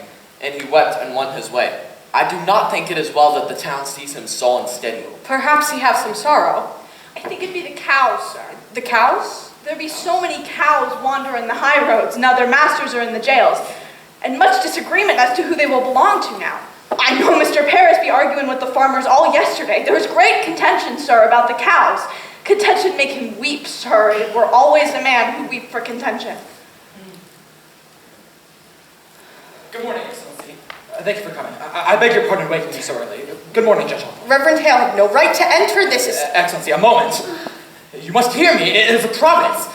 and he wept and went his way. I do not think it is well that the town sees him so unsteady. Perhaps he have some sorrow. I think it'd be the cows, sir. The cows? There'd be so many cows wandering the high roads, now their masters are in the jails. and much disagreement as to who they will belong to now. I know Mr. Paris be arguing with the farmers all yesterday. There was great contention, sir, about the cows. Contention make him weep, sir. It were always a man who weep for contention. Good morning, Excellency. Thank you for coming. I beg your pardon waking me so early. Good morning, Judge Hawthorne. Reverend Hale had no right to enter. This is... Excellency, a moment. You must hear me. It is a providence.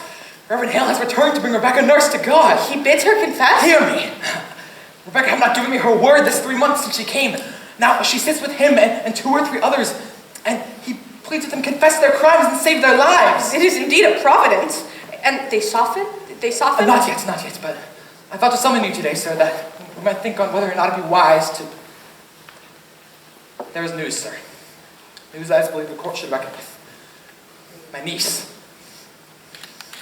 Reverend Hale has returned to bring Rebecca Nurse to God. He bids her confess? Hear me. Rebecca have not given me her word this 3 months since she came. Now she sits with him and 2 or 3 others, and he pleads with them confess their crimes and save their lives. It is indeed a providence. And they soften? They soften? Not yet, but I thought to summon you today, sir, that we might think on whether or not it'd be wise to... There is news, sir. News I believe the court should reckon with. My niece.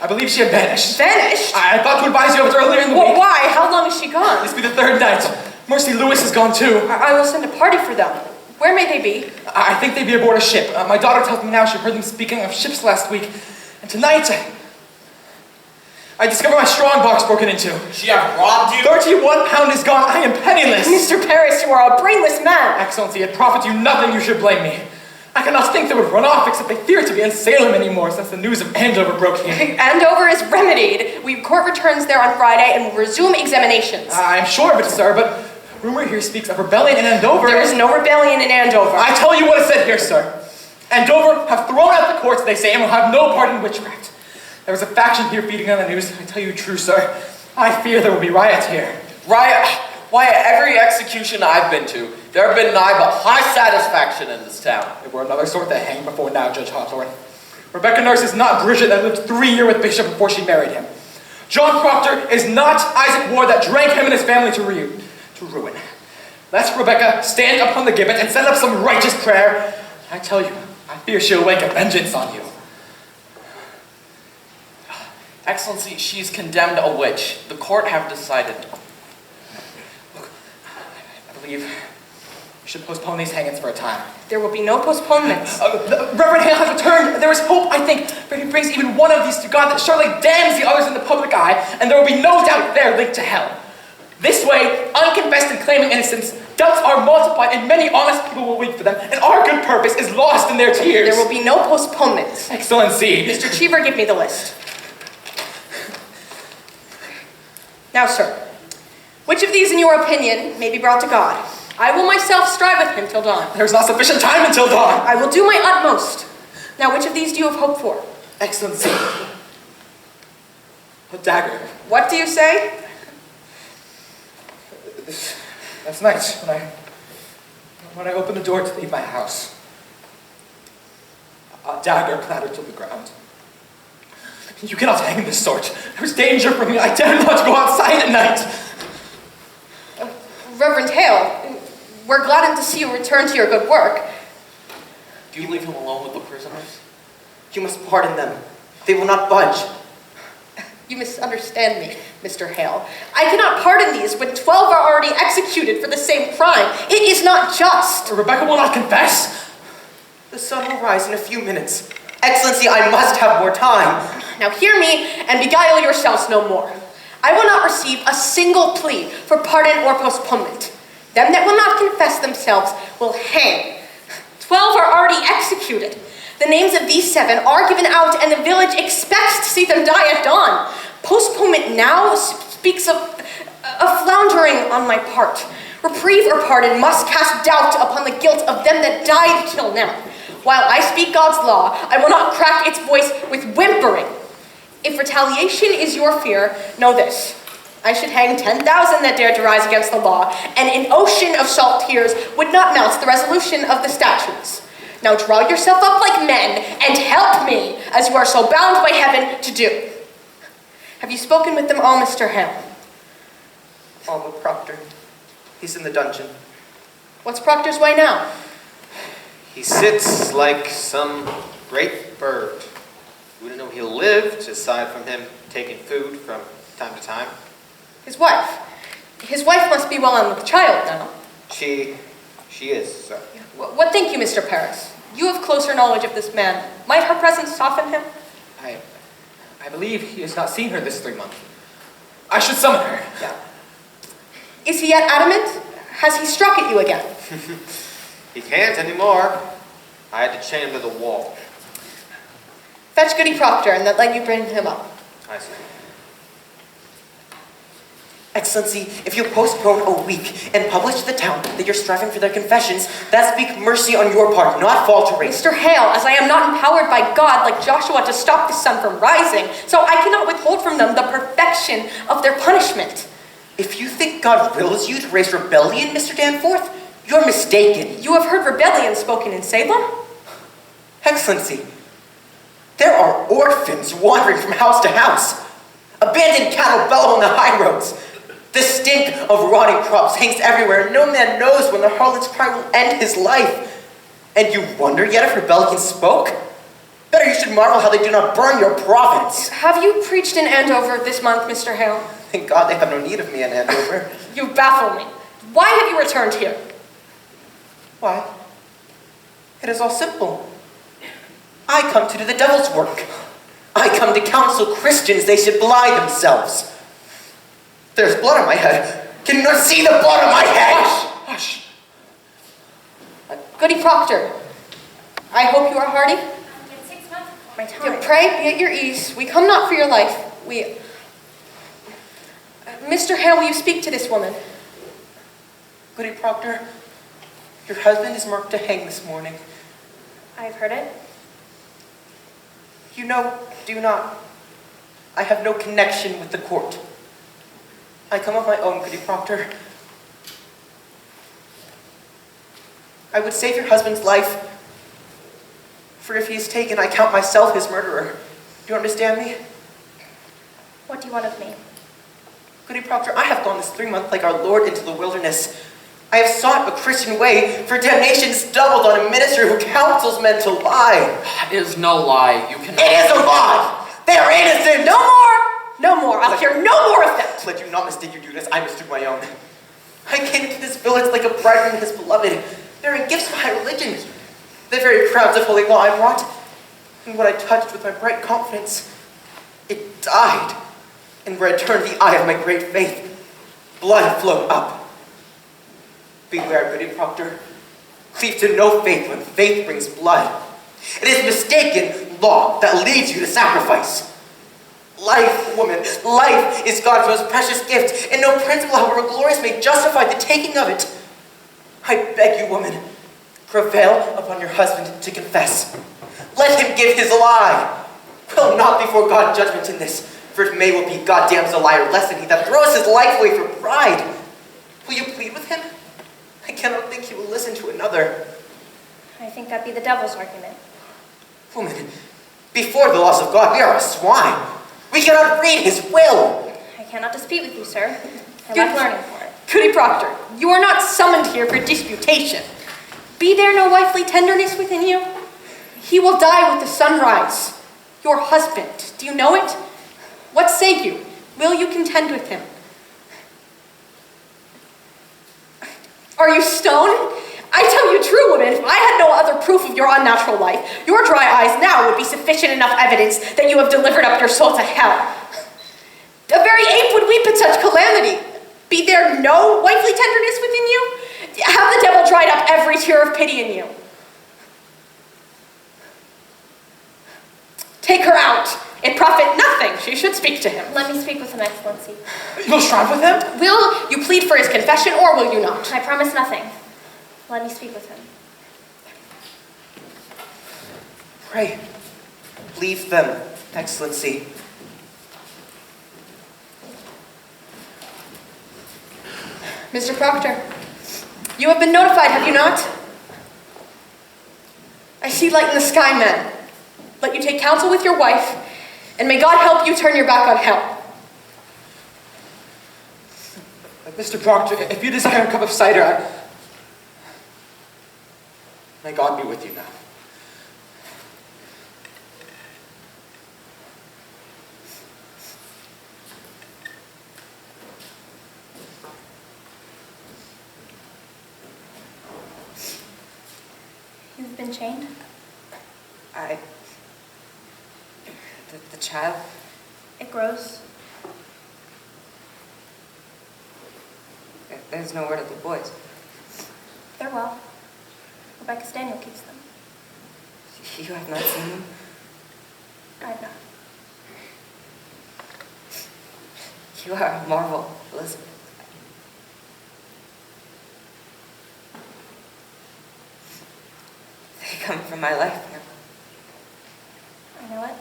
I believe she had vanished. Vanished? I thought to advise you of it earlier in the week. Why? How long has she gone? This be the 3rd night. Mercy Lewis is gone too. I will send a party for them. Where may they be? I think they be aboard a ship. My daughter tells me now she heard them speaking of ships last week. And tonight, I discovered my strong box broken into. She have robbed you? 31 pound is gone. I am penniless. Mr. Paris, you are a brainless man. Excellency, it profits you nothing you should blame me. I cannot think they would run off except they fear to be in Salem anymore since the news of Andover broke here. Andover is remedied. Court returns there on Friday and will resume examinations. I am sure of it, sir, but rumor here speaks of rebellion in Andover. There is no rebellion in Andover. I tell you what is said here, sir. Andover have thrown out the courts, they say, and will have no part in witchcraft. There is a faction here feeding on the news. I tell you true, sir. I fear there will be riots here. Riot? Why, at every execution I've been to, there have been nigh but high satisfaction in this town. There were another sort that hanged before now, Judge Hawthorne. Rebecca Nurse is not Bridget that lived 3 years with Bishop before she married him. John Proctor is not Isaac Ward that drank him and his family to ruin. Let Rebecca stand upon the gibbet and send up some righteous prayer. I tell you, I fear she'll wake a vengeance on you. Excellency, she is condemned a witch. The court have decided. Look, I believe we should postpone these hangings for a time. There will be no postponements. Reverend Hale has returned. There is hope, I think, for if he brings even one of these to God that surely damns the others in the public eye, and there will be no doubt they're linked to hell. This way, unconfessed and claiming innocence, doubts are multiplied, and many honest people will weep for them, and our good purpose is lost in their tears. There will be no postponements. Excellency. Mr. Cheever, give me the list. Now, sir, which of these, in your opinion, may be brought to God? I will myself strive with him till dawn. There's not sufficient time until dawn. I will do my utmost. Now, which of these do you have hope for? Excellency. A dagger. What do you say? Last night, when I opened the door to leave my house, a dagger clattered to the ground. You cannot hang this sort. There's danger for me. I dare not go outside at night. Reverend Hale, we're glad to see you return to your good work. Do you leave him alone with the prisoners? You must pardon them. They will not budge. You misunderstand me, Mr. Hale. I cannot pardon these when 12 are already executed for the same crime. It is not just. Rebecca will not confess. The sun will rise in a few minutes. Excellency, I must have more time. Now hear me and beguile yourselves no more. I will not receive a single plea for pardon or postponement. Them that will not confess themselves will hang. 12 are already executed. The names of these 7 are given out, and the village expects to see them die at dawn. Postponement now speaks of floundering on my part. Reprieve or pardon must cast doubt upon the guilt of them that died till now. While I speak God's law, I will not crack its voice with whimpering. If retaliation is your fear, know this. I should hang 10,000 that dare to rise against the law, and an ocean of salt tears would not melt the resolution of the statutes. Now draw yourself up like men, and help me, as you are so bound by heaven to do. Have you spoken with them all, Mr. Hale? All but Proctor. He's in the dungeon. What's Proctor's way now? He sits like some great bird. We don't know he'll live, aside from him taking food from time to time. His wife. His wife must be well on with the child now. She is, sir. What think you, Mr. Paris? You have closer knowledge of this man. Might her presence soften him? I believe he has not seen her this 3 months. I should summon her. Yeah. Is he yet adamant? Has he struck at you again? He can't anymore. I had to chain him to the wall. Fetch Goody Proctor, and let you bring him up. I see. Excellency, if you postpone a week and publish to the town that you're striving for their confessions, that speak mercy on your part, not faltering. Mr. Hale, as I am not empowered by God like Joshua to stop the sun from rising, so I cannot withhold from them the perfection of their punishment. If you think God wills you to raise rebellion, Mr. Danforth, you're mistaken. You have heard rebellion spoken in Salem? Excellency, there are orphans wandering from house to house. Abandoned cattle bellow on the high roads. The stink of rotting crops hangs everywhere, and no man knows when the harlot's cry will end his life. And you wonder yet if rebellion spoke? Better you should marvel how they do not burn your province. Have you preached in Andover this month, Mr. Hale? Thank God they have no need of me in Andover. You baffle me. Why have you returned here? Why? It is all simple. I come to do the devil's work. I come to counsel Christians they should belie themselves. There's blood on my head. Can you not see the blood on my head? Hush, hush. Goody Proctor, I hope you are hardy. It 6 months before my time. You pray, be at your ease. We come not for your life. Mr. Hale, will you speak to this woman? Goody Proctor, your husband is marked to hang this morning. I've heard it. You know, do not. I have no connection with the court. I come of my own, Goody Proctor. I would save your husband's life, for if he is taken, I count myself his murderer. Do you understand me? What do you want of me? Goody Proctor, I have gone this 3 month like our Lord into the wilderness. I have sought a Christian way, for damnation's doubled on a minister who counsels men to lie. It is no lie. You cannot. It is a lie! They are innocent! No more! No more. I'll hear no more of that. Let you not mistake your duties. I mistook my own. I came into this village like a bridegroom his beloved, bearing gifts of high religion. The very crowds of holy law I brought, and what I touched with my bright confidence, it died. And where I turned the eye of my great faith, blood flowed up. Beware, Goody Proctor. Cleave to no faith when faith brings blood. It is mistaken law that leads you to sacrifice. Life, woman, life is God's most precious gift, and no principle, however glorious, may justify the taking of it. I beg you, woman, prevail upon your husband to confess. Let him give his lie. Will not before God judgment in this, for it may well be goddamn's a liar less than he that throws his life away for pride. Will you plead with him? I cannot think he will listen to another. I think that'd be the devil's argument. Woman, before the laws of God, we are a swine. We cannot read his will. I cannot dispute with you, sir. I Good- like learning for it. Goody Proctor, you are not summoned here for disputation. Be there no wifely tenderness within you? He will die with the sunrise. Your husband, do you know it? What say you? Will you contend with him? Are you stone? I tell you true, woman, if I had no other proof of your unnatural life, your dry eyes now would be sufficient enough evidence that you have delivered up your soul to hell. A very ape would weep at such calamity. Be there no wifely tenderness within you? Have the devil dried up every tear of pity in you? Take her out. It profit nothing. She should speak to him. Let me speak with him, Excellency. You'll strive with him? Will you plead for his confession, or will you not? I promise nothing. Let me speak with him. Pray, leave them, Excellency. Mr. Proctor, you have been notified, have you not? I see light in the sky, man. Let you take counsel with your wife, and may God help you turn your back on hell. Mr. Proctor, if you desire a cup of cider, may God be with you now. You've been chained? The child? It grows. There's no word of the boys. They're well. Rebecca Daniel keeps them. You have not seen them? I have not. You are a marvel, Elizabeth. They come from my life now. I know it.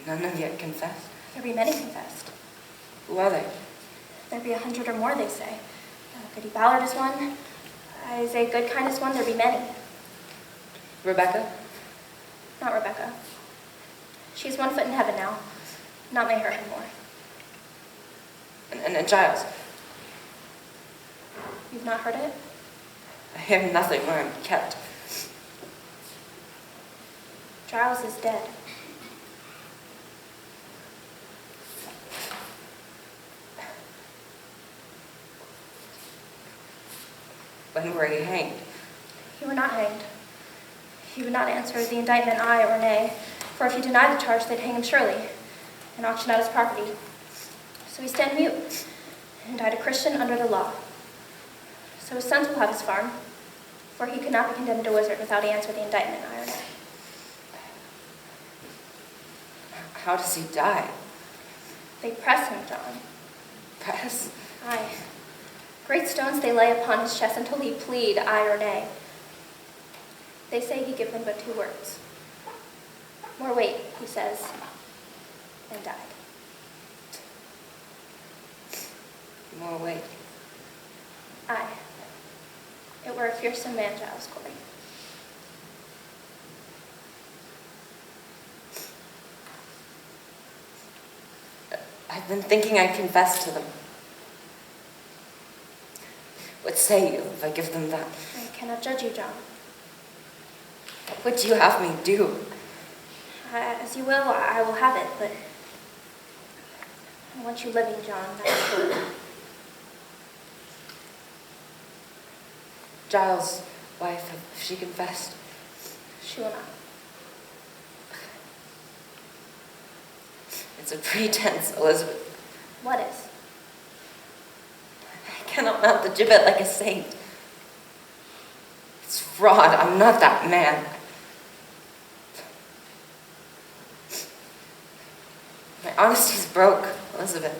None have yet confessed. There be many confessed. Who are they? There be 100 or more, they say. Goody Ballard is one. Isaiah Goodkind is one. There be many. Rebecca? Not Rebecca. She is 1 foot in heaven now. Not may her anymore. And Giles? You've not heard it? I hear nothing where I'm kept. Giles is dead. When were you hanged? You were not hanged. He would not answer the indictment aye or nay, for if he denied the charge, they'd hang him surely, and auction out his property. So he stand mute, and died a Christian under the law. So his sons will have his farm, for he could not be condemned a wizard without he answer the indictment aye or nay. How does he die? They press him, John. Press? Aye. Great stones they lay upon his chest until he plead aye or nay. They say he give them but 2 words. More weight, he says, and died. More weight. Aye. It were a fearsome man, Giles Corey. I've been thinking I'd confess to them. What say you if I give them that? I cannot judge you, John. What would you have me do? As you will, I will have it, but I want you living, John, that's true. Giles' wife, if she confessed? She will not. It's a pretense, Elizabeth. What is? I cannot mount the gibbet like a saint. It's fraud. I'm not that man. My honesty's broke, Elizabeth.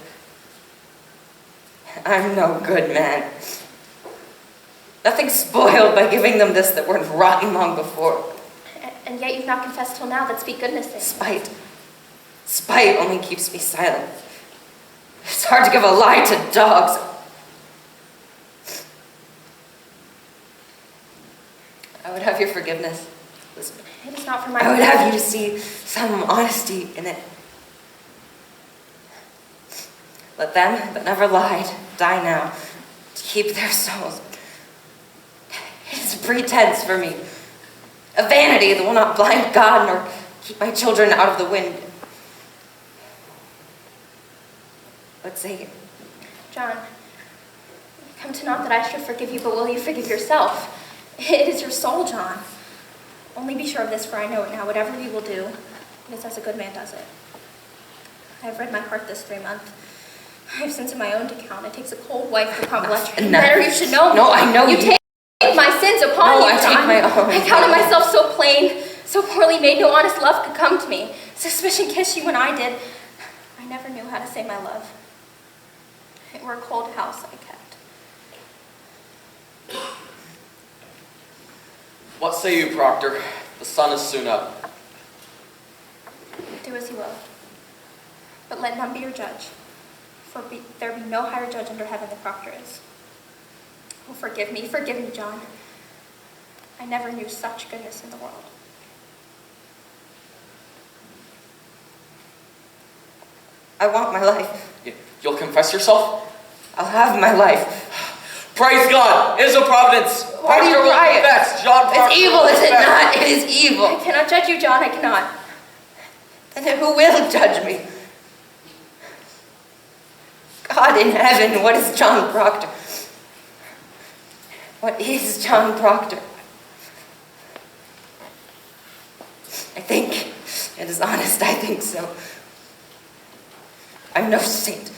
I'm no good man. Nothing spoiled by giving them this that weren't rotten long before. And yet you've not confessed till now that speak goodness in. Spite. Spite only keeps me silent. It's hard to give a lie to dogs. I would have your forgiveness, Elizabeth. It is not for my I would have you to see some honesty in it. Let them that never lied die now to keep their souls. It is a pretense for me, a vanity that will not blind God nor keep my children out of the wind. What say you? John, you come to not that I should forgive you, but will you forgive yourself? It is your soul, John. Only be sure of this, for I know it now. Whatever you will do, it is as a good man does it. I have read my heart this 3 months. I have sins in my own account. It takes a cold wife to come bless you. Better you should know me. No, I know you. You take my sins upon No, you, I John. take my own. I counted myself so plain, so poorly made, no honest love could come to me. Suspicion kissed you when I did. I never knew how to say my love. It were a cold house I kept. What say you, Proctor? The sun is soon up. Do as you will. But let none be your judge. For there be no higher judge under heaven than Proctor is. Oh, forgive me, John. I never knew such goodness in the world. I want my life. You'll confess yourself? I'll have my life. Praise God! It is a providence! Why do you Proctor will cry it? confess! John Proctor It's evil, will is it confess. not? It is evil. I cannot judge you, John, I cannot. Then who will judge me? God in heaven, what is John Proctor? What is John Proctor? I think it is honest, I think so. I'm no saint.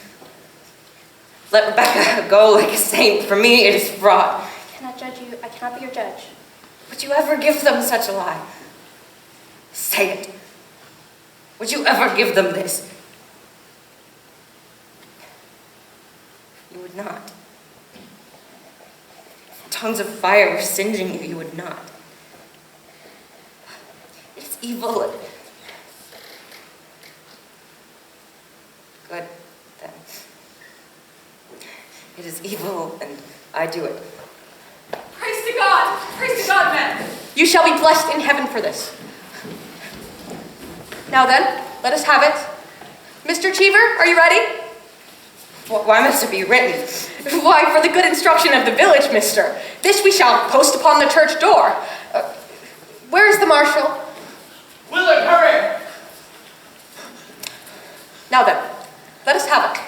Let Rebecca go like a saint. For me, it is fraud. I cannot judge you. I cannot be your judge. Would you ever give them such a lie? Say it. Would you ever give them this? You would not. If tongues of fire were singeing you, you would not. It's evil. Good, then. It is evil, and I do it. Praise to God! Praise to God, men! You shall be blessed in heaven for this. Now then, let us have it. Mr. Cheever, are you ready? Why must it be written? Why, for the good instruction of the village, mister. This we shall post upon the church door. Where is the marshal? Willard, hurry! Now then, let us have it.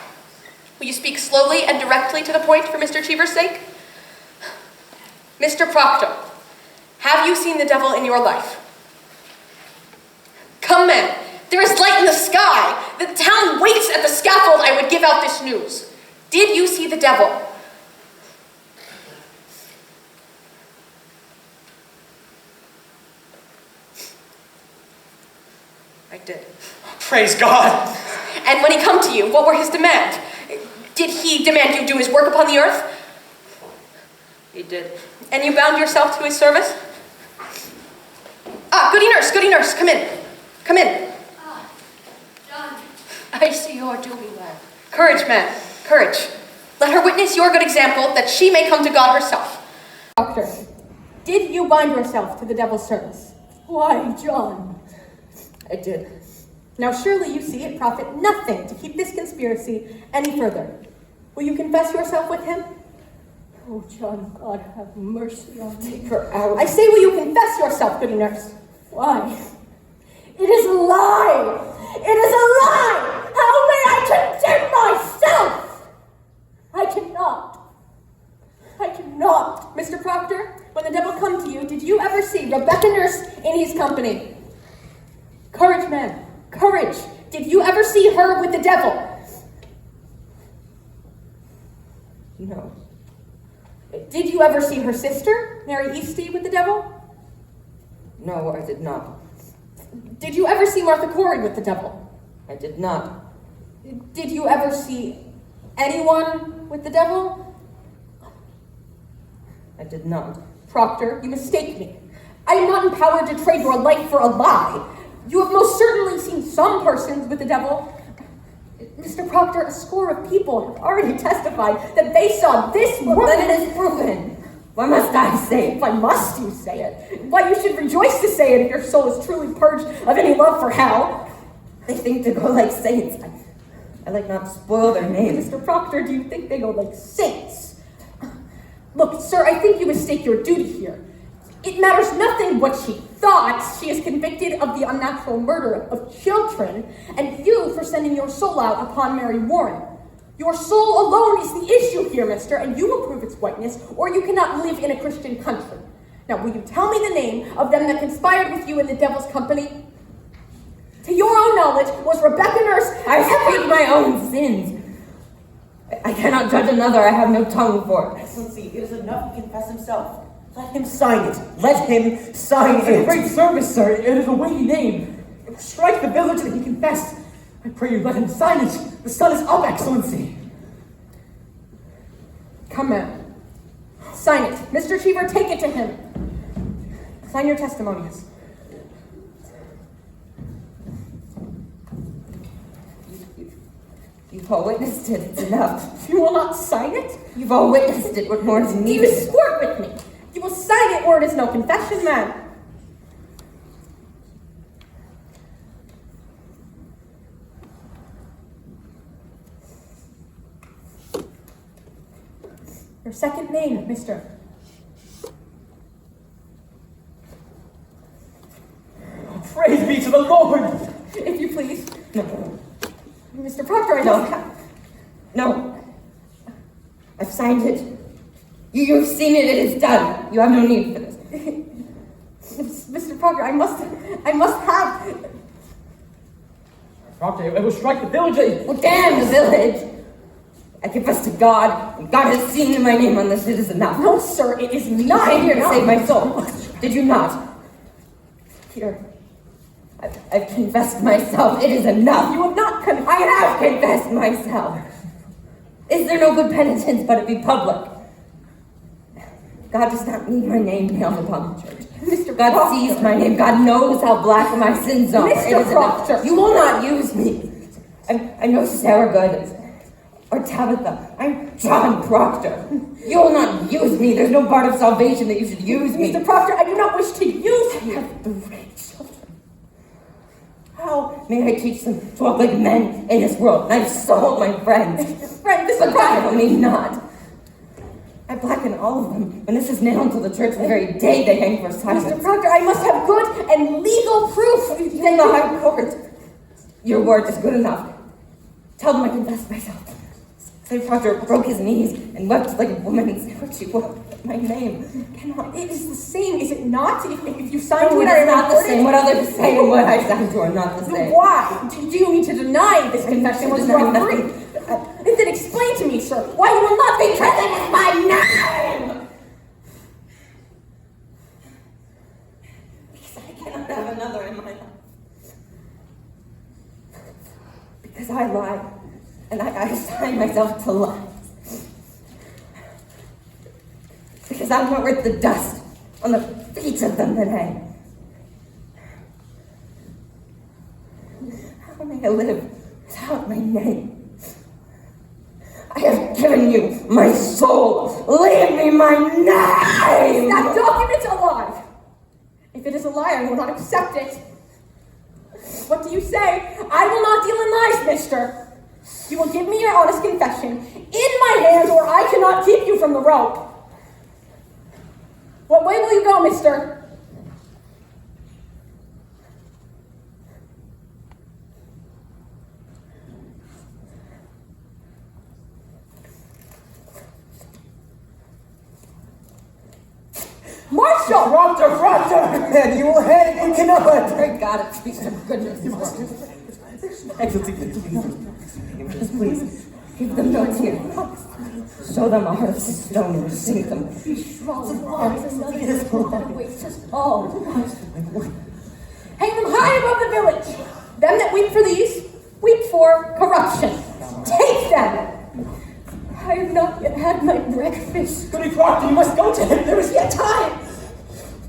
Will you speak slowly and directly to the point for Mr. Cheever's sake? Mr. Proctor, have you seen the devil in your life? Come, men. There is light in the sky. The town waits at the scaffold I would give out this news. Did you see the devil? I did. Praise God! And when he come to you, what were his demands? Did he demand you do his work upon the earth? He did. And you bound yourself to his service? Ah, goody nurse, come in. Come in. Ah, John. I see you are doing well. Courage, man, courage. Let her witness your good example, that she may come to God herself. Doctor, did you bind yourself to the devil's service? Why, John? I did. Now surely you see it profit nothing to keep this conspiracy any further. Will you confess yourself with him? Oh, John, God have mercy on me. Take her out. I say, will you confess yourself, goody nurse? Why? It is a lie! It is a lie! How may I condemn myself? I cannot. I cannot. Mr. Proctor, when the devil come to you, did you ever see Rebecca Nurse in his company? Courage, man, courage. Did you ever see her with the devil? No. Did you ever see her sister, Mary Easty, with the devil? No, I did not. Did you ever see Martha Corey with the devil? I did not. Did you ever see anyone with the devil? I did not. Proctor, you mistake me. I am not empowered to trade your life for a lie. You have most certainly seen some persons with the devil. Mr. Proctor, a score of people have already testified that they saw this woman. Then it is proven. Why must I say it? Why must you say it? Why, you should rejoice to say it if your soul is truly purged of any love for hell. They think to go like saints. I like not to spoil their names. Mr. Proctor, do you think they go like saints? Look, sir, I think you mistake your duty here. It matters nothing what she thought. She is convicted of the unnatural murder of children, and you for sending your soul out upon Mary Warren. Your soul alone is the issue here, mister, and you will prove its whiteness, or you cannot live in a Christian country. Now, will you tell me the name of them that conspired with you in the devil's company? To your own knowledge, was Rebecca Nurse... I speak my own sins. I cannot judge another. I have no tongue for it. Excellency, it is enough to confess himself. Let him sign it. Let him sign it. It's a great service, sir. It is a weighty name. Strike the village that he confessed. I pray you let him sign it. The sun is up, Excellency. Come, man. Sign it. Mr. Cheever, take it to him. Sign your testimonies. You've all witnessed it. It's enough. You will not sign it? You've all witnessed it. What more is needed? You sport with me. You will sign it or it is no confession, man. Your second name, mister. Praise be to the Lord. If you please. No. Mr. Proctor, I don't have... No. I've signed it. You've seen it. It is done. You have no need for this. Mr. Proctor, I must have... Proctor, it will strike the village. Well, damn the village. I confess to God, and God has seen my name on this. It is enough. No, sir, it is not. You came here to save my soul. Did you not? Here. I've confessed myself. It is enough. You have not confessed. I have confessed myself. Is there no good penitence but it be public? God does not need my name nailed upon the church. Mr. God Proctor. sees my name. God knows how black my sins are. Mr. It is enough. Proctor. You will not use me. I'm no Sarah Good or Tabitha. I'm John Proctor. You will not use me. There's no part of salvation that you should use me. Mr. Proctor, I do not wish to use you. I have three children. How may I teach them to walk like men in this world? And I've sold my friends. Friend, Mr. But God Proctor. will me not. I blacken all of them when this is nailed to the church the very day they hang for silence. Mr. Proctor, I must have good and legal proof. Then the high court. Your word is good enough. Tell them I confess myself. Say Proctor broke his knees and wept like a woman and said what she wept my name. Cannot. It is the same, is it not? If you sign No, to it it, is not the same. What others say and what I signed to are not the same. Why? Do you mean to deny this confession was deny robbery? Then explain to me, sir, why you will not be present with my name! Because I cannot have another in my life. Because I lie, and I assign myself to lies. Because I'm not worth the dust on the feet of them that hang. How may I live without my name? I have given you my soul. Leave me my name! That document's a lie. If it is a lie, I will not accept it. What do you say? I will not deal in lies, mister. You will give me your honest confession in my hands, or I cannot keep you from the rope. What way will you go, mister? Marshal! Proctor! And you will have it, you cannot! Thank God, it speaks to goodness. Please, give them no tears. Show them a heart of stone and sink them. Hang them high above the village. Them that weep for these, weep for corruption. Take them! I have not yet had my breakfast. Goody Proctor, you must go to him. There is yet time.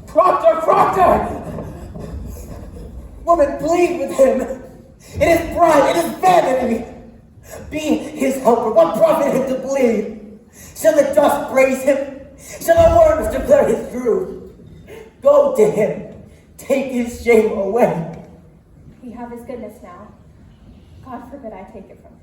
Proctor! Woman, plead with him. It is pride, it is vanity. Be his helper. What profit him to bleed? Shall the dust praise him? Shall the worms declare his truth? Go to him. Take his shame away. We have his goodness now. God forbid I take it from him.